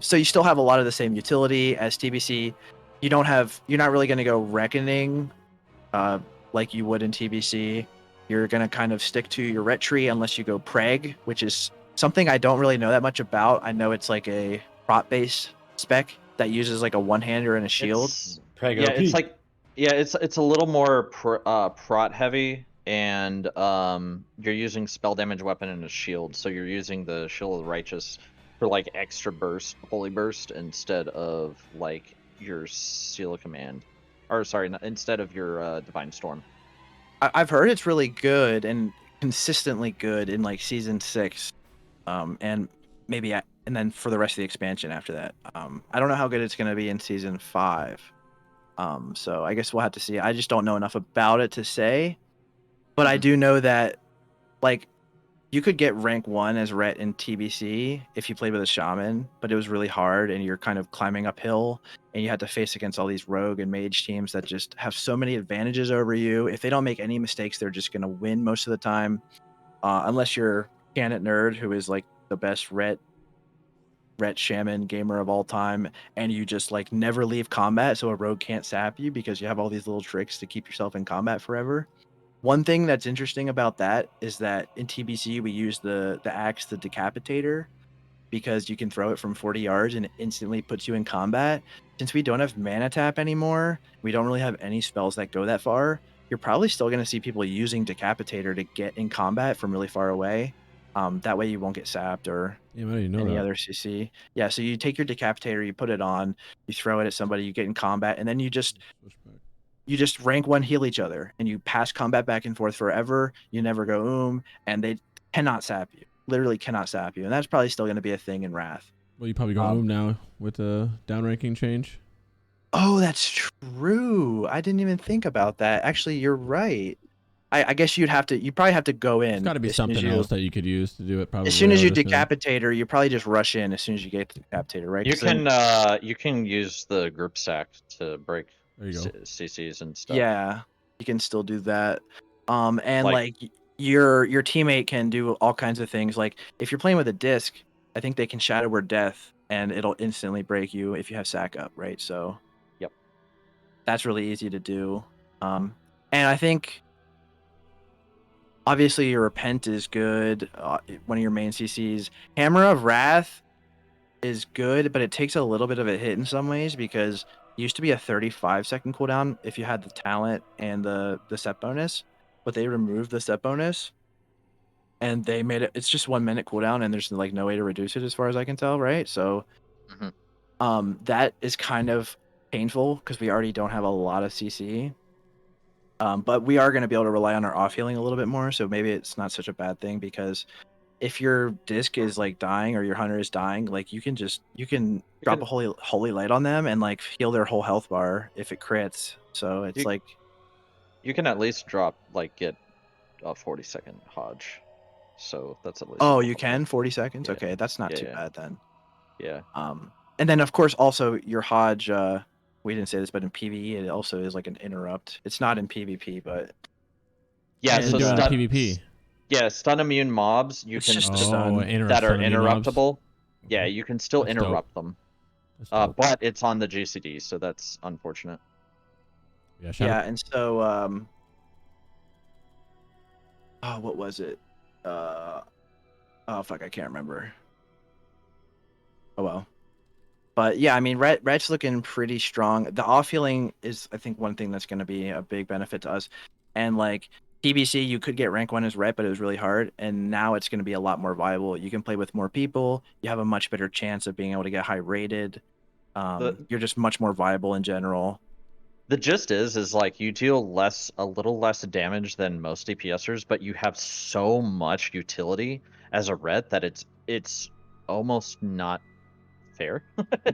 So you still have a lot of the same utility as TBC. You're not really going to go reckoning like you would in TBC. You're going to kind of stick to your ret tree unless you go preg, which is something I don't really know that much about. I know it's like a prot based spec that uses like a one-hander and a shield. It's a little more prot heavy, and you're using spell damage weapon and a shield, so you're using the Shield of the Righteous for like extra burst, holy burst, instead of like your Seal of Command, or sorry, instead of your Divine Storm. I've heard it's really good and consistently good in like season 6, and maybe and then for the rest of the expansion after that. I don't know how good it's going to be in season 5. So I guess we'll have to see. I just don't know enough about it to say, but I do know that like you could get rank 1 as Ret in TBC if you played with a shaman, but it was really hard and you're kind of climbing uphill and you had to face against all these rogue and mage teams that just have so many advantages over you. If they don't make any mistakes, they're just going to win most of the time. Unless you're Canet Nerd, who is like the best Ret shaman gamer of all time, and you just like never leave combat, so a rogue can't sap you because you have all these little tricks to keep yourself in combat forever. One thing that's interesting about that is that in TBC we use the axe, the decapitator, because you can throw it from 40 yards and it instantly puts you in combat. Since we don't have mana tap anymore, we don't really have any spells that go that far. You're probably still going to see people using decapitator to get in combat from really far away. That way you won't get sapped or any other CC. Yeah, so you take your decapitator, you put it on, you throw it at somebody, you get in combat, and then you just rank 1 heal each other, and you pass combat back and forth forever. You never go and they cannot sap you. Literally cannot sap you, and that's probably still going to be a thing in Wrath. Well, you probably go now with the downranking change. Oh, that's true. I didn't even think about that. Actually, you're right. I guess you probably have to go in. There's got to be something else that you could use to do it. Probably as soon as you decapitator, you probably just rush in as soon as you get the decapitator, right? You can use the group sack to break CCs and stuff. Yeah, you can still do that. And like your teammate can do all kinds of things. Like if you're playing with a disc, I think they can Shadowmourne Death, and it'll instantly break you if you have sack up, right? So, yep, that's really easy to do. And I think obviously your Repent is good. One of your main CCs, Hammer of Wrath, is good, but it takes a little bit of a hit in some ways because it used to be a 35-second cooldown if you had the talent and the set bonus, but they removed the set bonus and they made it's just 1 minute cooldown, and there's like no way to reduce it as far as I can tell, right? So that is kind of painful because we already don't have a lot of CC. But we are going to be able to rely on our off healing a little bit more, so maybe it's not such a bad thing, because if your disc is like dying or your hunter is dying, like you can drop a holy light on them and like heal their whole health bar if it crits. So it's like you can at least get a 40-second Hodge. So that's at least. Oh, you can 40 seconds. Yeah. Okay, that's not too bad then. Yeah. And then of course also your Hodge. We didn't say this, but in PvE it also is like an interrupt. It's not in PvP, but so in PvP. Yeah, stun immune mobs you can stun that are interruptible. Yeah, you can still interrupt them. But it's on the GCD, so that's unfortunate. Yeah, and so what was it? Oh fuck, I can't remember. Oh well. But yeah, I mean, Ret's looking pretty strong. The off healing is, I think, one thing that's going to be a big benefit to us. And like TBC, you could get rank 1 as Ret, but it was really hard. And now it's going to be a lot more viable. You can play with more people. You have a much better chance of being able to get high rated. You're just much more viable in general. The gist is like you deal a little less damage than most DPSers, but you have so much utility as a Ret that it's almost not fair.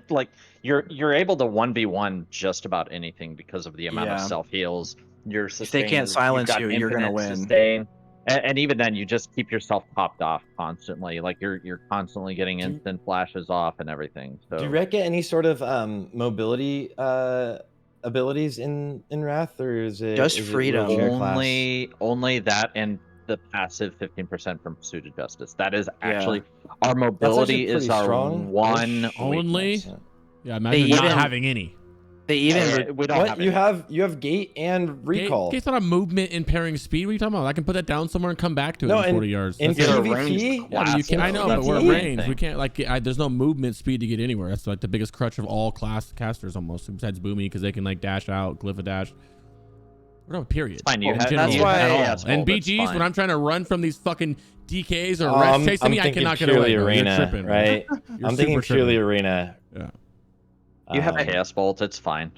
Like you're able to 1v1 just about anything because of the amount of self heals. If they can't silence you, you're gonna win. Sustain. And even then, you just keep yourself popped off constantly. Like you're constantly getting instant flashes off and everything. So do Ret get any sort of mobility abilities in Wrath, or is it just freedom? Only that, and the passive 15% from Pursuit of Justice. That is actually our That's mobility actually is pretty our strong. one Only? weakness. Yeah, imagine not having any. They even We don't What have you any. you have gate and recall. Gate's not a movement and pairing speed. What are you talking about? I can put that down somewhere and come back to it No, in 40 yards. in That's it. You're a PvP, ranged Yeah, but you can, I know, but That's we're the main ranged. thing. We can't like. There's no movement speed to get anywhere. That's like the biggest crutch of all class casters almost. Besides Boomy, because they can like dash out, glyph a dash. No, period. Fine, you In have, general, that's why- at all. that's And that's BGs, fine. when I'm trying to run from these fucking DKs or Rets chasing I'm me, I thinking cannot get away. purely Bro. arena, You're tripping, bro. right? You're I'm thinking super purely tripping. arena. Yeah. You have a Um, Chaos Bolt, it's fine.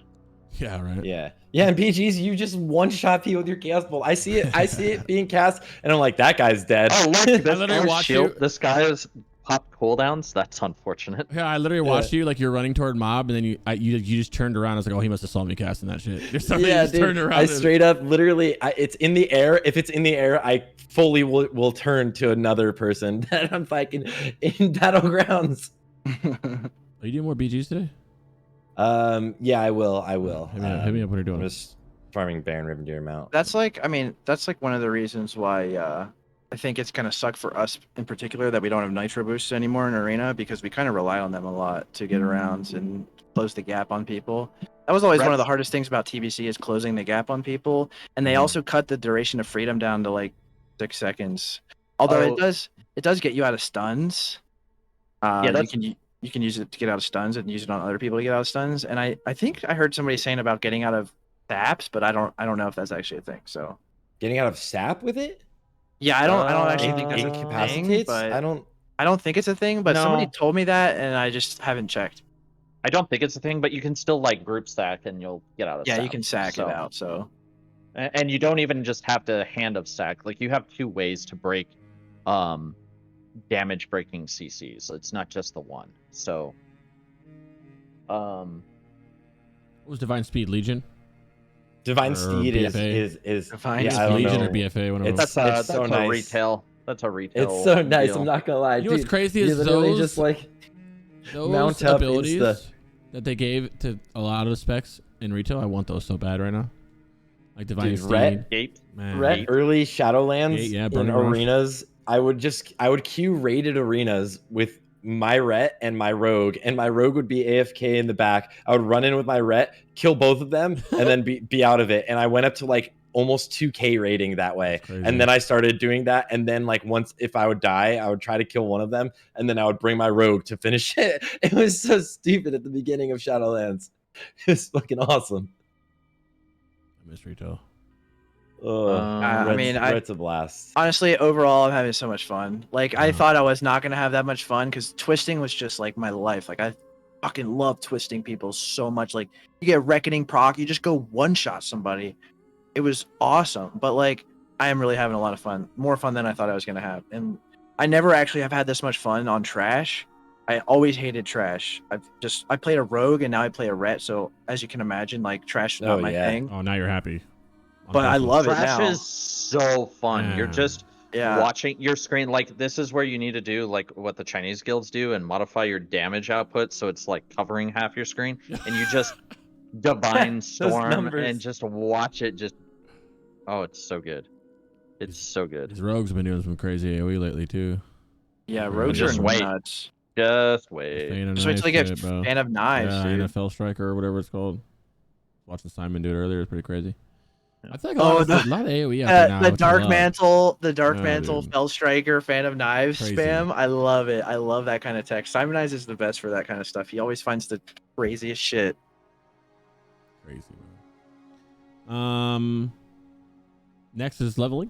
Yeah, right. Yeah, and BGs, you just one shot people with your chaos bolt. I see it being cast, and I'm like, that guy's dead. Oh, look, I literally watched you. This guy's pop cooldowns. That's unfortunate. Yeah, I literally watched you like you're running toward mob, and then you just turned around. I was like, oh, he must have saw me casting that shit. Yeah, just dude, turned around. I straight up, literally, it's in the air. If it's in the air, I fully will turn to another person that I'm fighting in battlegrounds. Are you doing more BGs today? Yeah, I will. Hit me up when you're doing I'm it. just farming Baron Ribbon Deer Mount. that's like, I mean, that's like one of the reasons why I think it's gonna suck for us in particular that we don't have nitro boosts anymore in arena, because we kind of rely on them a lot to get around and close the gap on people. That was always one of the hardest things about TBC, is closing the gap on people, and they also cut the duration of freedom down to like 6 seconds. Although it does get you out of stuns. You can use it to get out of stuns and use it on other people to get out of stuns. And I think I heard somebody saying about getting out of taps, but I don't know if that's actually a thing. So Getting out of sap with it? yeah, I don't actually think that's a thing. Incapacitates? But I don't think it's a thing. But somebody No. told me that, and I just haven't checked. I don't think it's a thing, but you can still like group stack and you'll get out of Yeah, sack. you can sack So- it out. So And you don't even just have to hand of sack. Like you have 2 ways to break damage breaking CCs. It's not just the one. So What was Divine Speed? Legion? Divine Or Steed BFA? is Divine yeah, I don't Legion know. or BFA? One of It's- those. that's so a nice. retail. That's a retail. It's so nice. deal. I'm not gonna lie. You know what's dude. crazy You is literally those just like those mount up abilities insta. that they gave to a lot of the specs in retail. I want those so bad right now. Like Divine Dude, Steed. Ret- Gate. Man. Ret early Shadowlands Yeah, in Burning Rush. arenas. I would queue rated arenas with my Ret and my Rogue, and my Rogue would be AFK in the back. I would run in with my Ret, kill both of them, and then be out of it. And I went up to like almost 2K rating that way. Crazy. And then I started doing that. And then like once if I would die, I would try to kill one of them, and then I would bring my Rogue to finish it. It was so stupid at the beginning of Shadowlands. It's fucking awesome. I miss retail. Oh, I mean, Ret's a blast. honestly, overall, I'm having so much fun. Like I thought I was not gonna have that much fun, because twisting was just like my life. Like I fucking love twisting people so much. Like you get Reckoning proc, you just go one shot somebody. It was awesome. But like I am really having a lot of fun, more fun than I thought I was gonna have. And I never actually have had this much fun on trash. I always hated trash. I played a rogue and now I play a ret. So as you can imagine, like trash is not my thing. Oh, now you're happy. But I love it Trash now. is so fun. You're Yeah. just Yeah. watching your screen. Like this is where you need to do like what the Chinese guilds do and modify your damage output so it's like covering half your screen, and you just divine storm numbers. and just watch it. Just it's so good. It's so good. These rogues have been doing some crazy AoE lately too. Yeah, Just rogues are wait. nuts. Just wait. Just wait till they get fan of knives, Yeah, dude. NFL Striker or whatever it's called. Watching Simon do it earlier, it's pretty crazy. Yeah. I feel like a lot of AoE out there now. The which I dark love. mantle, dude. Fell Striker, fan of knives Crazy. spam. I love it. I love that kind of tech. Simonize is the best for that kind of stuff. He always finds the craziest shit. Crazy, man. Next is leveling.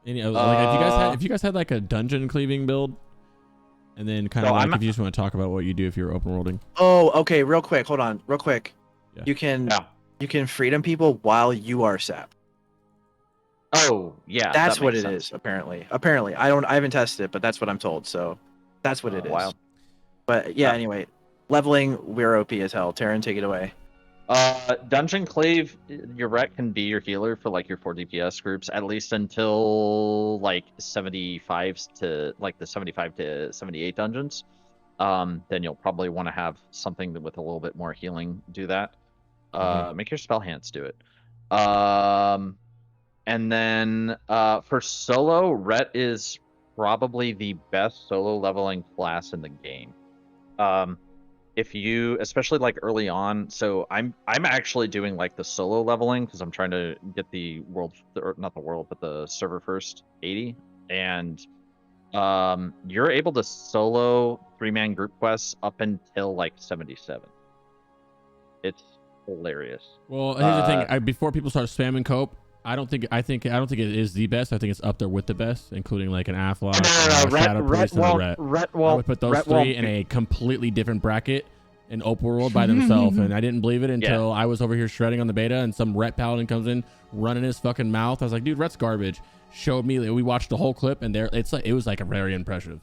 Any like if you guys had like a dungeon cleaving build, and then kind of So like if you just want to talk about what you do if you're open worlding. Oh, okay. Real quick. Hold on. Real quick. Yeah. You can freedom people while you are sap. Oh yeah. That's that what makes it sense. is. Apparently. I haven't tested it, but that's what I'm told. So that's what it is. Wow. But yeah. Anyway, leveling. We're OP as hell. Terryn, take it away. Dungeon Clave, your Ret can be your healer for like your 4 DPS groups at least until like 75 to 78 dungeons. Then you'll probably want to have something with a little bit more healing do that. Make your spell hands do it. And And then for solo, Ret is probably the best solo leveling class in the game. If you, especially like early on, so I'm actually doing like the solo leveling because I'm trying to get the world, or not the world, but the server first 80, and you're able to solo 3-man group quests up until like 77. It's hilarious. Well, here's the thing. Before people start spamming cope, I don't think it is the best. I think it's up there with the best, including like an Athlon, Shadow Priest, and a Ret. I would put those three in a completely different bracket in open world by themselves, and I didn't believe it until I was over here shredding on the beta, and some Ret Paladin comes in running his fucking mouth. I was like, dude, Ret's garbage. Showed me. We watched the whole clip, and it was like a very impressive.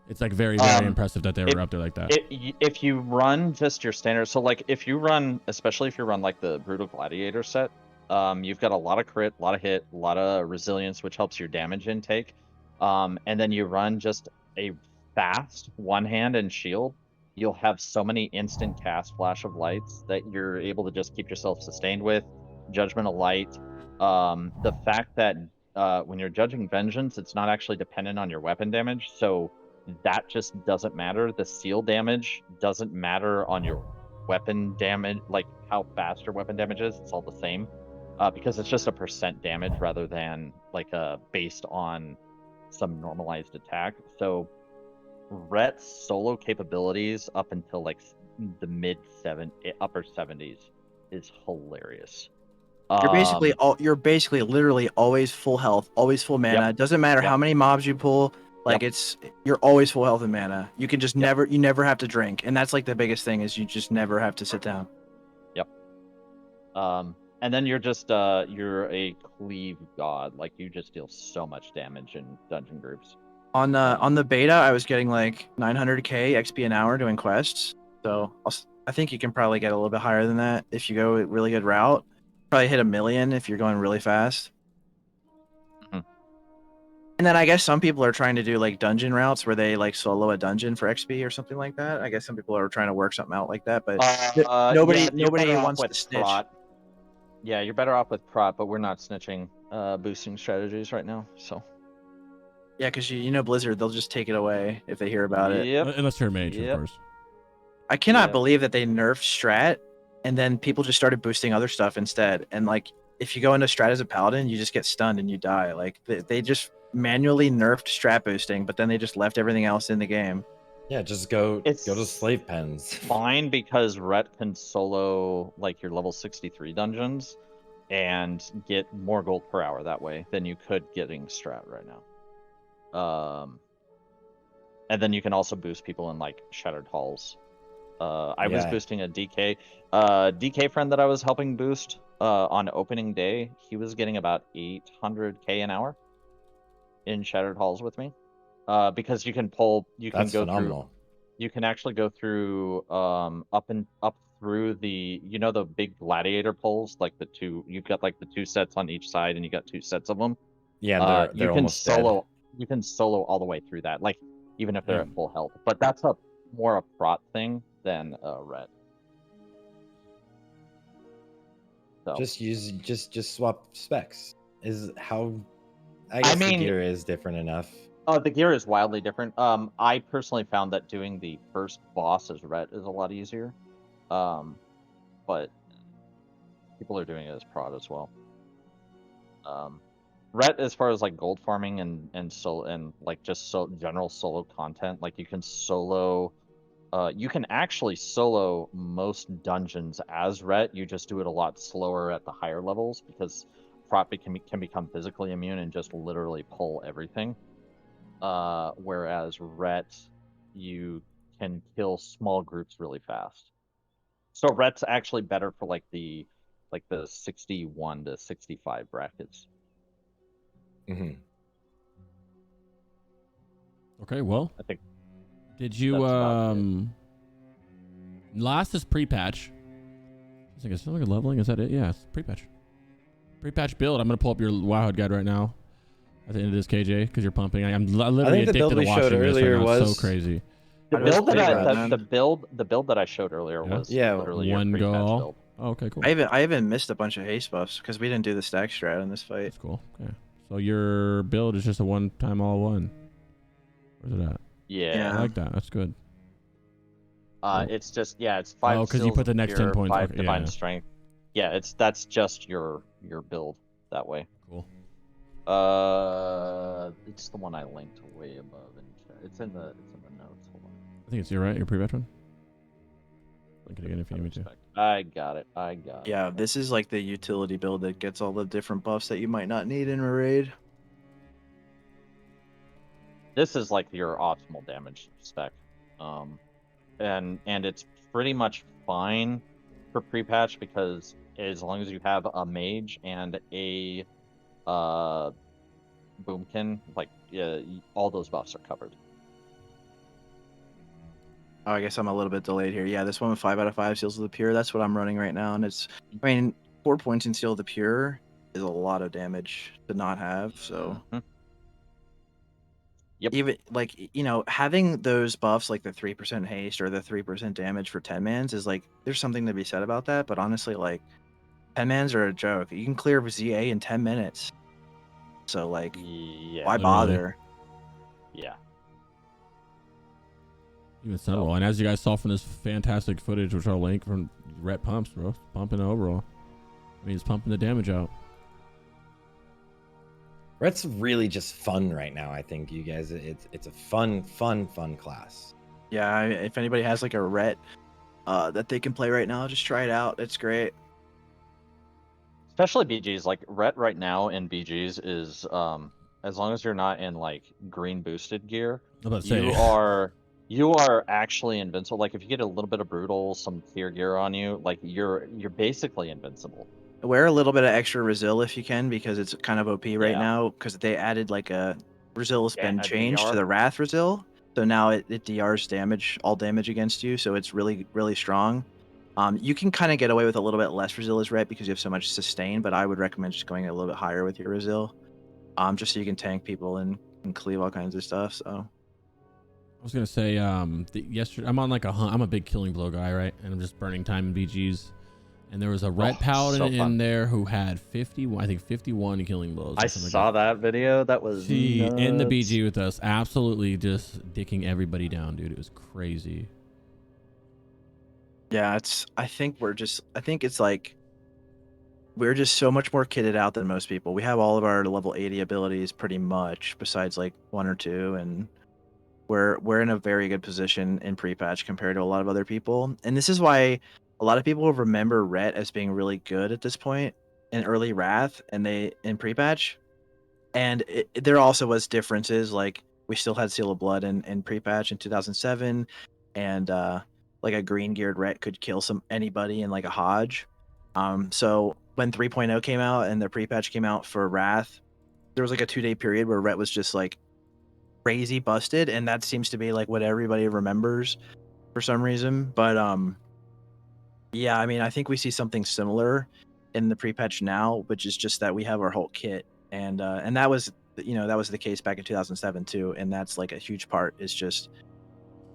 It's like very impressive that they were up there like that. If you run just your standard, so like if you run, especially if you run like the Brutal Gladiator set, you've got a lot of crit, a lot of hit, a lot of resilience, which helps your damage intake. And then you run just a fast one hand and shield. You'll have so many instant cast flash of lights that you're able to just keep yourself sustained with. Judgment of Light. The fact that when you're judging Vengeance, it's not actually dependent on your weapon damage, so that just doesn't matter. The seal damage doesn't matter on your weapon damage, like how fast your weapon damage is. It's all the same because it's just a % damage rather than like based on some normalized attack. So Ret's solo capabilities up until like the upper 70s is hilarious. You're basically literally always full health, always full mana. It doesn't matter how many mobs you pull. Like you're always full health and mana. You can just you never have to drink, and that's like the biggest thing is you just never have to sit down. Yep. And then you're just you're a cleave god. Like you just deal so much damage in dungeon groups. On the beta, I was getting like 900k XP an hour doing quests. So I think you can probably get a little bit higher than that if you go a really good route. Probably hit 1 million if you're going really fast. And then I guess some people are trying to do like dungeon routes where they like solo a dungeon for XP or something like that. I guess some people are trying to work something out like that, but nobody wants to snitch. Prot. Yeah, you're better off with prot, but we're not snitching boosting strategies right now. So yeah, because you know Blizzard, they'll just take it away if they hear about it. Unless you're a mage, of course. I cannot believe that they nerfed strat and then people just started boosting other stuff instead. And like if you go into strat as a paladin, you just get stunned and you die. Like they just manually nerfed strat boosting, but then they just left everything else in the game. Yeah, just go to slave pens. Fine, because Ret can solo like your level 63 dungeons and get more gold per hour that way than you could getting strat right now. And then you can also boost people in like Shattered Halls. I was boosting a DK. DK friend that I was helping boost on opening day, he was getting about 800k an hour in Shattered Halls with me, because you can go phenomenal. Through. You can actually go through up through the the big gladiator poles, like the two. You've got like the 2 sets on each side, and you got 2 sets of them. Yeah, they're almost dead. You can solo all the way through that, like even if they're at full health. But that's more a prot thing than Ret. So just swap specs. Is how. I guess the gear is different enough. The gear is wildly different. I personally found that doing the first boss as Ret is a lot easier. But people are doing it as prod as well. Ret, as far as like gold farming and like just general solo content, like you can solo. You can actually solo most dungeons as Ret. You just do it a lot slower at the higher levels because prot can become physically immune and just literally pull everything. Whereas Ret, you can kill small groups really fast. So Ret's actually better for like the 61 to 65 brackets. Mm-hmm. Okay, well, I think. Did you last is prepatch? I think it's still like leveling. Is that it? Yeah, it's prepatch. Prepatch build. I'm gonna pull up your WoWhead guide right now at the end of this, KJ, because you're pumping. I'm literally addicted to watching this right now. Was so crazy. The build that I showed earlier was one goal. Oh, okay, cool. I even missed a bunch of haste buffs because we didn't do the stack strat in this fight. That's cool. Okay. So your build is just a one-time all one. Where's it at? Yeah. I like that. That's good. It's just it's 5. Oh, because you put the next 10 points. 5 Okay, divine yeah. strength. Yeah, that's just your build that way. Cool. It's the one I linked way above in chat. It's in the notes. Hold on. I think it's your prepatch one. Link it again if you need me to. I got it. Yeah, this is like the utility build that gets all the different buffs that you might not need in a raid. This is like your optimal damage spec, and it's pretty much fine for pre-patch because as long as you have a mage and a boomkin, like all those buffs are covered. Oh, I guess I'm a little bit delayed here. Yeah, this one with 5 out of 5 Seals of the Pure. That's what I'm running right now, and it's. I mean, 4 points in Seal of the Pure is a lot of damage to not have. So. Mm-hmm. Yep. Even like having those buffs like the 3% haste or the 3% damage for 10 mans is like there's something to be said about that. But honestly, like 10 mans are a joke. You can clear ZA in 10 minutes. So like, why bother? Yeah. Even Sunwall. And as you guys saw from this fantastic footage, which I'll link from Ret pumps, bro, pumping the overall. I mean, he's pumping the damage out. Ret's really just fun right now. I think you guys, it's a fun class. Yeah, if anybody has like a Ret that they can play right now, just try it out. It's great. Especially BGs, like Ret right now in BGs is as long as you're not in like green boosted gear, you are actually invincible. Like if you get a little bit of brutal, some clear gear on you, like you're basically invincible. Wear a little bit of extra Resil if you can, because it's kind of OP right now, because they added like a Resil's been changed to the Wrath Resil. So now it DRs damage, all damage against you, so it's really, really strong. You can kind of get away with a little bit less Resil as Ret because you have so much sustain, but I would recommend just going a little bit higher with your Resil, just so you can tank people and cleave all kinds of stuff. So I was gonna say, yesterday I'm on like I'm a big killing blow guy, right? And I'm just burning time in BGs. And there was a Ret Paladin in there who had 51 killing blows. I saw that video. That was in the BG with us, absolutely just dicking everybody down, dude. It was crazy. Yeah, I think it's like we're just so much more kitted out than most people. We have all of our level 80 abilities pretty much, besides like 1 or 2, and we're in a very good position in pre-patch compared to a lot of other people. And this is why a lot of people remember Ret as being really good at this point in early Wrath and in pre-patch. And there also was differences, like we still had Seal of Blood in pre-patch in 2007, and like a green geared Ret could kill anybody in like a Hodge. So when 3.0 came out and the pre-patch came out for Wrath, there was like a 2-day period where Ret was just like crazy busted, and that seems to be like what everybody remembers for some reason. But yeah, I mean, I think we see something similar in the pre-patch now, which is just that we have our whole kit, and that was the case back in 2007 too, and that's like a huge part. Is just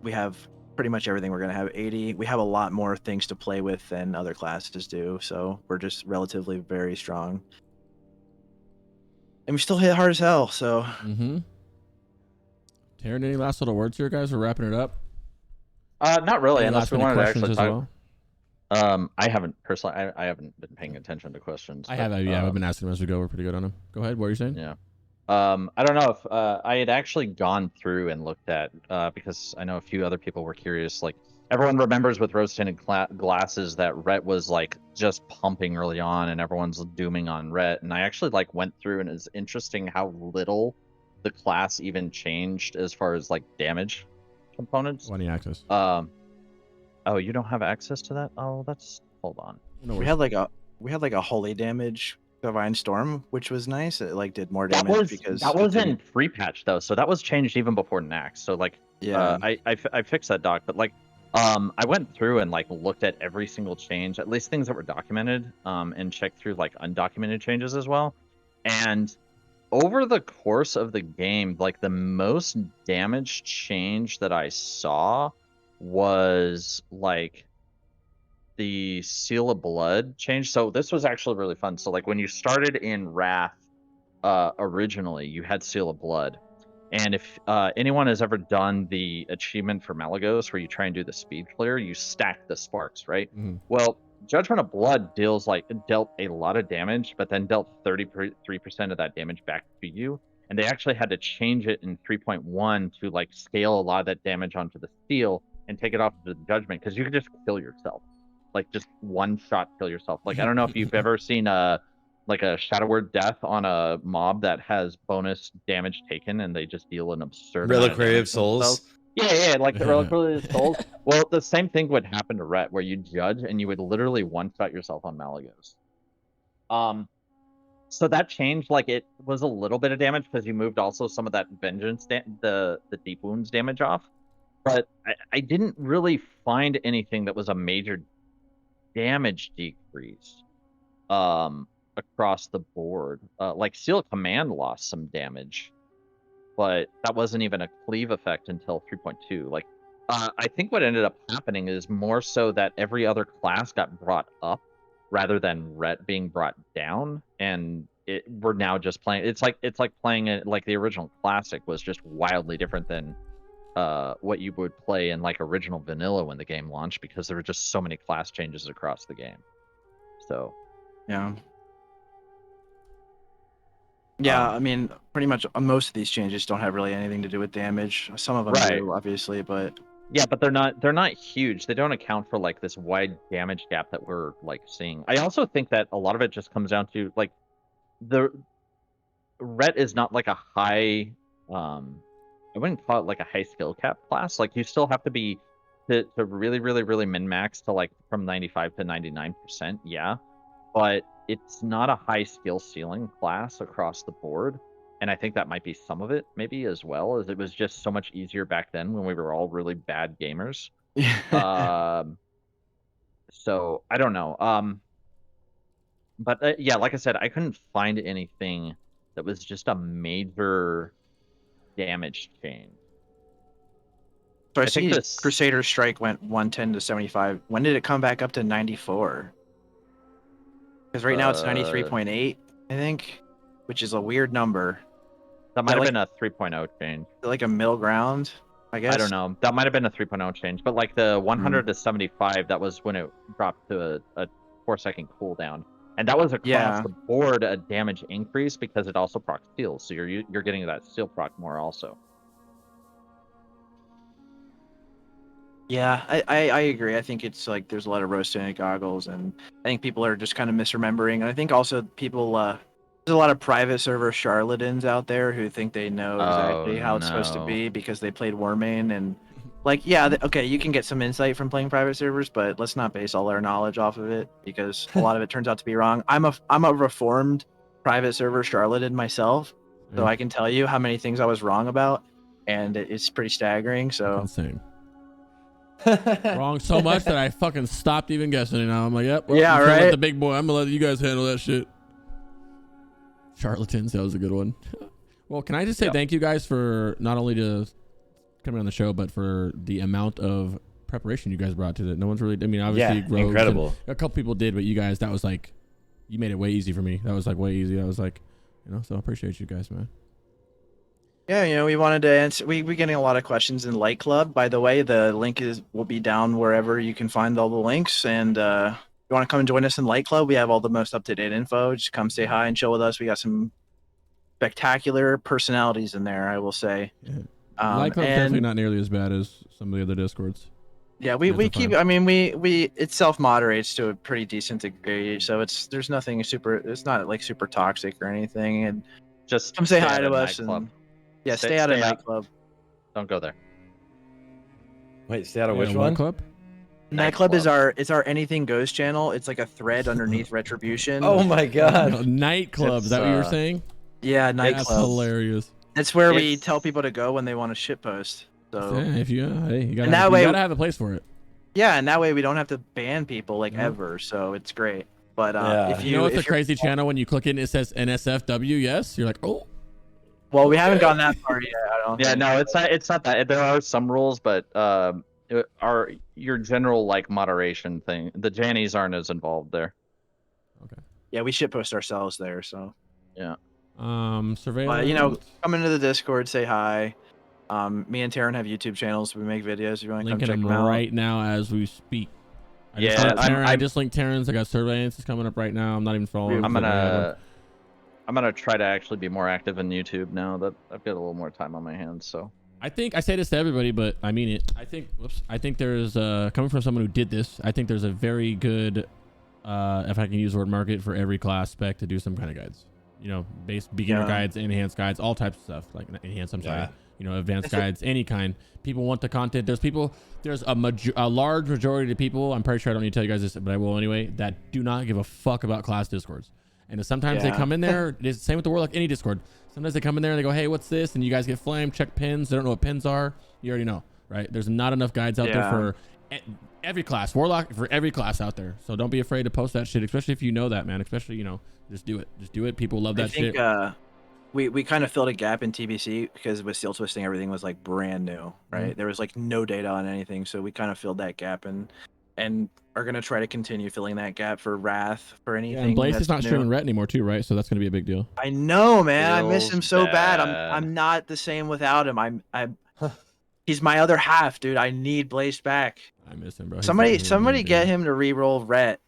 we have pretty much everything. We're gonna have 80. We have a lot more things to play with than other classes do, so we're just relatively very strong, and we still hit hard as hell. So. Terryn, any last little words here, guys? We're wrapping it up. Not really, any unless we wanted to actually talk. Well? I haven't personally. I haven't been paying attention to questions. I have. Yeah, I've been asking them as we go. We're pretty good on them. Go ahead. What are you saying? Yeah. I don't know if I had actually gone through and looked at because I know a few other people were curious. Like everyone remembers with rose-tinted glasses that Ret was like just pumping early on, and everyone's dooming on Ret. And I actually like went through, and it's interesting how little the class even changed as far as like damage components. Any access? Oh, you don't have access to that? Oh, that's hold on. We had like a holy damage Divine Storm, which was nice. It like did more damage because that was in pre-patch though, so that was changed even before Nax. So like, yeah, I fixed that doc, but like, I went through and like looked at every single change, at least things that were documented, and checked through like undocumented changes as well. And over the course of the game, like the most damage change that I saw was like the Seal of Blood changed. So this was actually really fun. So like when you started in Wrath, originally you had Seal of Blood, and if anyone has ever done the achievement for Malagos where you try and do the speed clear, you stack the sparks, right? Well, Judgment of Blood dealt a lot of damage, but then dealt 33% of that damage back to you. And they actually had to change it in 3.1 to like scale a lot of that damage onto the steel and take it off to the judgment, because you could just kill yourself, like just one shot kill yourself. Like I don't know if you've ever seen a Shadowmourne death on a mob that has bonus damage taken, and they just deal an absurd Reliquary of Souls. Yeah, like the Reliquary of Souls. Well, the same thing would happen to Ret, where you judge and you would literally one-shot yourself on Malagos. So that changed, like it was a little bit of damage because you moved also some of that vengeance, the deep wounds damage off. But I didn't really find anything that was a major damage decrease across the board. Like Seal Command lost some damage, but that wasn't even a cleave effect until 3.2. Like I think what ended up happening is more so that every other class got brought up rather than Ret being brought down, and we're now just playing. It's like playing it like the original classic was just wildly different than what you would play in like original vanilla when the game launched, because there were just so many class changes across the game. So yeah, I mean, pretty much most of these changes don't have really anything to do with damage. Some of them do, obviously, but yeah, but they're not huge. They don't account for like this wide damage gap that we're like seeing. I also think that a lot of it just comes down to like the Ret is not like a high I wouldn't call it like a high skill cap class. Like you still have to be to really min max to like from 95 to 99%, yeah. But it's not a high skill ceiling class across the board. And I think that might be some of it, maybe, as well, as it was just so much easier back then when we were all really bad gamers. So I don't know. But yeah, like I said, I couldn't find anything that was just a major damage change. So I see Crusader Strike went 110 to 75. When did it come back up to 94? Because right now it's 93.8, I think, which is a weird number. That might have been a 3.0 change. Like a middle ground, I guess. I don't know. That might have been a 3.0 change, but like the 100 to 75, that was when it dropped to a 4-second cooldown. And that was across the board a damage increase because it also procs steel, so you're getting that steel proc more also. Yeah, I agree. I think it's like there's a lot of rose-tinted goggles, and I think people are just kind of misremembering. And I think also people, there's a lot of private server charlatans out there who think they know exactly how it's supposed to be because they played Warmain, and like, yeah, okay, you can get some insight from playing private servers, but let's not base all our knowledge off of it because a lot of it turns out to be wrong. I'm a reformed private server charlatan myself, so I can tell you how many things I was wrong about, and it's pretty staggering. So insane. Wrong so much that I fucking stopped even guessing it now. I'm like, yep, well, yeah, right. Let the big boy. I'm gonna let you guys handle that shit. Charlatans, that was a good one. Well, can I just say thank you guys for not only just coming on the show, but for the amount of preparation you guys brought to it. No one's really, I mean, obviously, incredible. A couple people did, but you guys, that was like, you made it way easy for me. That was like way easy. I was like, so I appreciate you guys, man. Yeah, we wanted to answer. We're getting a lot of questions in Light Club. By the way, the link will be down wherever you can find all the links. And if you want to come and join us in Light Club, we have all the most up-to-date info. Just come say hi and chill with us. We got some spectacular personalities in there, I will say. Yeah. Light Club's definitely not nearly as bad as some of the other Discords. Yeah, we keep. I mean, it self-moderates to a pretty decent degree, so there's nothing super. It's not like super toxic or anything. And just come say hi to us and. Yeah, stay out of Nightclub. Don't go there. Wait, stay out of which one? Club? Nightclub is our Anything Goes channel. It's like a thread underneath Retribution. Oh my god. Nightclub, is that what you were saying? Yeah, Nightclub. That's hilarious. That's where we tell people to go when they want to shitpost. So yeah, if you gotta have a place for it. Yeah, and that way we don't have to ban people ever. So it's great. But if it's a crazy channel when you click it and it says NSFW, yes, you're like, oh. Well, we haven't gone that far yet. I don't. Yeah, no, it's not that. There are some rules, but Our your general like moderation thing. The Jannies aren't as involved there. Okay. Yeah, we shitpost ourselves there, so. Yeah. Surveillant. You know, come into the Discord, say hi. Me and Terryn have YouTube channels. We make videos. If you want to come linking check them them out. right now as we speak. Yeah, I just linked Terryn's. I got Surveillance is coming up right now. I'm not even following. I'm gonna try to actually be more active in YouTube now that I've got a little more time on my hands. So I think I say this to everybody, but I mean it. I think there's coming from someone who did this. I think there's a very good, if I can use the word, market for every class spec to do some kind of guides. You know, base beginner guides, enhanced guides, all types of stuff. Like enhanced, I'm sorry. You know, advanced guides, any kind. People want the content. There's a large majority of people, I'm pretty sure I don't need to tell you guys this, but I will anyway, that do not give a fuck about class discords. And sometimes they come in there, it's the same with the WOTLK, any discord. Sometimes they come in there and they go, hey, what's this? And you guys get flamed, check pins. They don't know what pins are. You already know, right? There's not enough guides out there for every class. Warlock for every class out there. So don't be afraid to post that shit, especially if you know that, man. Especially, you know, just do it. Just do it. People love that shit. We kind of filled a gap in TBC because with seal twisting, everything was like brand new, right? There was like no data on anything, so we kind of filled that gap and are gonna try to continue filling that gap for Wrath for anything. Yeah, and Blaze is not streaming Ret anymore too, right? So that's gonna be a big deal. I know, man. I miss him so bad. bad. I'm not the same without him. I'm he's my other half, dude. I need Blaze back. I miss him, bro. Somebody get him to re-roll Ret.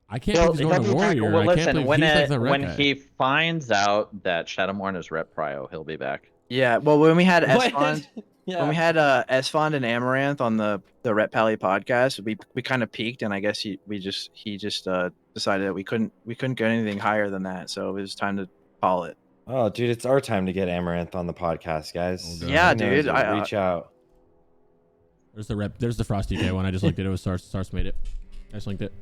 I can't believe he's going to Warrior. Well, I can't listen, believe when he finds out that Shadowmourne is Ret Prio, he'll be back. Yeah, well, when we had Esfond, when we had Esfond and Amaranth on the Ret Pally podcast, we kind of peaked, and I guess he just decided that we couldn't get anything higher than that, so it was time to call it. Oh, dude, it's our time to get Amaranth on the podcast, guys. Yeah, dude, reach out. There's the Frost DK one. I just looked at it. It was Sarthe made it. I just linked it.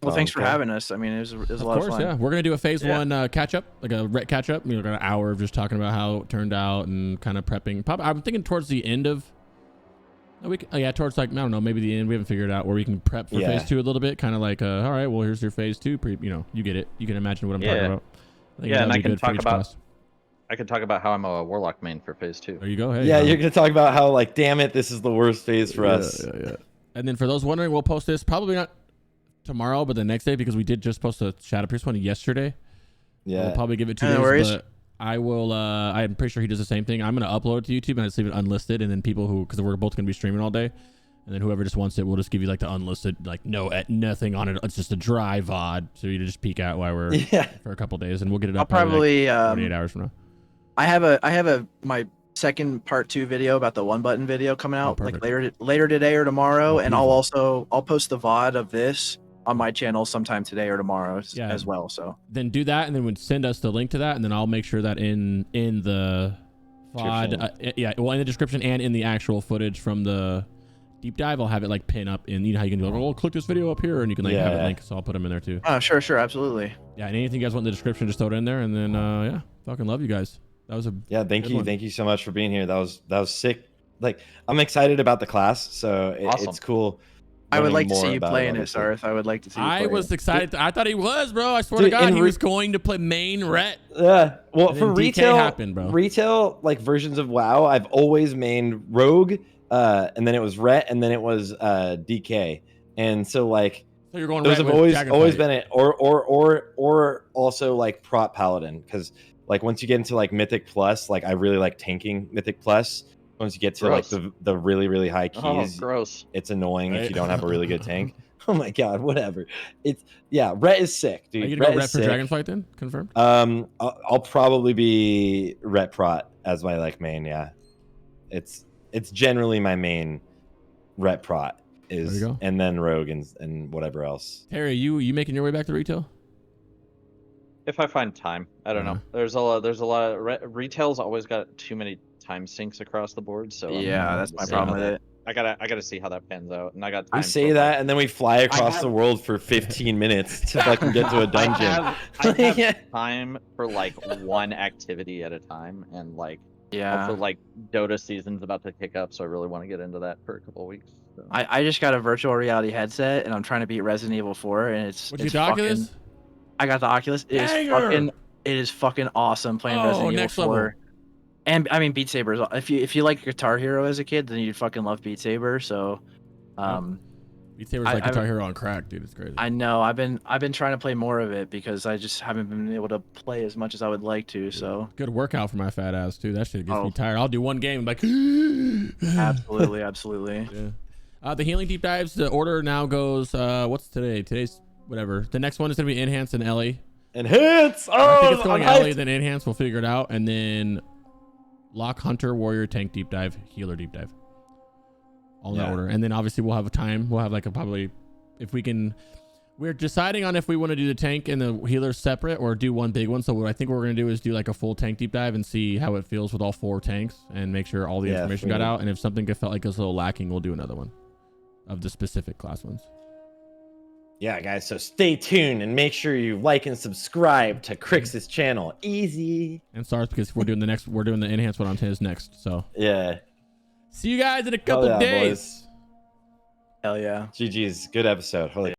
Well, thanks for having us. I mean, it was a lot of fun. Yeah. We're gonna do a phase one catch up, like a Ret catch up. We got an hour of just talking about how it turned out and kind of prepping. Probably, I'm thinking towards the end of towards like I don't know, maybe the end. We haven't figured it out where we can prep for phase 2 a little bit. Kind of like, all right, well, here's your phase 2. You know, you get it. You can imagine what I'm talking about. And I can talk about. I can talk about how I'm a Warlock main for phase 2. There you go. Hey, yeah, you're gonna talk about how like, damn it, this is the worst phase for us. Yeah. And then for those wondering, we'll post this probably not tomorrow, but the next day, because we did just post a Shadow Priest one yesterday. Yeah, we'll probably give it 2 days. But I will. I'm pretty sure he does the same thing. I'm gonna upload it to YouTube and I just leave it unlisted, and then people who, because we're both gonna be streaming all day, and then whoever just wants it, we'll just give you like the unlisted, like nothing on it. It's just a dry VOD, so you just peek out while we're for a couple days, and we'll get it up. I'll probably like 48 hours from now. I have my second part 2 video about the one button video coming out like later today or tomorrow, and I'll post the VOD of this on my channel sometime today or tomorrow as well. So then do that, and then send us the link to that, and then I'll make sure that in the VOD, in the description and in the actual footage from the deep dive, I'll have it like pin up in, you know how you can go, click this video up here, and you can have it link, so I'll put them in there too. Sure, absolutely. Yeah, and anything you guys want in the description, just throw it in there, and then fucking love you guys. That was thank you so much for being here. That was sick. Like, I'm excited about the class, so it's cool. I would like to see you play in it, Sarthe. I would like to see you play. I was excited. I thought he was, bro. I swear to God, he was going to play main Ret. Yeah. Well, for retail, retail like versions of WoW, I've always mained Rogue, and then it was Ret, and then it was DK, and so like. So you're going. Those have always been it, or also like prop Paladin, because like once you get into like Mythic Plus, like I really like tanking Mythic Plus. Once you get to like the really high keys, it's annoying if you don't have a really good tank. Oh my god, whatever. Ret is sick, dude. Are you gonna go Ret for Dragonflight then? Confirmed. I'll probably be Ret Prot as my like main. Yeah, it's generally my main. Ret Prot is, and then Rogue and whatever else. Terry, you making your way back to retail? If I find time, I don't know. There's a lot of retail's always got too many time sinks across the board, so that's my problem with it. I gotta see how that pans out, and I got. We say that, and then we fly across the world for 15 minutes to fucking get to a dungeon. I have time for like one activity at a time, and like also like Dota season's about to kick up, so I really want to get into that for a couple of weeks. So. I just got a virtual reality headset, and I'm trying to beat Resident Evil 4, and it's Oculus? I got the Oculus. It is fucking awesome playing Resident Evil 4. And I mean, Beat Saber is, if you like Guitar Hero as a kid, then you'd fucking love Beat Saber. So, Beat Saber's like Guitar Hero on crack, dude. It's crazy. I know. I've been trying to play more of it because I just haven't been able to play as much as I would like to. So good workout for my fat ass too. That shit gets me tired. I'll do one game like absolutely, absolutely. Yeah. The healing deep dives. The order now goes. What's today? Today's whatever. The next one is gonna be Enhance and Ellie. Enhance. I think it's going Ellie, then Enhance. We'll figure it out, and then Lock, Hunter, Warrior, Tank deep dive, Healer deep dive. All in that order, and then obviously we'll have a time. We'll have like a probably, if we can. We're deciding on if we want to do the tank and the healer separate or do one big one. So what I think we're going to do is do like a full tank deep dive and see how it feels with all 4 tanks and make sure all the information got out. And if something felt like it was a little lacking, we'll do another one of the specific class ones. Yeah, guys. So stay tuned and make sure you like and subscribe to Crix's channel. Easy. And Sarthe, because we're doing the enhanced one on his next. So yeah. See you guys in a couple days. Boys. Hell yeah. GG's. Good episode. Holy